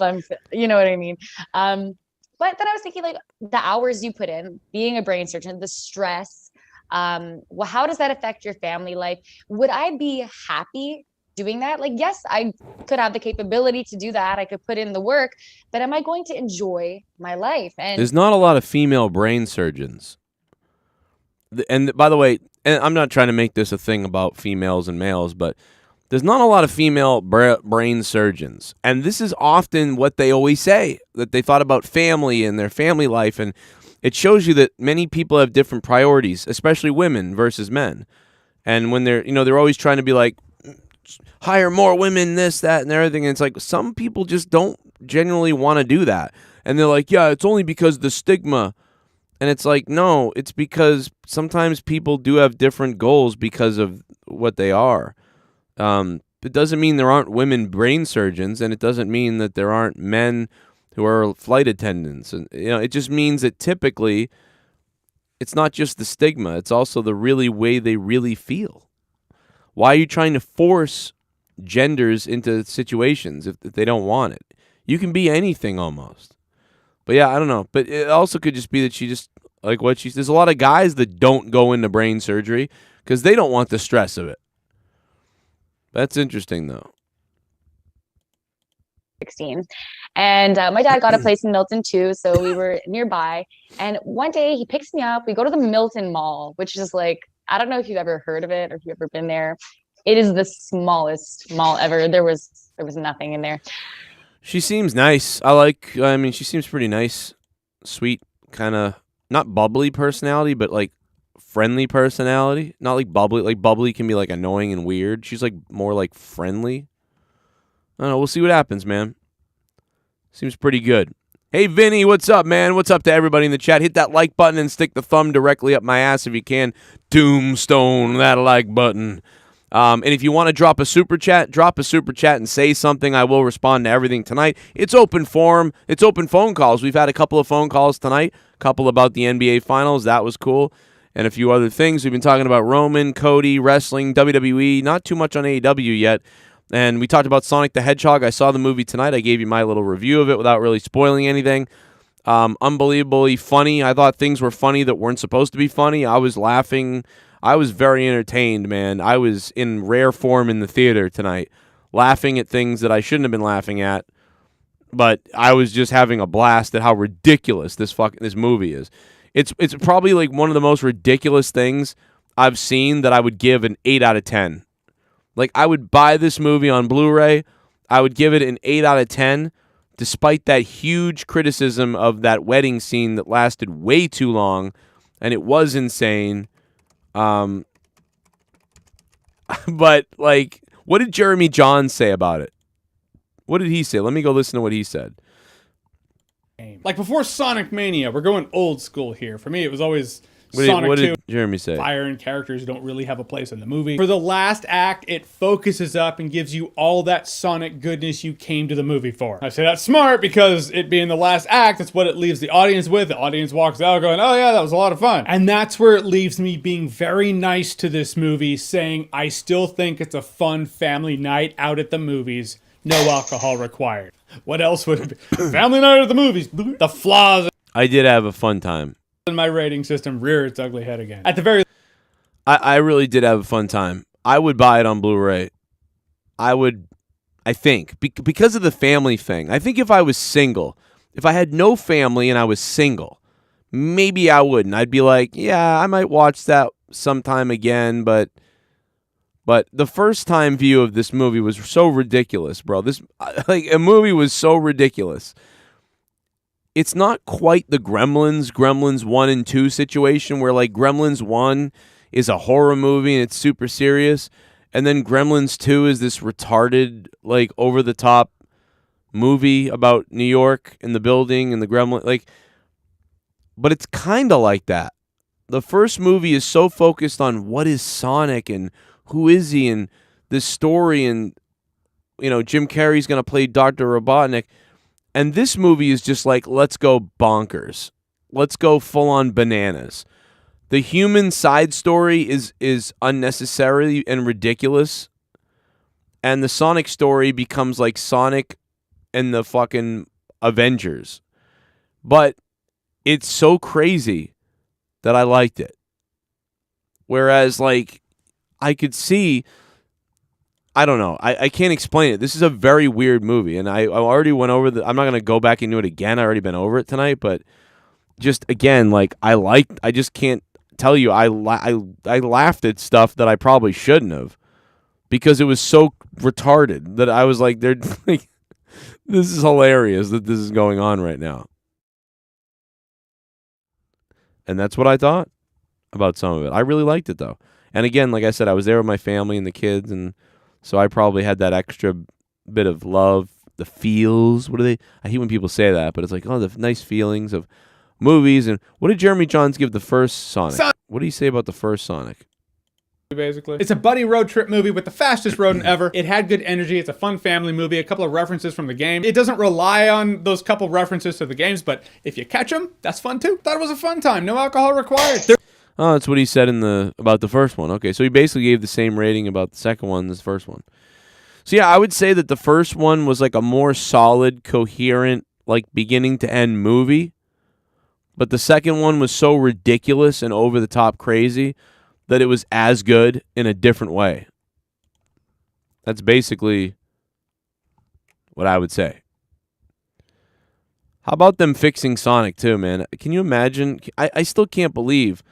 you know what I mean? But then I was thinking like the hours you put in being a brain surgeon, the stress, well, how does that affect your family life? Would I be happy doing that? Like, yes, I could have the capability to do that. I could put in the work, but am I going to enjoy my life? And There's not a lot of female brain surgeons. And by the way, and I'm not trying to make this a thing about females and males, but there's not a lot of female brain surgeons. And this is often what they always say, that they thought about family and their family life. And it shows you that many people have different priorities, especially women versus men. And when they're always trying to be like, hire more women, this, that, and everything. And it's like some people just don't genuinely want to do that. And they're like, yeah, it's only because of the stigma. And it's like, no, it's because sometimes people do have different goals because of what they are. It doesn't mean there aren't women brain surgeons, and it doesn't mean that there aren't men who are flight attendants. And it just means that typically it's not just the stigma, it's also the really way they really feel. Why are you trying to force genders into situations if they don't want it? You can be anything almost. But yeah, I don't know. But it also could just be that she just, like what there's a lot of guys that don't go into brain surgery because they don't want the stress of it. That's interesting, though. 16. And my dad got a place in Milton too, so we were nearby. And one day he picks me up. We go to the Milton Mall, which is like, I don't know if you've ever heard of it or if you've ever been there. It is the smallest mall ever. There was nothing in there. She seems nice. She seems pretty nice. Sweet, kind of, not bubbly personality, but like friendly personality. Not like bubbly. Like bubbly can be like annoying and weird. She's like more like friendly. I don't know. We'll see what happens, man. Seems pretty good. Hey, Vinny, what's up, man? What's up to everybody in the chat? Hit that like button and stick the thumb directly up my ass if you can. Tombstone that like button. And if you want to drop a super chat and say something. I will respond to everything tonight. It's open forum. It's open phone calls. We've had a couple of phone calls tonight. A couple about the NBA Finals. That was cool. And a few other things. We've been talking about Roman, Cody, wrestling, WWE. Not too much on AEW yet. And we talked about Sonic the Hedgehog. I saw the movie tonight. I gave you my little review of it without really spoiling anything. Unbelievably funny. I thought things were funny that weren't supposed to be funny. I was laughing. I was very entertained, man. I was in rare form in the theater tonight, laughing at things that I shouldn't have been laughing at. But I was just having a blast at how ridiculous this movie is. It's probably like one of the most ridiculous things I've seen that I would give an 8 out of 10. Like, I would buy this movie on Blu-ray. I would give it an 8 out of 10, despite that huge criticism of that wedding scene that lasted way too long, and it was insane. But, like, what did Jeremy Johns say about it? What did he say? Let me go listen to what he said. Like before Sonic Mania, we're going old school here. For me, it was always What Sonic 2. did Jeremy say? Fire and characters don't really have a place in the movie. For the last act, it focuses up and gives you all that Sonic goodness you came to the movie for. I say that's smart because it being the last act, that's what it leaves the audience with. The audience walks out going, oh yeah, that was a lot of fun. And that's where it leaves me being very nice to this movie, saying I still think it's a fun family night out at the movies. No alcohol required. What else would it be? Family night at the movies. The flaws I did have a fun time. in my rating system rear its ugly head again. At the very I really did have a fun time. I would buy it on Blu-ray. I think, because of the family thing. I think if I was single, if I had no family and I was single, maybe I wouldn't. I'd be like, yeah, I might watch that sometime again, but the first time view of this movie was so ridiculous, bro. A movie was so ridiculous. It's not quite the Gremlins 1 and 2 situation where like Gremlins 1 is a horror movie and it's super serious, and then Gremlins 2 is this retarded, like over the top movie about New York and the building and the gremlin, but it's kind of like that. The first movie is so focused on what is Sonic and who is he and this story, and Jim Carrey's going to play Dr. Robotnik. And this movie is just like, let's go bonkers. Let's go full on bananas. The human side story is unnecessary and ridiculous. And the Sonic story becomes like Sonic and the fucking Avengers. But it's so crazy that I liked it. Whereas, I could see, I don't know. I can't explain it. This is a very weird movie, and I already went over I'm not going to go back into it again. I already been over it tonight, but just again, I just can't tell you. I laughed at stuff that I probably shouldn't have because it was so retarded that I was like, this is hilarious that this is going on right now. And that's what I thought about some of it. I really liked it, though. And again, like I said, I was there with my family and the kids, and so I probably had that extra bit of love, the feels. I hate when people say that, but it's like, oh, the nice feelings of movies. And what did Jeremy Johns give the first Sonic? What did he say about the first Sonic? basically. It's a buddy road trip movie with the fastest rodent ever. It had good energy. It's a fun family movie. A couple of references from the game. It doesn't rely on those couple references to the games, but if you catch them, that's fun too. Thought it was a fun time. No alcohol required. Oh, that's what he said about the first one. Okay, so he basically gave the same rating about the second one as the first one. So yeah, I would say that the first one was like a more solid, coherent, like beginning to end movie. But the second one was so ridiculous and over the top crazy that it was as good in a different way. That's basically what I would say. How about them fixing Sonic too, man? Can you imagine? I still can't believe.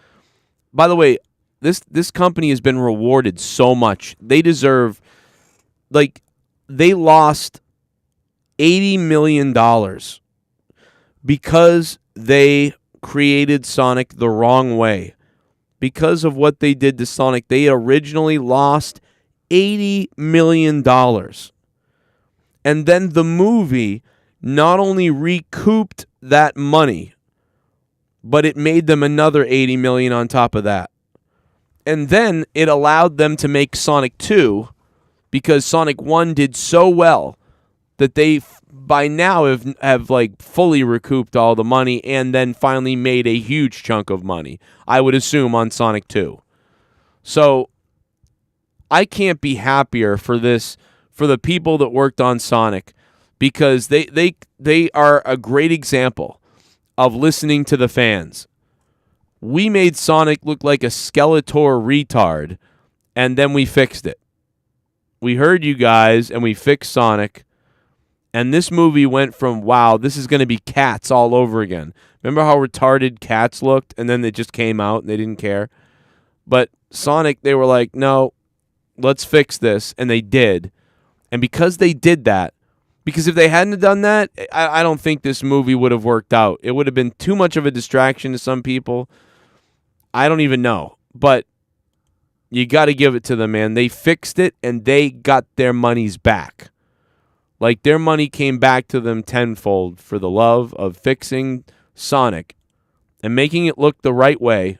By the way, this company has been rewarded so much. They deserve, like, they lost $80 million because they created Sonic the wrong way. Because of what they did to Sonic, they originally lost $80 million. And then the movie not only recouped that money, but it made them another $80 million on top of that. And then it allowed them to make Sonic 2 because Sonic 1 did so well that they by now have like fully recouped all the money and then finally made a huge chunk of money, I would assume, on Sonic 2. So I can't be happier for the people that worked on Sonic, because they are a great example of listening to the fans. We made Sonic look like a Skeletor retard, and then we fixed it. We heard you guys, and we fixed Sonic. And this movie went from, wow, this is going to be Cats all over again. Remember how retarded Cats looked? And then they just came out and they didn't care. But Sonic, they were like, no, let's fix this. And they did. And because they did that, because if they hadn't done that, I don't think this movie would have worked out. It would have been too much of a distraction to some people. I don't even know. But you got to give it to them, man. They fixed it and they got their monies back. Like, their money came back to them tenfold for the love of fixing Sonic and making it look the right way.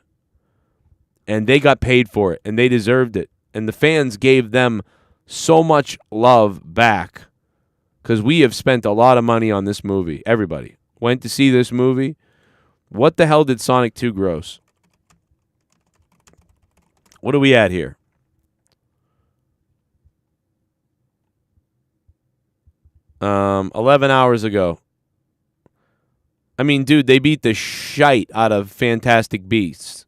And they got paid for it, and they deserved it. And the fans gave them so much love back because we have spent a lot of money on this movie. Everybody went to see this movie. What the hell did Sonic 2 gross? What are we at here? Um, 11 hours ago. I mean, dude, they beat the shite out of Fantastic Beasts.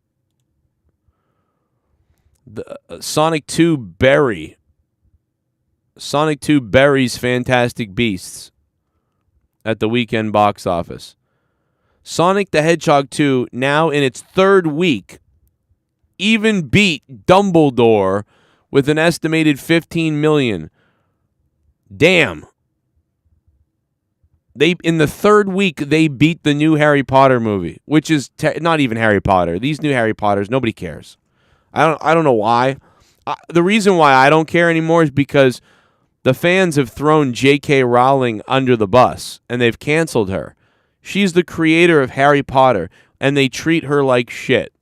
The Sonic 2 buries Fantastic Beasts at the weekend box office. Sonic the Hedgehog 2, now in its third week, even beat Dumbledore with an estimated 15 million. Damn. In the third week, they beat the new Harry Potter movie, which is not even Harry Potter. These new Harry Potters, nobody cares. I don't know why. The reason why I don't care anymore is because the fans have thrown J.K. Rowling under the bus, and they've canceled her. She's the creator of Harry Potter, and they treat her like shit.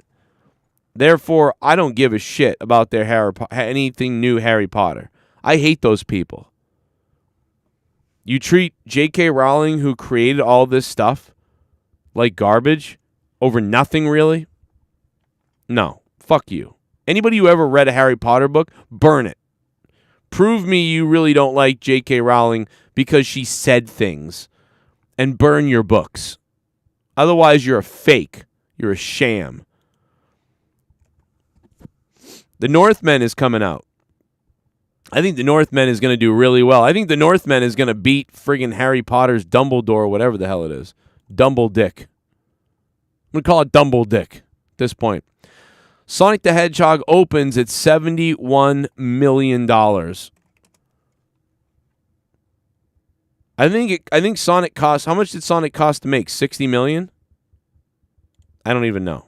Therefore, I don't give a shit about their anything new Harry Potter. I hate those people. You treat J.K. Rowling, who created all this stuff, like garbage over nothing, really? No. Fuck you. Anybody who ever read a Harry Potter book, burn it. Prove me you really don't like J.K. Rowling because she said things, and burn your books. Otherwise, you're a fake. You're a sham. The Northman is coming out. I think the Northman is going to do really well. I think the Northman is going to beat friggin' Harry Potter's Dumbledore, whatever the hell it is. Dumbledick. I'm going to call it Dumbledick at this point. Sonic the Hedgehog opens at $71 million. I think Sonic cost, how much did Sonic cost to make? $60 million? I don't even know.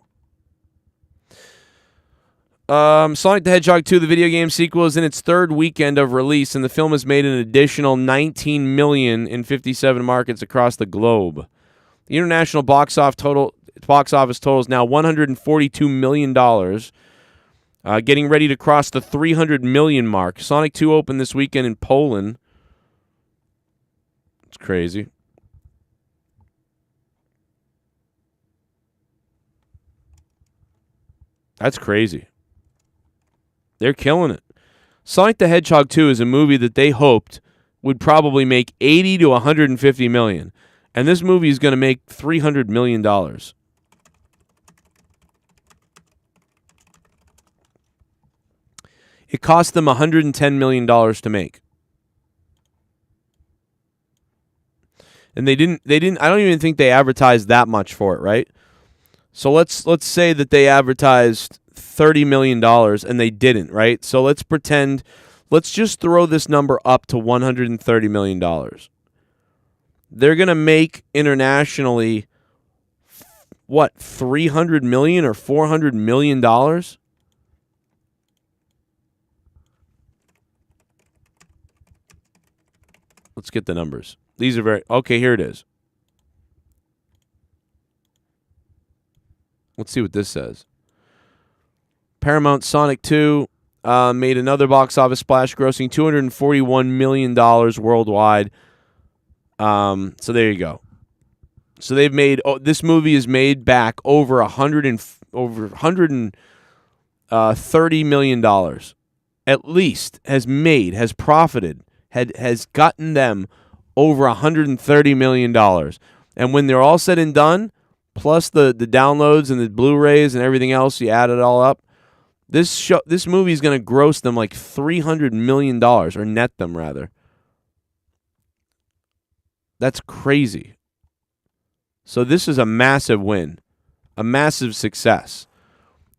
Sonic the Hedgehog 2, the video game sequel, is in its third weekend of release, and the film has made an additional $19 million in 57 markets across the globe. The international box office total is now $142 million, getting ready to cross the $300 million mark. Sonic 2 opened this weekend in Poland. It's crazy. That's crazy. They're killing it. Sonic the Hedgehog 2 is a movie that they hoped would probably make $80 to $150 million. And this movie is going to make $300 million. It cost them $110 million to make. And they didn't I don't even think they advertised that much for it, right? So let's say that they advertised $30 million and they didn't, right? So let's just throw this number up to $130 million. They're going to make internationally, what, $300 million or $400 million? Let's get the numbers. These are okay, here it is. Let's see what this says. Paramount Sonic 2 made another box office splash, grossing $241 million worldwide. So there you go. So they've made this movie is made back over $130 million. At least has profited, has gotten them over $130 million. And when they're all said and done, plus the downloads and the Blu-rays and everything else, you add it all up, this movie is going to gross them like $300 million, or net them rather. That's crazy. So this is a massive win, a massive success.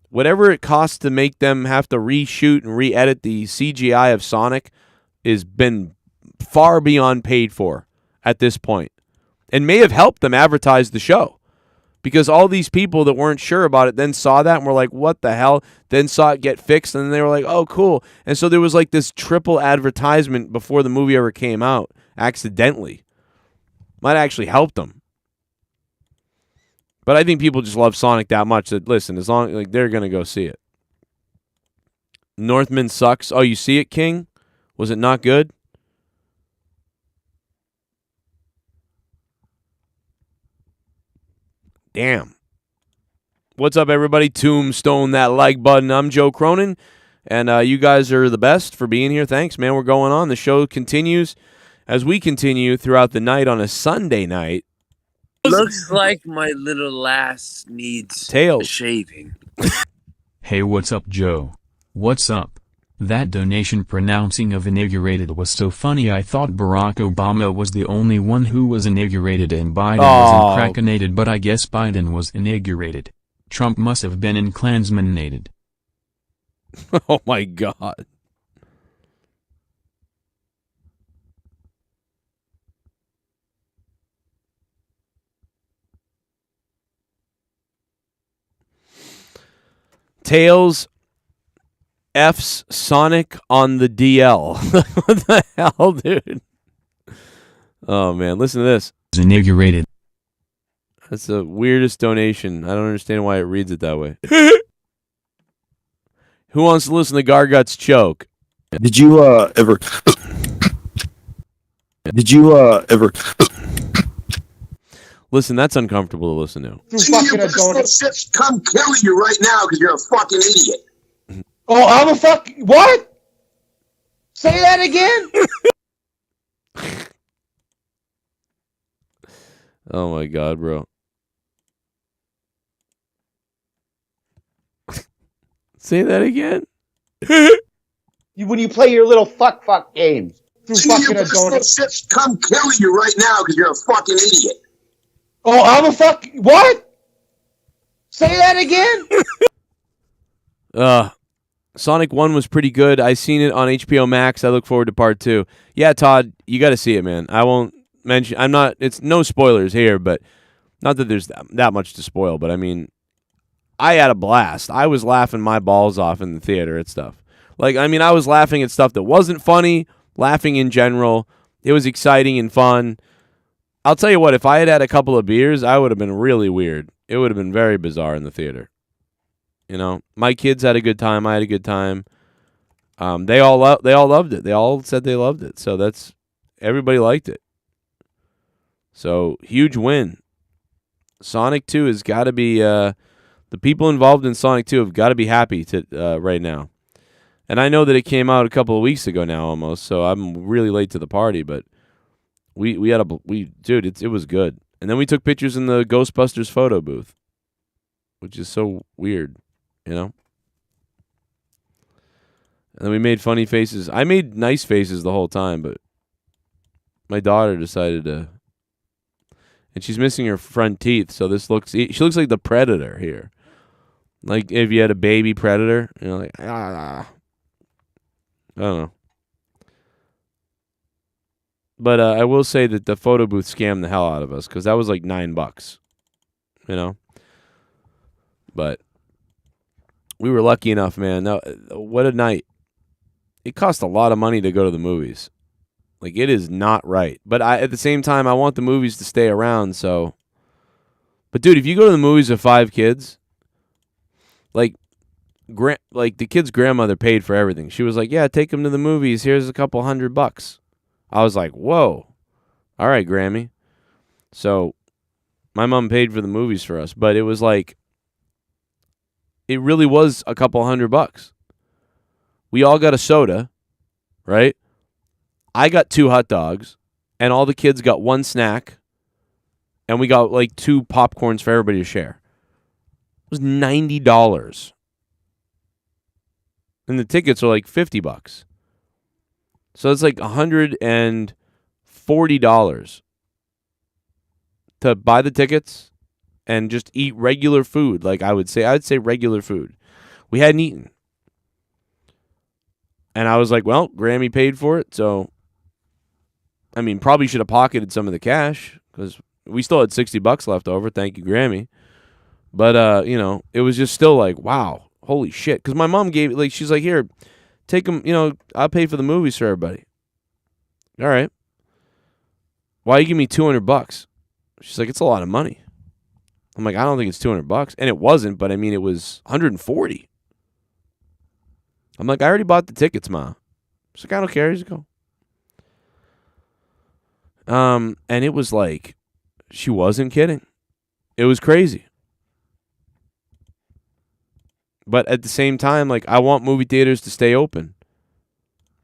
Whatever it costs to make them have to reshoot and re-edit the CGI of Sonic has been far beyond paid for at this point, and may have helped them advertise the show. Because all these people that weren't sure about it then saw that and were like, what the hell? Then saw it get fixed, and then they were like, oh, cool. And so there was like this triple advertisement before the movie ever came out, accidentally. Might have actually helped them. But I think people just love Sonic that much that, listen, as long like they're going to go see it. Northman sucks. Oh, you see it, King? Was it not good? Damn. What's up, everybody? Tombstone that like button. I'm Joe Cronin, and you guys are the best for being here. Thanks, man. We're going on. The show continues as we continue throughout the night on a Sunday night. Looks like my little lass needs Tails. a shaving. Hey, what's up, Joe? What's up? That donation pronouncing of inaugurated was so funny. I thought Barack Obama was the only one who was inaugurated and Biden was incrackinated, but I guess Biden was inaugurated. Trump must have been in Klansmanated. Oh my God. Tails F's Sonic on the DL. What the hell, dude? Oh, man. Listen to this. Inaugurated. That's the weirdest donation. I don't understand why it reads it that way. Who wants to listen to Garguts choke? Did you ever? Did you ever? Listen, that's uncomfortable to listen to. Shit's come kill you right now because you're a fucking idiot. Oh, I'm a fuck. What? Say that again? Oh my God, bro. Say that again. When you play your little fuck games. Through fucking a donut. Shit's come kill you right now because you're a fucking idiot. Oh, I'm a fuck. What? Say that again? Sonic 1 was pretty good. I seen it on HBO Max. I look forward to part 2. Yeah, Todd, you got to see it, man. I won't mention. It's no spoilers here, but not that there's that much to spoil. But I mean, I had a blast. I was laughing my balls off in the theater at stuff. Like, I mean, I was laughing at stuff that wasn't funny. Laughing in general. It was exciting and fun. I'll tell you what. If I had had a couple of beers, I would have been really weird. It would have been very bizarre in the theater. You know, my kids had a good time. I had a good time. They all loved it. They all said they loved it. So everybody liked it. So huge win. Sonic 2 has got to be the people involved in Sonic 2 have got to be happy right now. And I know that it came out a couple of weeks ago now almost. So I'm really late to the party, but dude, it was good. And then we took pictures in the Ghostbusters photo booth, which is so weird. You know? And then we made funny faces. I made nice faces the whole time, but my daughter decided to. And she's missing her front teeth, so she looks like the Predator here. Like if you had a baby Predator, you know, like, I don't know. But I will say that the photo booth scammed the hell out of us, because that was like $9, you know? But we were lucky enough, man. Now, what a night. It cost a lot of money to go to the movies. Like, it is not right. But at the same time, I want the movies to stay around, so. But, dude, if you go to the movies with 5 kids, like the kid's grandmother paid for everything. She was like, yeah, take them to the movies. Here's a couple $100. I was like, whoa. All right, Grammy. So, my mom paid for the movies for us. But it was like, it really was a couple $100. We all got a soda, right? I got 2 hot dogs, and all the kids got 1 snack, and we got like 2 popcorns for everybody to share. It was $90. And the tickets are like $50. So it's like $140 to buy the tickets and just eat regular food. Like I'd say regular food. We hadn't eaten. And I was like, well, Grammy paid for it, so I mean, probably should have pocketed some of the cash because we still had $60 left over. Thank you, Grammy. But you know, it was just still like, wow, holy shit. Because my mom gave, like, she's like, here, take them. You know, I'll pay for the movies for everybody. All right. Why you give me $200? She's like, it's a lot of money. I'm like, I don't think it's $200, and it wasn't. But I mean, it was 140. I'm like, I already bought the tickets, Ma. She's like, I don't care. Just go. And it was like, she wasn't kidding. It was crazy. But at the same time, like, I want movie theaters to stay open.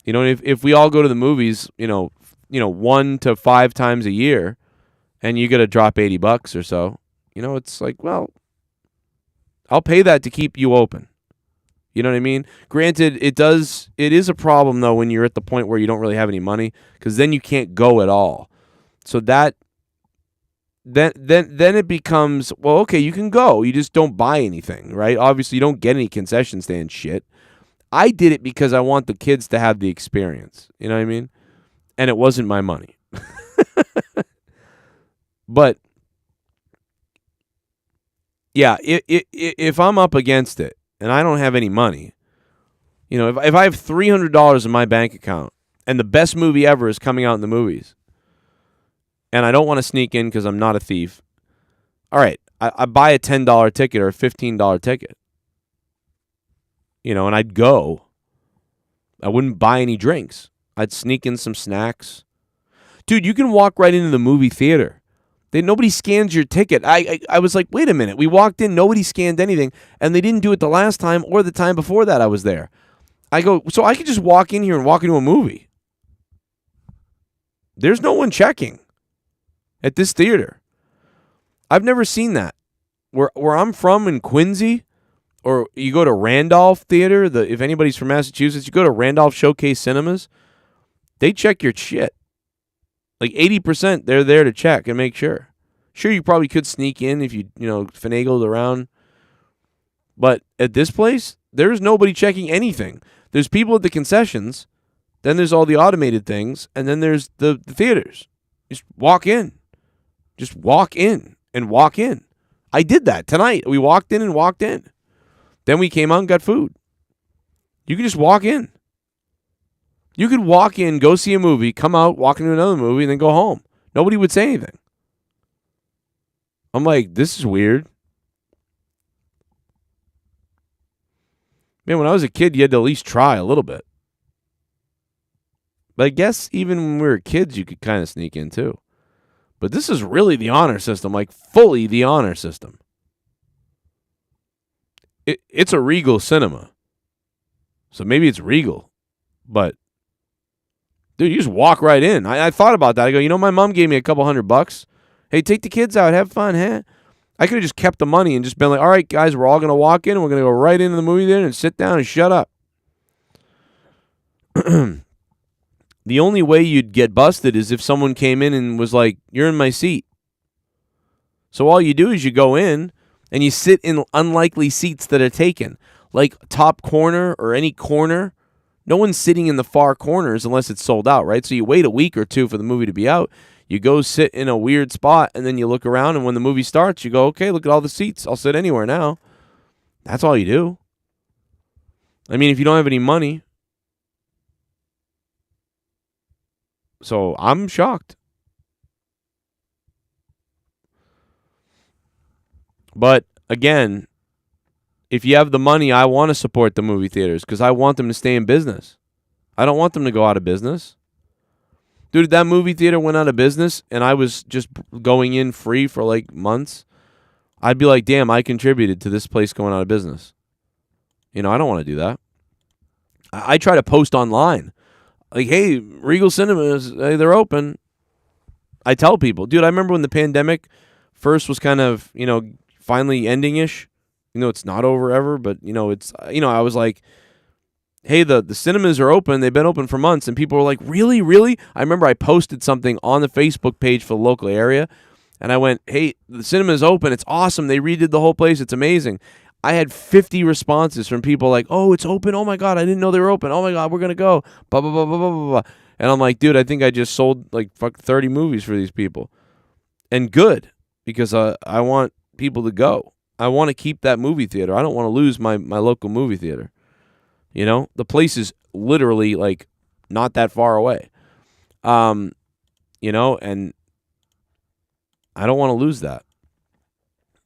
You know, if we all go to the movies, you know, 1 to 5 times a year, and you got to drop $80 or so, you know, it's like, well, I'll pay that to keep you open. You know what I mean? Granted, it is a problem though when you're at the point where you don't really have any money, because then you can't go at all. So then it becomes, well, okay, you can go, you just don't buy anything, right? Obviously, you don't get any concession stand shit. I did it because I want the kids to have the experience. You know what I mean? And it wasn't my money. But yeah, if I'm up against it and I don't have any money, you know, if I have $300 in my bank account and the best movie ever is coming out in the movies, and I don't want to sneak in because I'm not a thief, all right, I buy a $10 ticket or a $15 ticket. You know, and I'd go. I wouldn't buy any drinks. I'd sneak in some snacks. Dude, you can walk right into the movie theater. Nobody scans your ticket. I was like, wait a minute. We walked in, nobody scanned anything, and they didn't do it the last time or the time before that I was there. I go, so I could just walk in here and walk into a movie. There's no one checking at this theater. I've never seen that. Where I'm from in Quincy, or you go to Randolph Theater, if anybody's from Massachusetts, you go to Randolph Showcase Cinemas, they check your shit. Like 80%, they're there to check and make sure. Sure, you probably could sneak in if you finagled around. But at this place, there's nobody checking anything. There's people at the concessions, then there's all the automated things, and then there's the theaters. Just walk in. Just walk in and walk in. I did that tonight. We walked in and walked in. Then we came out and got food. You can just walk in. You could walk in, go see a movie, come out, walk into another movie, and then go home. Nobody would say anything. I'm like, this is weird. Man, when I was a kid, you had to at least try a little bit. But I guess even when we were kids, you could kind of sneak in too. But this is really the honor system, like fully the honor system. It's a Regal cinema. So maybe it's Regal. But dude, you just walk right in. I thought about that. I go, my mom gave me a couple $100. Hey, take the kids out. Have fun, huh? I could have just kept the money and just been like, all right, guys, we're all going to walk in. And we're going to go right into the movie theater and sit down and shut up. The only way you'd get busted is if someone came in and was like, you're in my seat. So all you do is you go in and you sit in unlikely seats that are taken. Like top corner or any corner. No one's sitting in the far corners unless it's sold out, right? So you wait a week or two for the movie to be out. You go sit in a weird spot, and then you look around, and when the movie starts, you go, okay, look at all the seats. I'll sit anywhere now. That's all you do. I mean, if you don't have any money. So I'm shocked. But, again, if you have the money, I want to support the movie theaters because I want them to stay in business. I don't want them to go out of business. Dude, if that movie theater went out of business and I was just going in free for like months, I'd be like, damn, I contributed to this place going out of business. I don't want to do that. I try to post online. Like, hey, Regal Cinemas, hey, they're open. I tell people. Dude, I remember when the pandemic first was kind of, finally ending-ish. It's not over ever, but, it's, I was like, hey, the cinemas are open. They've been open for months. And people were like, really? Really? I remember I posted something on the Facebook page for the local area. And I went, hey, the cinema's open. It's awesome. They redid the whole place. It's amazing. I had 50 responses from people like, oh, it's open. Oh, my God. I didn't know they were open. Oh, my God. We're going to go. Blah, blah, blah, blah, blah, blah. And I'm like, dude, I think I just sold like 30 movies for these people. And good, because I want people to go. I want to keep that movie theater. I don't want to lose my local movie theater. You know, the place is literally like not that far away. You know, and I don't want to lose that.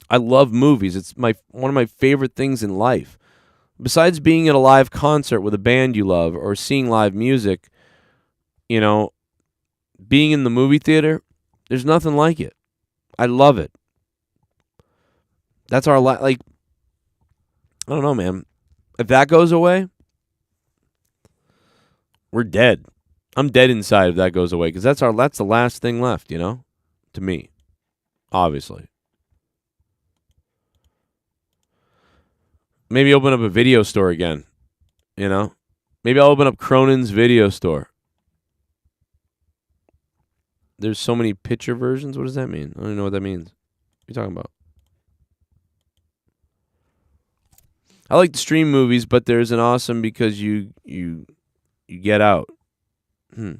I love movies. It's one of my favorite things in life. Besides being at a live concert with a band you love or seeing live music, you know, being in the movie theater, there's nothing like it. I love it. That's our like. I don't know, man. If that goes away, we're dead. I'm dead inside if that goes away because that's the last thing left, you know, to me, obviously. Maybe open up a video store again, you know. Maybe I'll open up Cronin's video store. There's so many picture versions. What does that mean? I don't even know what that means. What are you talking about? I like to stream movies, but there's an awesome because you get out. I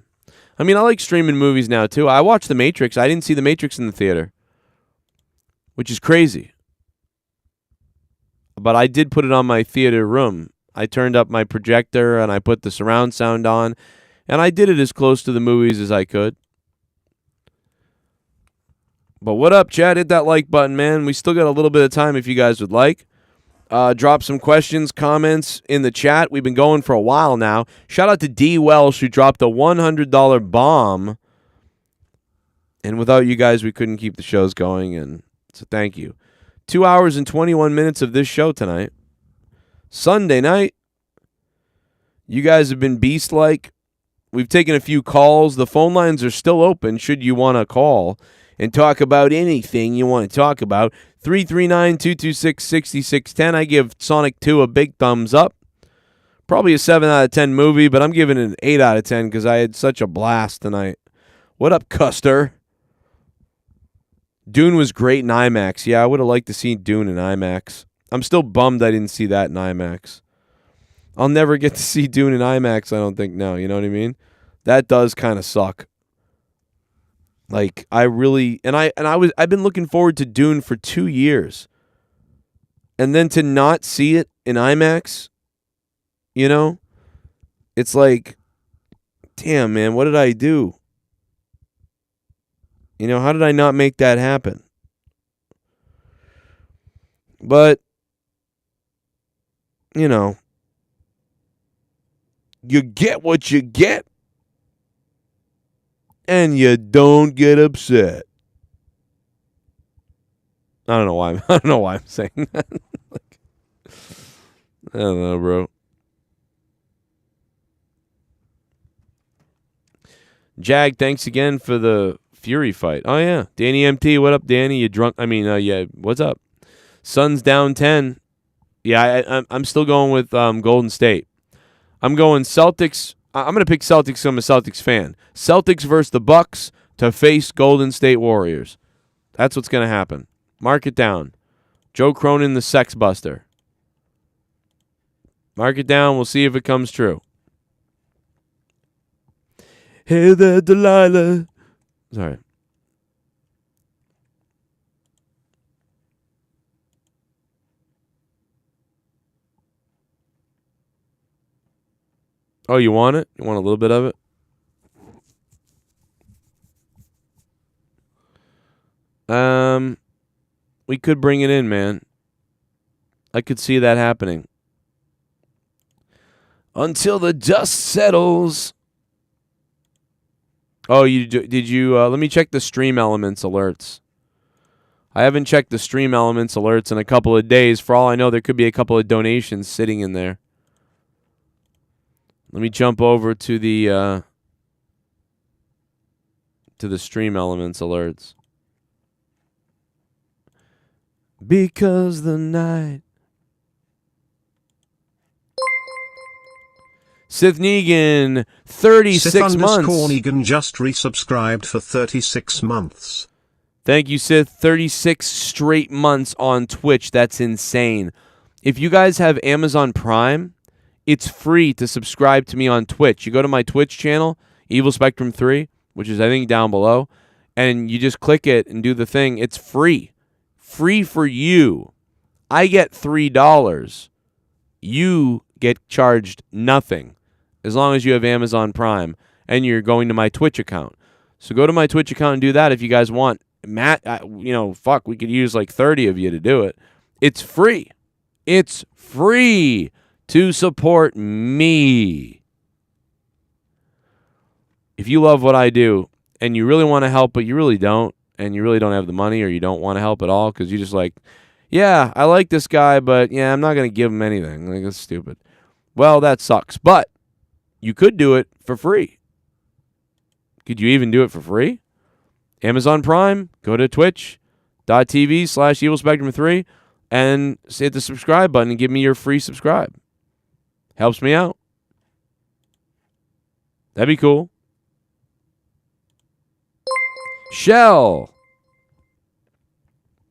mean, I like streaming movies now too. I watched The Matrix. I didn't see The Matrix in the theater, which is crazy. But I did put it on my theater room. I turned up my projector and I put the surround sound on, and I did it as close to the movies as I could. But what up, chat? Hit that like button, man. We still got a little bit of time if you guys would like. Drop some questions, comments in the chat. We've been going for a while now. Shout out to DWELSH who dropped a $100 bomb. And without you guys, we couldn't keep the shows going. And so thank you. 2 hours and 21 minutes of this show tonight. Sunday night. You guys have been beast-like. We've taken a few calls. The phone lines are still open should you want to call and talk about anything you want to talk about. 339-226-6610. I give Sonic 2 a big thumbs up. Probably a 7 out of 10 movie, but I'm giving it an 8 out of 10 because I had such a blast tonight. What up, Custer? Dune was great in IMAX. Yeah, I would have liked to see Dune in IMAX. I'm still bummed I didn't see that in IMAX. I'll never get to see Dune in IMAX, I don't think, now. You know what I mean? That does kind of suck. Like, I've been looking forward to Dune for 2 years. And then to not see it in IMAX, you know? It's like, damn, man, what did I do? You know, how did I not make that happen? But, you know, you get what you get. And you don't get upset. I don't know why I'm saying that. Like, I don't know, bro. Jag, thanks again for the Fury fight. Oh yeah, Danny MT, what up, Danny? You drunk? I mean, yeah, what's up? Suns down 10. Yeah, I'm still going with Golden State. I'm going Celtics. I'm going to pick Celtics because I'm a Celtics fan. Celtics versus the Bucks to face Golden State Warriors. That's what's going to happen. Mark it down. Joe Cronin, the Sex Buster. Mark it down. We'll see if it comes true. Hey there, Delilah. Sorry. Oh, you want it? You want a little bit of it? We could bring it in, man. I could see that happening. Until the dust settles. Oh, did you? Let me check the Stream Elements alerts. I haven't checked the Stream Elements alerts in a couple of days. For all I know, there could be a couple of donations sitting in there. Let me jump over to the Stream Elements alerts. Because the night. Sith Negan, 36 Sith months. Negan just resubscribed for 36 months. Thank you, Sith. 36 straight months on Twitch. That's insane. If you guys have Amazon Prime, it's free to subscribe to me on Twitch. You go to my Twitch channel, Evil Spectrum 3, which is, I think, down below, and you just click it and do the thing. It's free. Free for you. I get $3. You get charged nothing as long as you have Amazon Prime and you're going to my Twitch account. So go to my Twitch account and do that if you guys want. Matt, fuck, we could use like 30 of you to do it. It's free. It's free to support me. If you love what I do and you really want to help, but you really don't, and you really don't have the money or you don't want to help at all because you're just like, yeah, I like this guy, but yeah, I'm not going to give him anything. Like, that's stupid. Well, that sucks. But you could do it for free. Could you even do it for free? Amazon Prime, go to twitch.tv/evilspectrum3 and hit the subscribe button and give me your free subscribe. Helps me out. That'd be cool. Shell.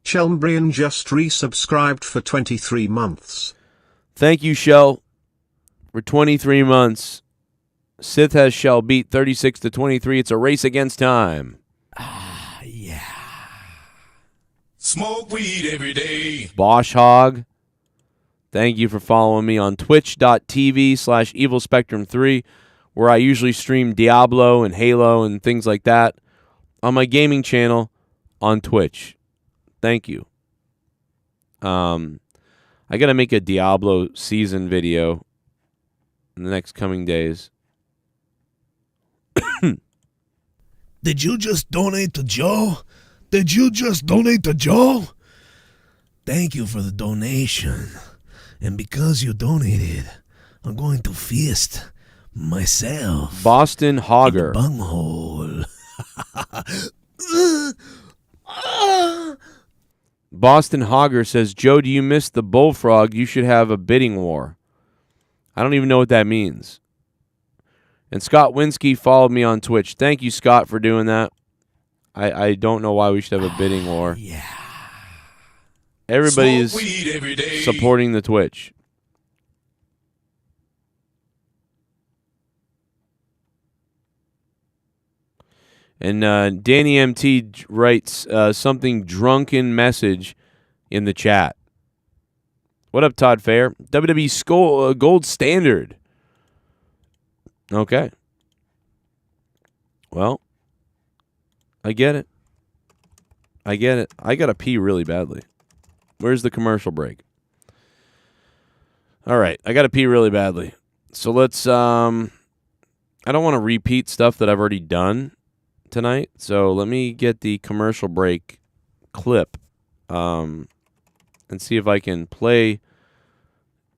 Shelmbrian just resubscribed for 23 months. Thank you, Shell, for 23 months. SITH has Shell beat 36-23. It's a race against time. Smoke weed every day. Boshhog, thank you for following me on twitch.tv/evilspectrum3, where I usually stream Diablo and Halo and things like that on my gaming channel on Twitch. Thank you. I got to make a Diablo season video in the next coming days. Did you just donate to Joe? Did you just donate to Joe? Thank you for the donation. And because you donated, I'm going to feast myself. Boston Hogger. Bunghole. Boston Hogger says, Joe, do you miss the bullfrog? You should have a bidding war. I don't even know what that means. And Scott Winsky followed me on Twitch. Thank you, Scott, for doing that. I don't know why we should have a bidding war. Yeah. Everybody is supporting the Twitch. And Danny MT writes something drunken message in the chat. What up, Todd Fair? WWE Gold Standard. Okay. Well, I get it. I get it. I got to pee really badly. Where's the commercial break? All right. I got to pee really badly. So let's, I don't want to repeat stuff that I've already done tonight. So let me get the commercial break clip and see if I can play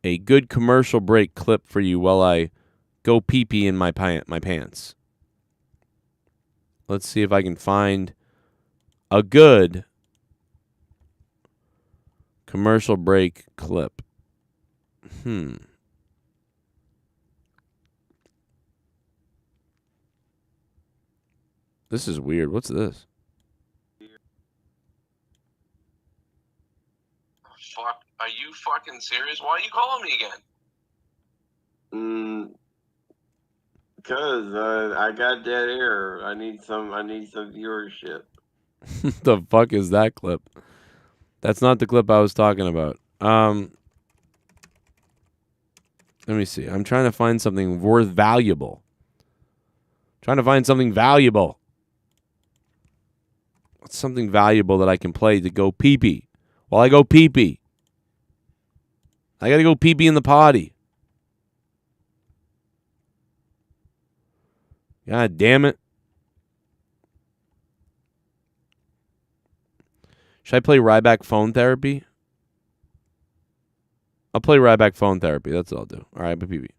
a good commercial break clip for you while I go pee-pee in my pants. Let's see if I can find a good commercial break clip. This is weird. What's this? Fuck. Are you fucking serious? Why are you calling me again? Because I got dead air. I need some viewership. The fuck is that clip? That's not the clip I was talking about. Let me see. I'm trying to find something valuable. Trying to find something valuable. What's something valuable that I can play to go pee-pee? While I go pee-pee. I gotta go pee-pee in the potty. God damn it. Should I play Ryback phone therapy? I'll play Ryback phone therapy. That's what I'll do. All right, pee-pee.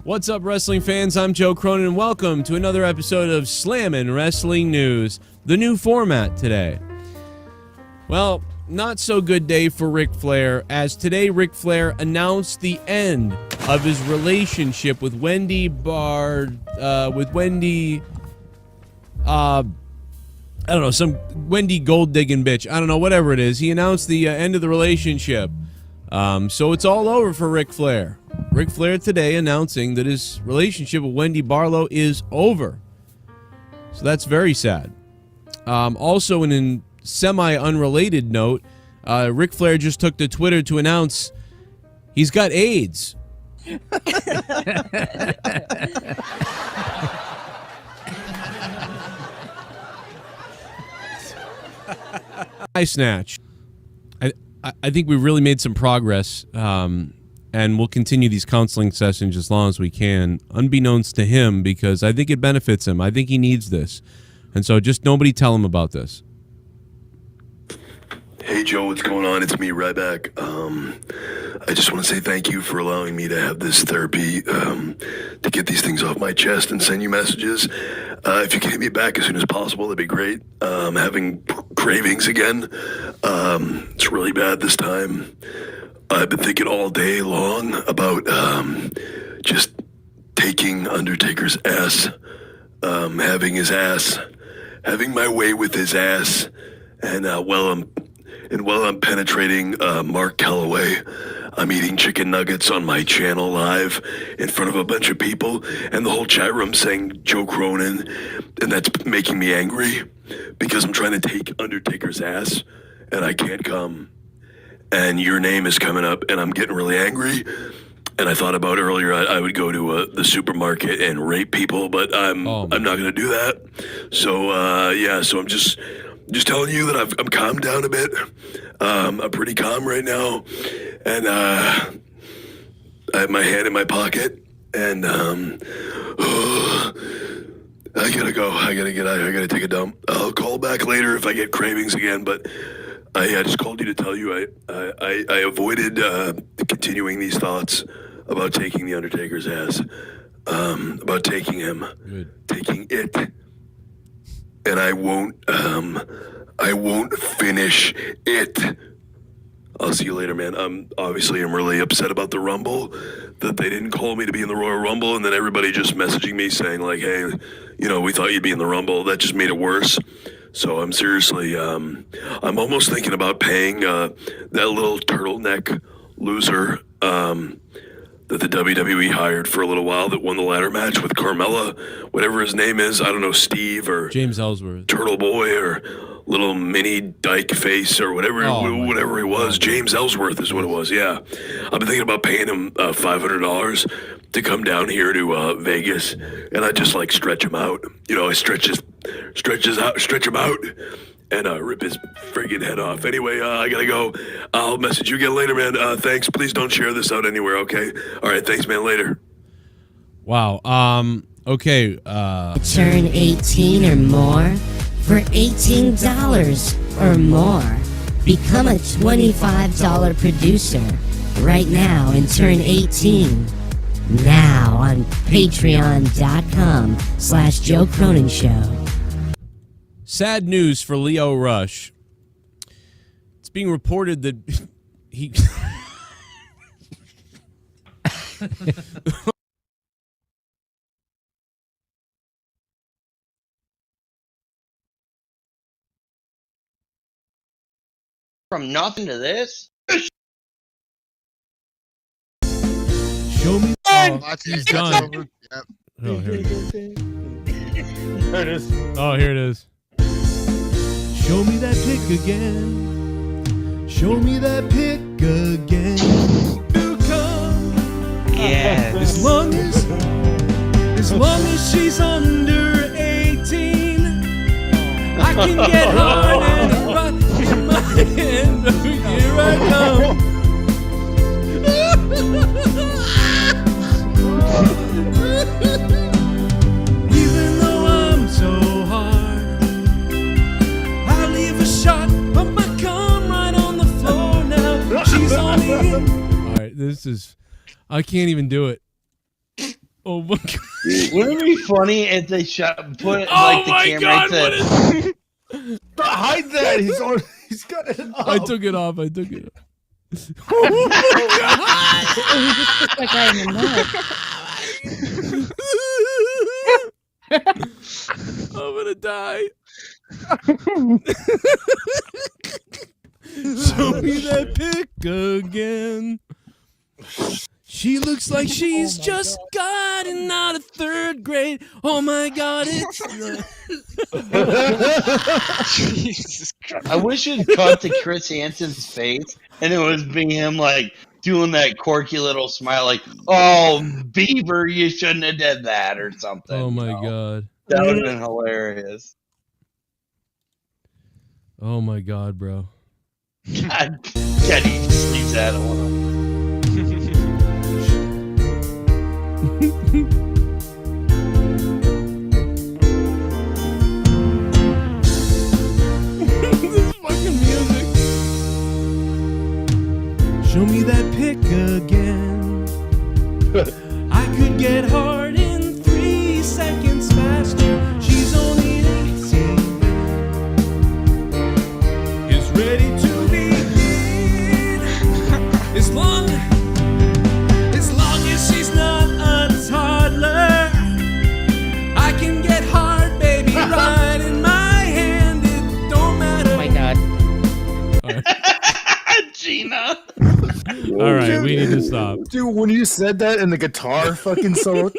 What's up, wrestling fans? I'm Joe Cronin, and welcome to another episode of Slammin' Wrestling News, the new format today. Well, not so good day for Ric Flair, as today Ric Flair announced the end of his relationship with Wendy I don't know, some Wendy gold digging bitch. I don't know, whatever it is. He announced the end of the relationship. So it's all over for Ric Flair. Ric Flair today announcing that his relationship with Wendy Barlow is over. So that's very sad. Also in semi-unrelated note, Ric Flair just took to Twitter to announce he's got AIDS. I snatch. I think we really made some progress, and we'll continue these counseling sessions as long as we can, unbeknownst to him, because I think it benefits him. I think he needs this. And so just nobody tell him about this. Hey Joe, what's going on? It's me, Ryback. I just want to say thank you for allowing me to have this therapy to get these things off my chest and send you messages. If you can hit me back as soon as possible, that'd be great. I'm having cravings again. It's really bad this time. I've been thinking all day long about just taking Undertaker's ass, having his ass, having my way with his ass, and while I'm penetrating Mark Calloway, I'm eating chicken nuggets on my channel live in front of a bunch of people, and the whole chat room saying Joe Cronin, and that's making me angry because I'm trying to take Undertaker's ass, and I can't come. And your name is coming up, and I'm getting really angry. And I thought about earlier I would go to the supermarket and rape people, but I'm not going to do that. So so I'm just telling you that I'm calmed down a bit. I'm pretty calm right now, and I have my hand in my pocket, and I gotta go. I gotta get out. I gotta take a dump. I'll call back later if I get cravings again, but I just called you to tell you I avoided continuing these thoughts about taking the Undertaker's ass, about taking him, taking it, and I won't finish it. I'll see you later, man. I'm really upset about the Rumble, that they didn't call me to be in the Royal Rumble, and then everybody just messaging me saying like, hey, we thought you'd be in the Rumble. That just made it worse. So I'm seriously, I'm almost thinking about paying that little turtleneck loser that the WWE hired for a little while that won the ladder match with Carmella, whatever his name is. I don't know, Steve or James Ellsworth, Turtle Boy, or little mini dyke face, or whatever he was. James Ellsworth is what it was. Yeah, I've been thinking about paying him $500 to come down here to Vegas, and I just like stretch him out. I stretch him out, and rip his friggin' head off. Anyway, I gotta go. I'll message you again later, man. Thanks. Please don't share this out anywhere, okay? All right, thanks, man. Later. Wow. Okay. Turn 18 or more for $18 or more. Become a $25 producer right now and turn 18 now on patreon.com/Joe Cronin Show. Sad news for Leo Rush. It's being reported that he... From nothing to this? Show me... He's done. Yep. Oh, here it is. There it is. Oh, here it is. Show me that pic again. Show me that pic again. You come. Yeah. As long as she's under 18, I can get hard and rock in my hand. Here I come. Even though I'm so hard, I'll leave a shot of my cum right on the floor now. She's on in. Alright, this is... I can't even do it. Oh my god. Wouldn't it be funny if they put Oh the my camera god, to... what is... Hide that! He's got it up. I took it off. Oh like I'm in I'm gonna die. Show me that pic again. She looks like she's just gotten out of 3rd grade. Oh my god, it's Jesus Christ. I wish it cut to Chris Hansen's face and it was being him like doing that quirky little smile, like, "Oh, Beaver, you shouldn't have did that," or something. Oh my god. That would have been hilarious. Oh my god, bro. God, he just leaves that alone. This fucking music. Show me that pic again. I could get hard in 3 seconds faster. She's only 18. Is ready to begin. As long as she's not a toddler, I can get hard, baby, right in my hand. It don't matter. Oh my god. Gina. All right, we need to stop. Dude, when you said that and the guitar fucking solo.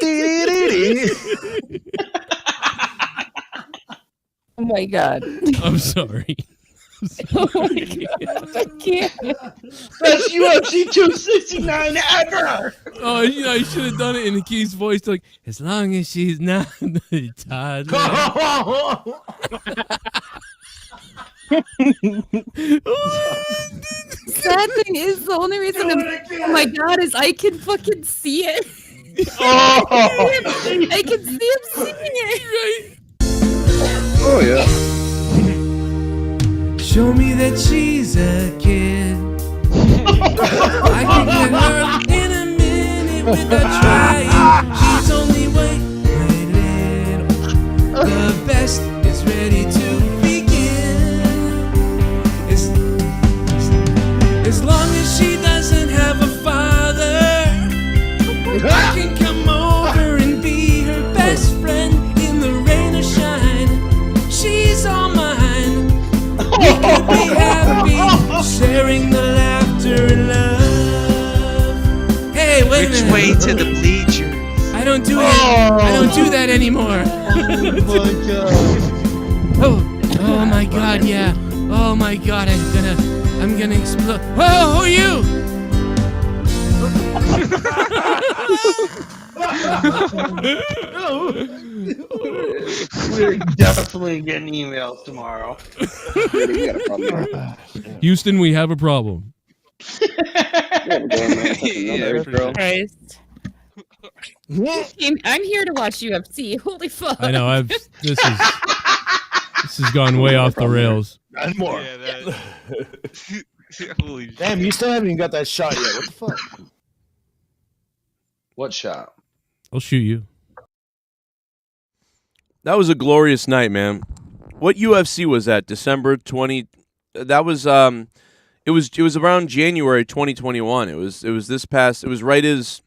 Oh my god. I'm sorry. Oh my god. I can't. Best UFC 269 ever. Oh, you know, you should have done it in Keith's voice, like, as long as she's not a toddler. Sad thing is, the only reason oh my god is I can fucking see it. I can see him seeing it. Oh yeah. Show me that she's a kid. I can get her in a minute without trying. She's only waiting a little. The best is ready to begin. As long as she doesn't have a father, I can come over and be her best friend in the rain or shine. She's all mine. We could be happy, sharing the laughter and love. Hey, wait a minute. Which way to the bleachers? I don't do it. I don't do that anymore. Oh my god. Oh my god, yeah. Oh my god, I'm gonna explode. Oh, who are you? We're definitely getting emails tomorrow. Houston, we have a problem. Christ. I'm here to watch UFC. Holy fuck. I know. This has gone way off the rails. And more. Yeah, Holy damn, you still haven't even got that shot yet. What the fuck? What shot? I'll shoot you. That was a glorious night, man. What UFC was that? December 20. That was it was around January 2021. It was this past. It was right as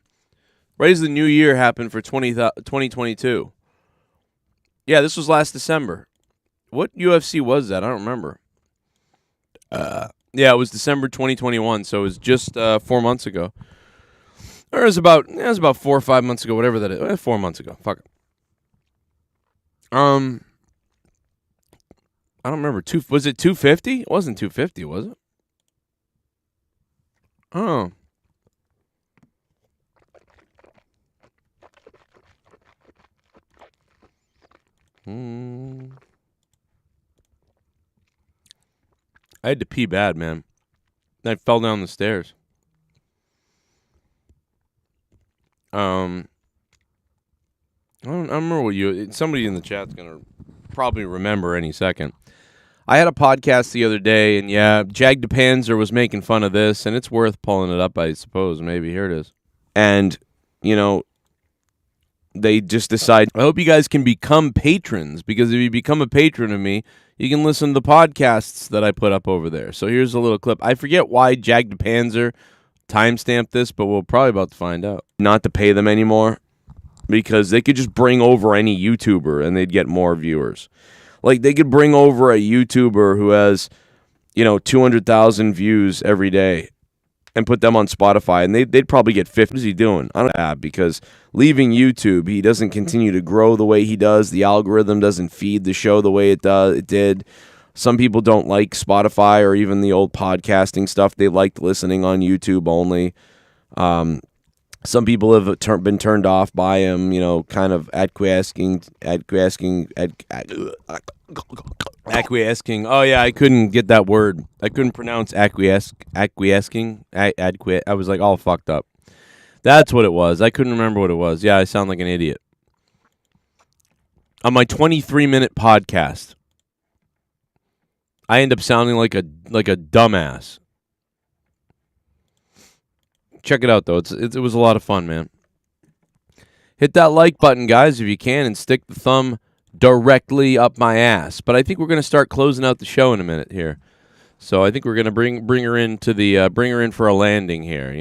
the new year happened for 2022. Yeah, this was last December. What UFC was that? I don't remember. Yeah, it was December 2021, so it was just 4 months ago. Or it was about 4 or 5 months ago, whatever that is. 4 months ago. Fuck it. I don't remember. Was it 250? It wasn't 250, was it? Oh. I had to pee bad, man. I fell down the stairs. I don't remember what somebody in the chat's gonna probably remember any second. I had a podcast the other day, and yeah, Jag DePanzer was making fun of this, and it's worth pulling it up, I suppose. Maybe here it is. And they just decide, I hope you guys can become patrons, because if you become a patron of me, you can listen to the podcasts that I put up over there. So here's a little clip. I forget why Jag DePanzer timestamped this, but we're probably about to find out. Not to pay them anymore, because they could just bring over any YouTuber and they'd get more viewers. Like, they could bring over a YouTuber who has, 200,000 views every day, and put them on Spotify, and they'd probably get 50. What is he doing? I don't know, because leaving YouTube, he doesn't continue to grow the way he does. The algorithm doesn't feed the show the way it did. Some people don't like Spotify or even the old podcasting stuff. They liked listening on YouTube only. Some people have been turned off by him, kind of acquiescing. Oh, yeah, I couldn't get that word. I couldn't pronounce acquiescing. I was like all fucked up. That's what it was. I couldn't remember what it was. Yeah, I sound like an idiot. On my 23-minute podcast, I end up sounding like a dumbass. Check it out, though. It was a lot of fun, man. Hit that like button, guys, if you can, and stick the thumb directly up my ass. But I think we're going to start closing out the show in a minute here. So I think we're going to bring her into the bring her in for a landing here.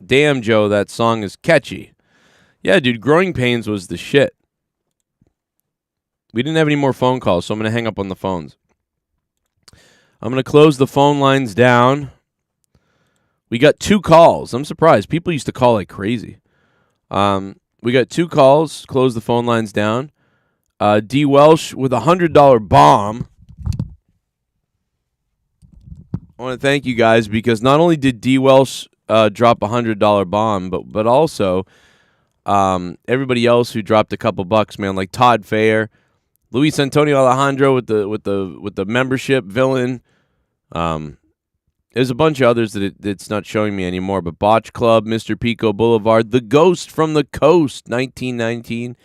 Damn, Joe, that song is catchy. Yeah, dude, Growing Pains was the shit. We didn't have any more phone calls, so I'm going to hang up on the phones. I'm going to close the phone lines down. We got 2 calls. I'm surprised. People used to call like crazy. We got 2 calls. Close the phone lines down. DWELSH with a $100 bomb. I want to thank you guys because not only did DWELSH drop a $100 bomb, but also everybody else who dropped a couple bucks, man, like Todd Fair, Luis Antonio Alejandro with the membership, Villain. There's a bunch of others that it's not showing me anymore, but Botch Club, Mr. Pico Boulevard, The Ghost from the Coast, 1919,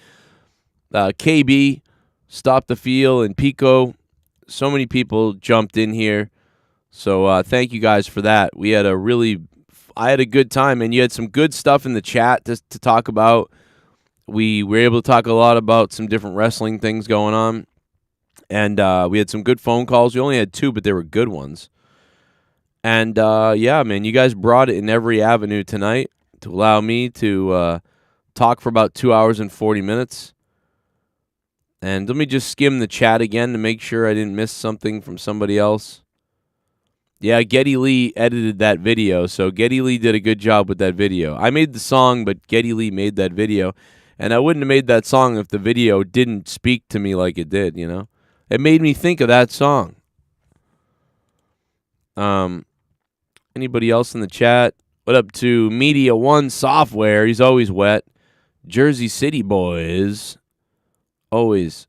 KB, Stop the Feel, and Pico. So many people jumped in here. So thank you guys for that. I had a good time, and you had some good stuff in the chat to talk about. We were able to talk a lot about some different wrestling things going on, and we had some good phone calls. We only had 2, but they were good ones. And, yeah, man, you guys brought it in every avenue tonight to allow me to talk for about 2 hours and 40 minutes. And let me just skim the chat again to make sure I didn't miss something from somebody else. Yeah, Geddy Lee edited that video, so Geddy Lee did a good job with that video. I made the song, but Geddy Lee made that video. And I wouldn't have made that song if the video didn't speak to me like it did, It made me think of that song. Anybody else in the chat? What up to Media One Software? He's always wet. Jersey City Boys. Always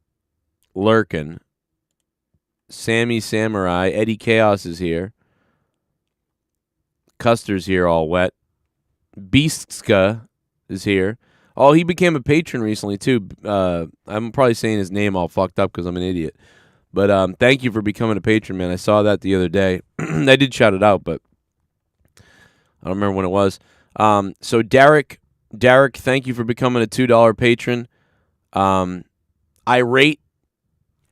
lurking. Sammy Samurai. Eddie Chaos is here. Custer's here all wet. Beastska is here. Oh, he became a patron recently, too. I'm probably saying his name all fucked up because I'm an idiot. But thank you for becoming a patron, man. I saw that the other day. I did shout it out, but I don't remember when it was. So Derek, thank you for becoming a $2 patron. Irate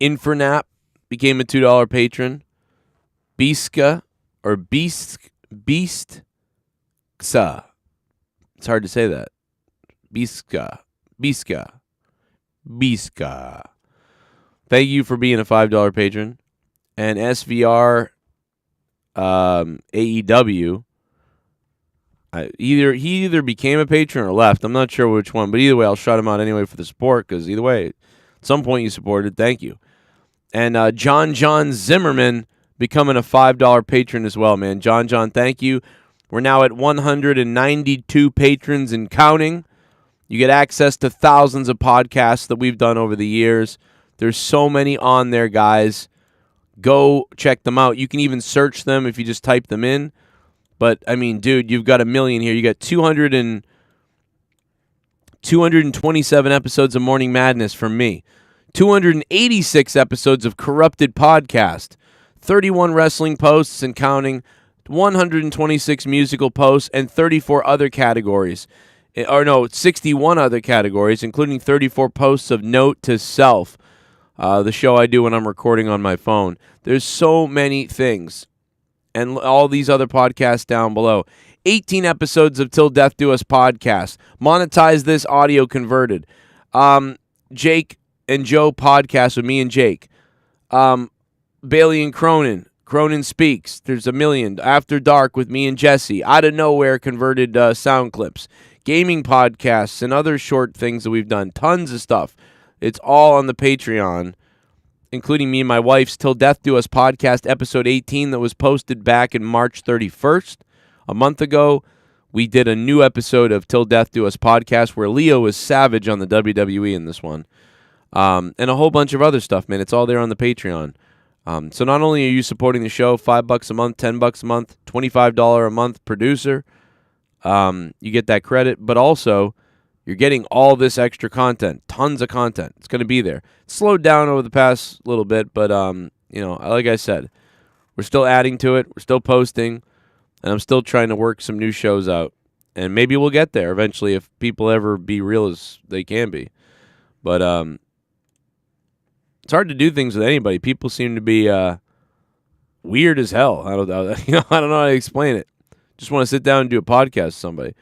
Infernap became a $2 patron. Beastka or Beastsa. It's hard to say that. Beastka. Thank you for being a $5 patron. And SVR AEW. He either became a patron or left. I'm not sure which one, but either way, I'll shout him out anyway for the support because either way, at some point you supported. Thank you. And John Zimmerman becoming a $5 patron as well, man. John, thank you. We're now at 192 patrons and counting. You get access to thousands of podcasts that we've done over the years. There's so many on there, guys. Go check them out. You can even search them if you just type them in. But, I mean, dude, you've got a million here. You got 227 episodes of Morning Madness from me. 286 episodes of Corrupted Podcast. 31 wrestling posts and counting. 126 musical posts and 34 other categories. 61 other categories, including 34 posts of Note to Self. The show I do when I'm recording on my phone. There's so many things. And all these other podcasts down below. 18 episodes of Till Death Do Us podcast. Monetize This audio converted. Jake and Joe podcast with me and Jake. Bailey and Cronin. Cronin Speaks. There's a million. After Dark with me and Jesse. Out of Nowhere converted sound clips. Gaming podcasts and other short things that we've done. Tons of stuff. It's all on the Patreon, including me and my wife's Till Death Do Us podcast, episode 18, that was posted back in March 31st. A month ago, we did a new episode of Till Death Do Us podcast where Leo was savage on the WWE in this one. And a whole bunch of other stuff, man. It's all there on the Patreon. So not only are you supporting the show, $5 a month, $10 a month, $25 a month producer, you get that credit, but also you're getting all this extra content, tons of content. It's going to be there. It's slowed down over the past little bit, but you know, like I said, we're still adding to it. We're still posting, and I'm still trying to work some new shows out. And maybe we'll get there eventually if people ever be real as they can be. But it's hard to do things with anybody. People seem to be weird as hell. I don't know how to explain it. Just want to sit down and do a podcast with somebody.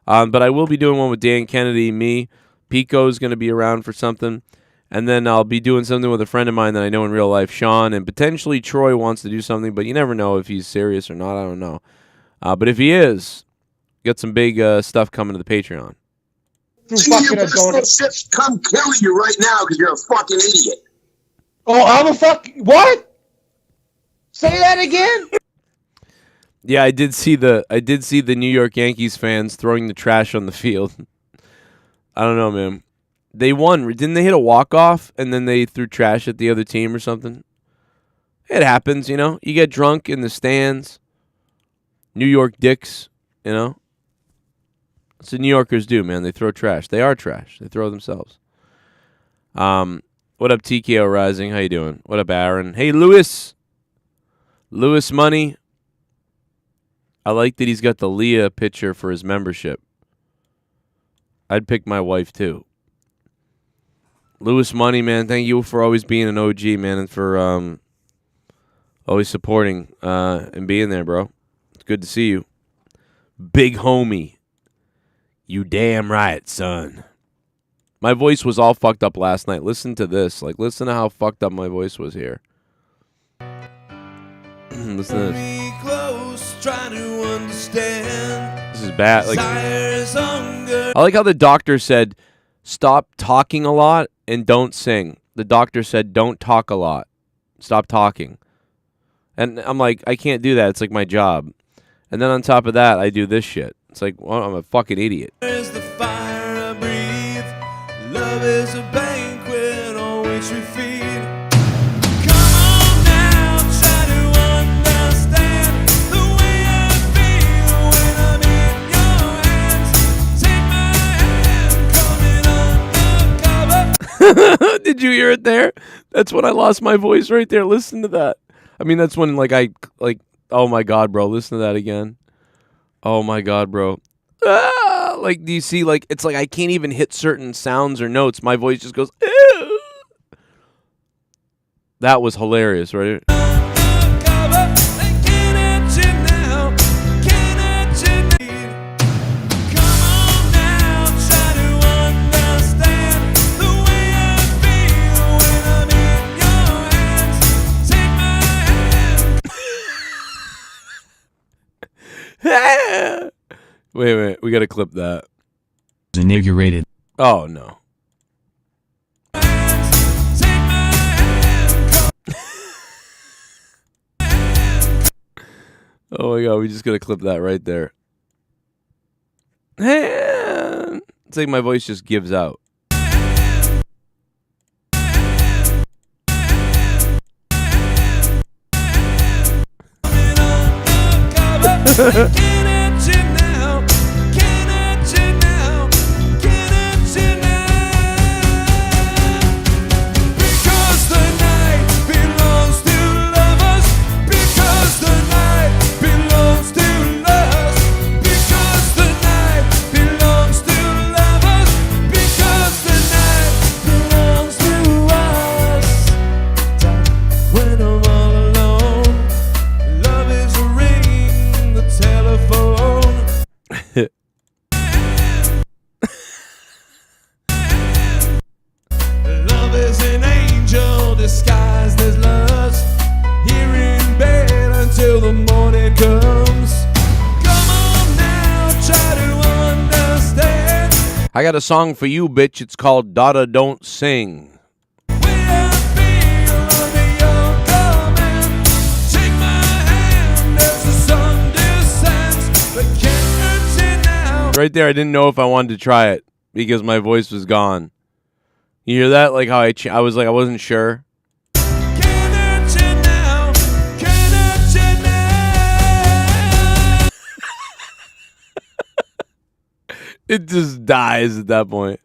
But I will be doing one with Dan Kennedy, me. Pico's going to be around for something. And then I'll be doing something with a friend of mine that I know in real life, Sean. And potentially Troy wants to do something, but you never know if he's serious or not. I don't know. But if he is, got some big stuff coming to the Patreon. Come kill you right now because you're a fucking idiot. Oh, I'm a what? Say that again? Yeah, I did see the New York Yankees fans throwing the trash on the field. I don't know, man. They won. Didn't they hit a walk-off and then they threw trash at the other team or something? It happens, you know. You get drunk in the stands. New York dicks, you know. That's what New Yorkers do, man. They throw trash. They are trash. They throw themselves. What up, TKO Rising? How you doing? What up, Aaron? Hey, Lewis. Lewis Money. I like that he's got the Leah picture for his membership. I'd pick my wife, too. Lewis Money, man, thank you for always being an OG, man, and for always supporting and being there, bro. It's good to see you. Big homie. You damn right, son. My voice was all fucked up last night. Listen to this. Like, listen to how fucked up my voice was here. Listen to this. Close, try to understand. This is bad. Like, I like how the doctor said, stop talking a lot and don't sing. The doctor said, don't talk a lot. Stop talking. And I'm like, I can't do that. It's like my job. And then on top of that, I do this shit. It's like, well, I'm a fucking idiot. There's the fire I breathe. Love is a banquet on which we feed. Come on now, try to understand the way I feel when I'm in your hands. Take my hand, coming undercover. Did you hear it there? That's when I lost my voice right there. Listen to that. I mean, that's when, oh my God, bro. Listen to that again. Oh my God, bro. Ah! Like, do you see, like, it's like I can't even hit certain sounds or notes. My voice just goes, ew. That was hilarious, right? Wait, we gotta clip that. Inaugurated. Oh no. Oh my God, we just gotta clip that right there. It's like my voice just gives out. Love is an angel disguised as lust. Here in bed. I got a song for you, bitch. It's called Dada Don't Sing. Right there, I didn't know if I wanted to try it because my voice was gone. You hear that? Like how I was like, I wasn't sure. It just dies at that point.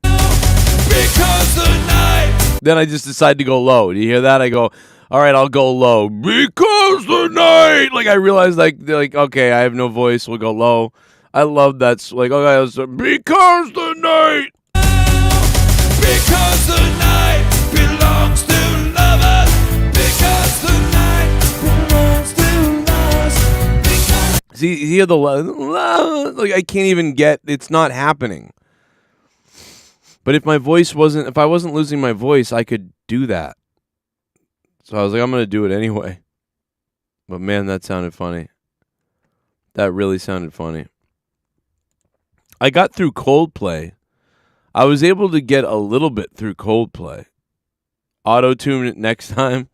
Then I just decide to go low. Do you hear that? I go, all right, I'll go low. Because the night. Like I realized, like okay, I have no voice. We'll go low. I love that. Like, okay, let's, because the night. Because the night belongs to lovers. Because the night belongs to lovers. See, hear the like I can't even get. It's not happening. But if I wasn't losing my voice, I could do that. So I was like, I'm gonna do it anyway. But man, that sounded funny. That really sounded funny. I got through Coldplay. I was able to get a little bit through Coldplay. Auto-tune it next time.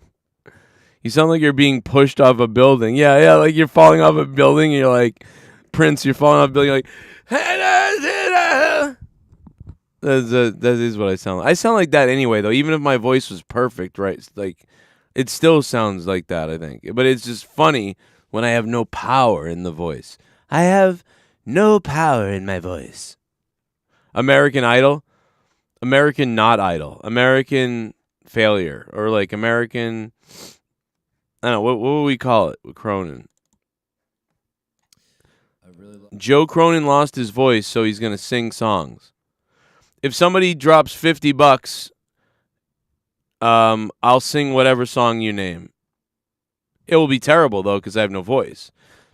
You sound like you're being pushed off a building. Yeah, like you're falling off a building. And you're like, Prince, you're falling off a building. Like, that is what I sound like. I sound like that anyway, though. Even if my voice was perfect, right? Like, it still sounds like that, I think. But it's just funny when I have no power in the voice. I have no power in my voice. American Idol, American Not Idol, American Failure, or like American, I don't know, what would we call it with Cronin? Joe Cronin lost his voice, so he's going to sing songs. If somebody drops $50, I'll sing whatever song you name. It will be terrible, though, because I have no voice.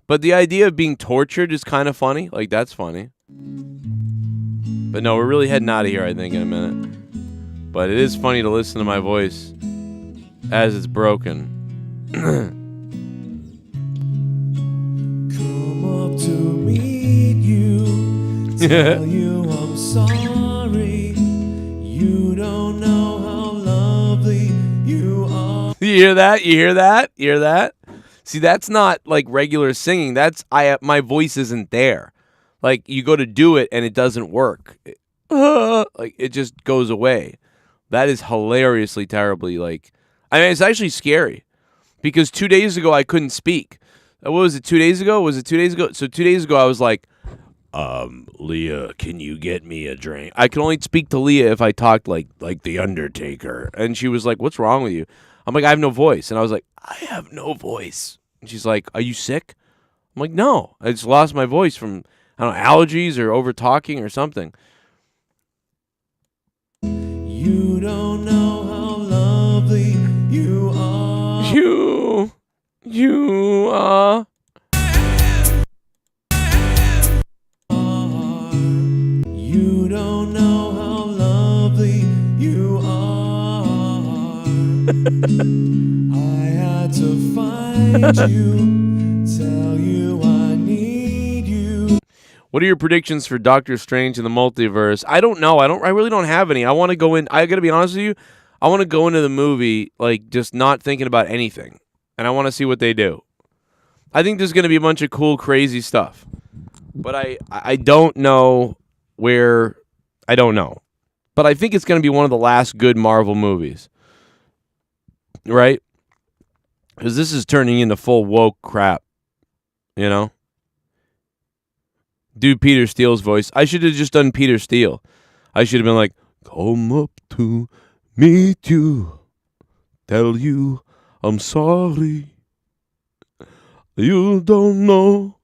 But the idea of being tortured is kind of funny. Like, that's funny. But no, we're really heading out of here, I think, in a minute. But it is funny to listen to my voice as it's broken. Come up to meet you, tell you I'm sorry. You don't know how lovely you are. You hear that? You hear that? You hear that? See, that's not like regular singing. That's my voice isn't there. Like you go to do it and it doesn't work. Like it just goes away. That is hilariously terribly like. I mean, it's actually scary because 2 days ago I couldn't speak. What was it? 2 days ago? Was it 2 days ago? So 2 days ago I was like, Leah, can you get me a drink? I could only speak to Leah if I talked like the Undertaker, and she was like, "What's wrong with you?" I'm like, "I have no voice," and I was like, "I have no voice." And she's like, "Are you sick?" I'm like, "No, I just lost my voice from, I don't know, allergies or over talking or something." You don't know how lovely you are. You are. You don't know how lovely you are. I had to find you, tell you I need you. What are your predictions for Doctor Strange in the multiverse? I don't know. I really don't have any. I want to go in. I got to be honest with you. I want to go into the movie like just not thinking about anything, and I want to see what they do. I think there's going to be a bunch of cool, crazy stuff, but I don't know where. I don't know, but I think it's going to be one of the last good Marvel movies, right? Because this is turning into full woke crap, you know. Do Peter Steele's voice. I should have just done Peter Steele. I should have been like, "Come up to meet you, tell you I'm sorry. You don't know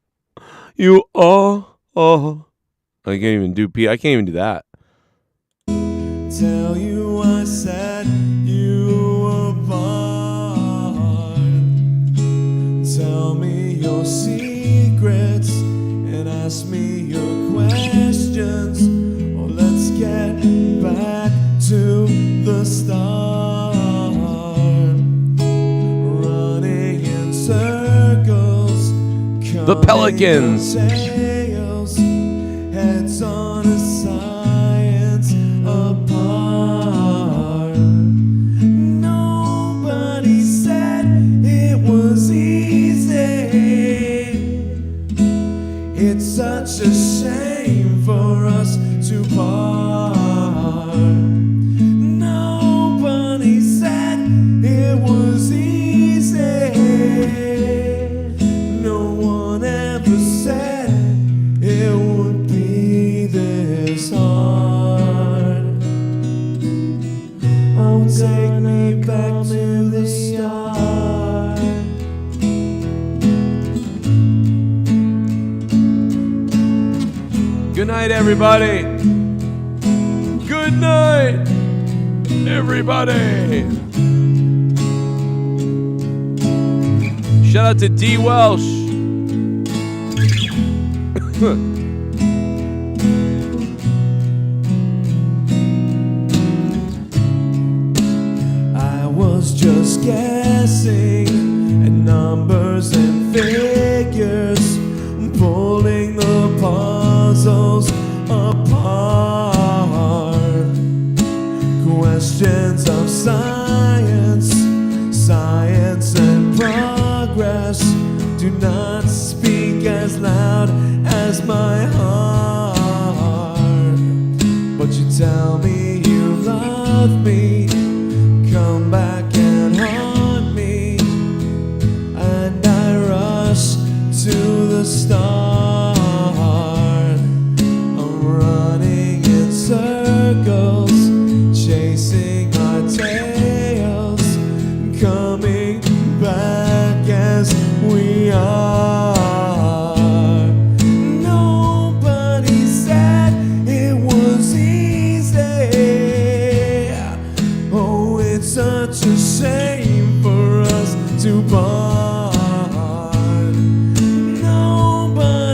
you are." I can't even do Peter. I can't even do that. Tell you I set you apart. Tell me your secrets and ask me your questions. Or let's get back to the start. Running in circles. The Pelicans. Tails, heads on a side. such a shame for us to part. Nobody said it was easy. No one ever said it would be this hard. Oh, take me back to the start. Good night, everybody. Good night, everybody. Shout out to DWELSH. I was just guessing at numbers and figures, pulling the puzzles apart. Questions of science, science and progress do not speak as loud as my heart. But you tell me you love me, come back and haunt me, and I rush to the start. I'm running in circles, chasing our tails, coming back as we are. Nobody said it was easy. Oh, it's such a shame for us to part. Nobody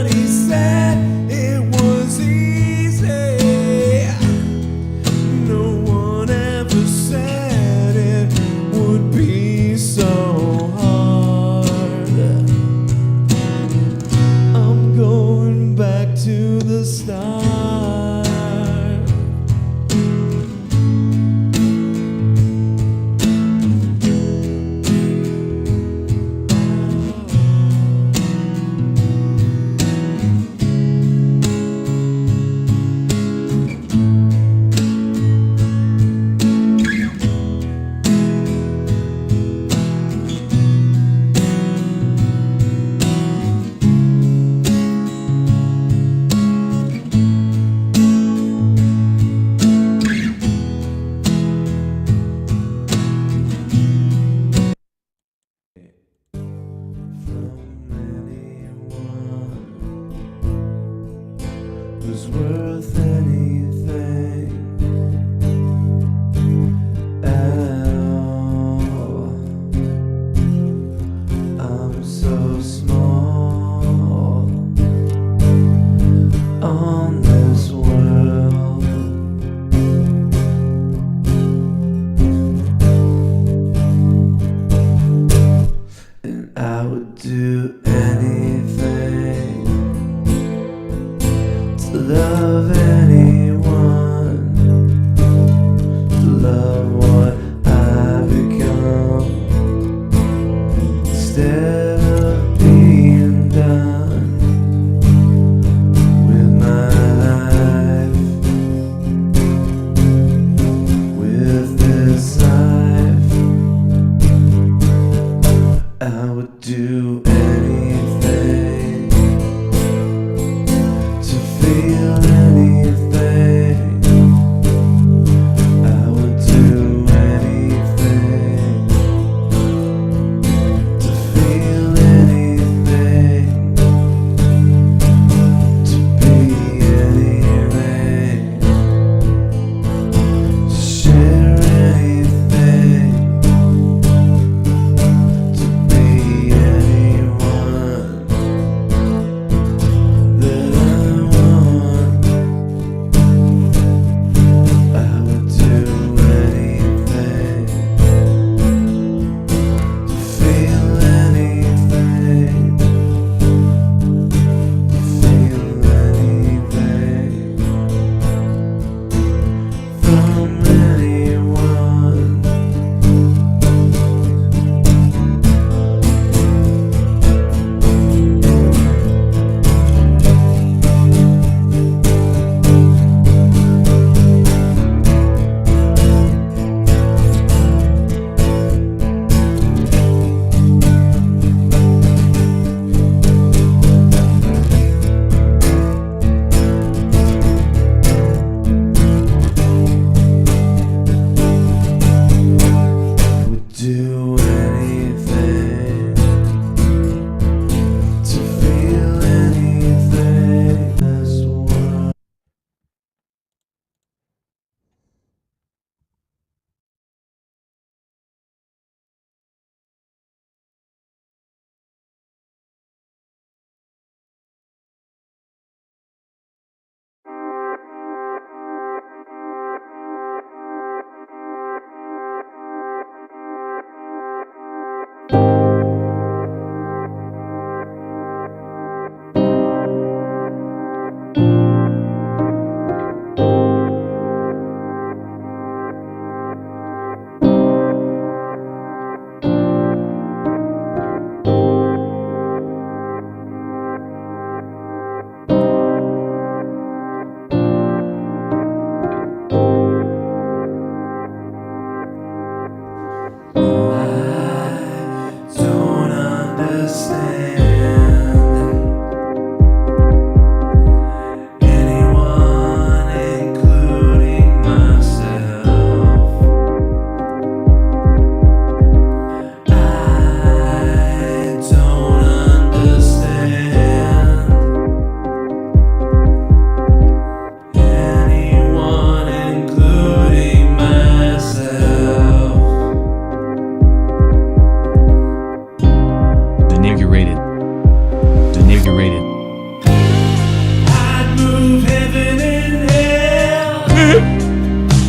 Inaugurated. I'd move heaven and hell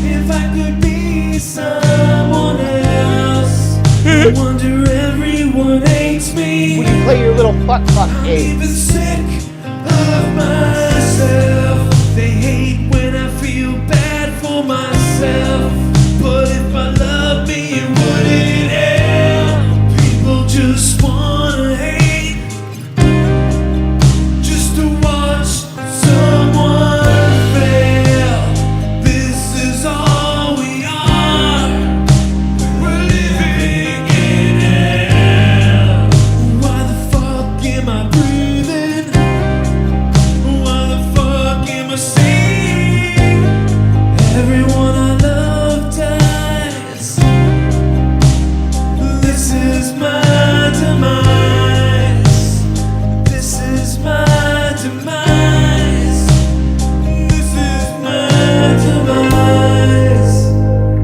if I could be someone else. No wonder everyone hates me. When you play your little fuck I'm game. even sick of myself. They hate when I feel bad for myself. But if I love me, it wouldn't help. People just wanna hate, just to watch someone fail. This is all we are. We're living in hell. Why the fuck am I breathing? Why the fuck am I seeing everyone I love dies? This is my demise. This is my demise. This is my demise. This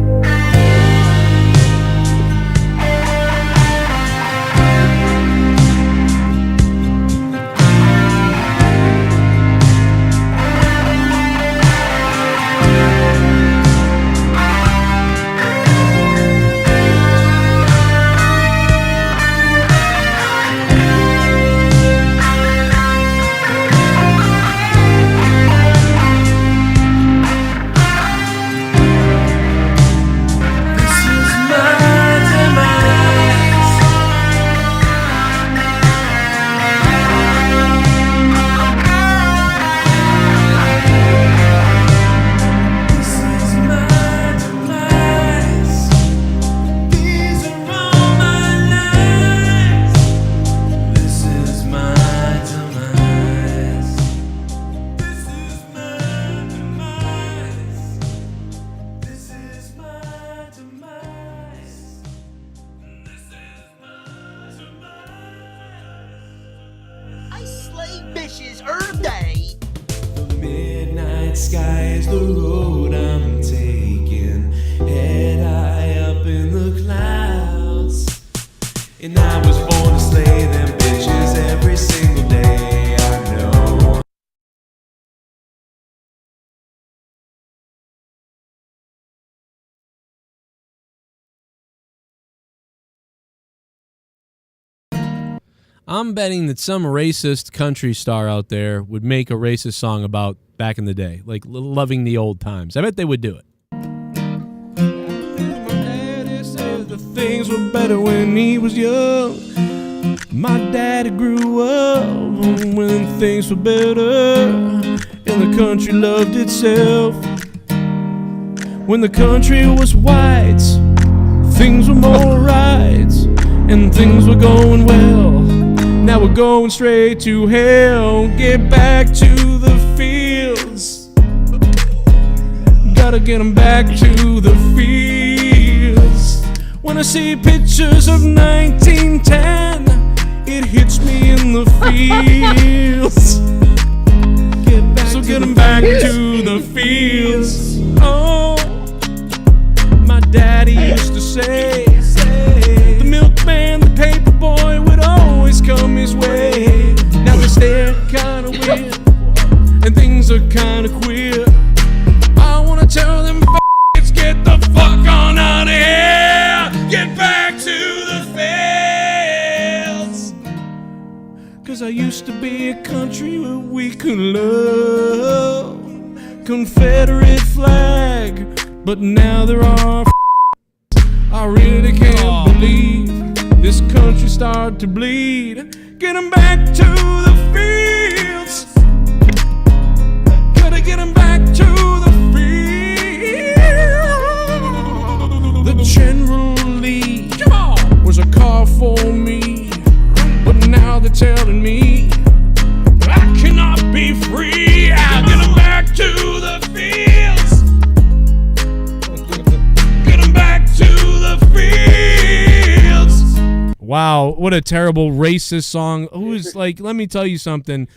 is my demise. This is my demise. These are all my lies. This is my demise. This is my demise. This is my demise. This is my demise. I slay bitches every day. The midnight sky is the road I'm taking. Head high up in the clouds. And I was born to slay them bitches every single day. I know. I'm betting that some racist country star out there would make a racist song about back in the day, like loving the old times. I bet they would do it. The things were better when he was young. My daddy grew up when things were better, and the country loved itself. When the country was white, things were more right, and things were going well. Now we're going straight to hell. Get back to the fields. Gotta get 'em back to the fields. When I see pictures of 1910, it hits me in the fields. So get 'em back to the fields. Oh, my daddy used to say, the milkman, the paper boy would always come his way. Now they stare kinda weird, and things are kinda queer. I wanna tell them f***ers, get the fuck on out of here. Get back to the fields. Cause I used to be a country where we could love Confederate flag, but now there are I really can't believe this country started to bleed. Get 'em back to the fields. Gotta get 'em back to the fields. The General Lee was a car for me, but now they're telling me I cannot be free. I'll get 'em back to the fields. Get 'em back to the fields. Wow, what a terrible racist song. Who's like, let me tell you something.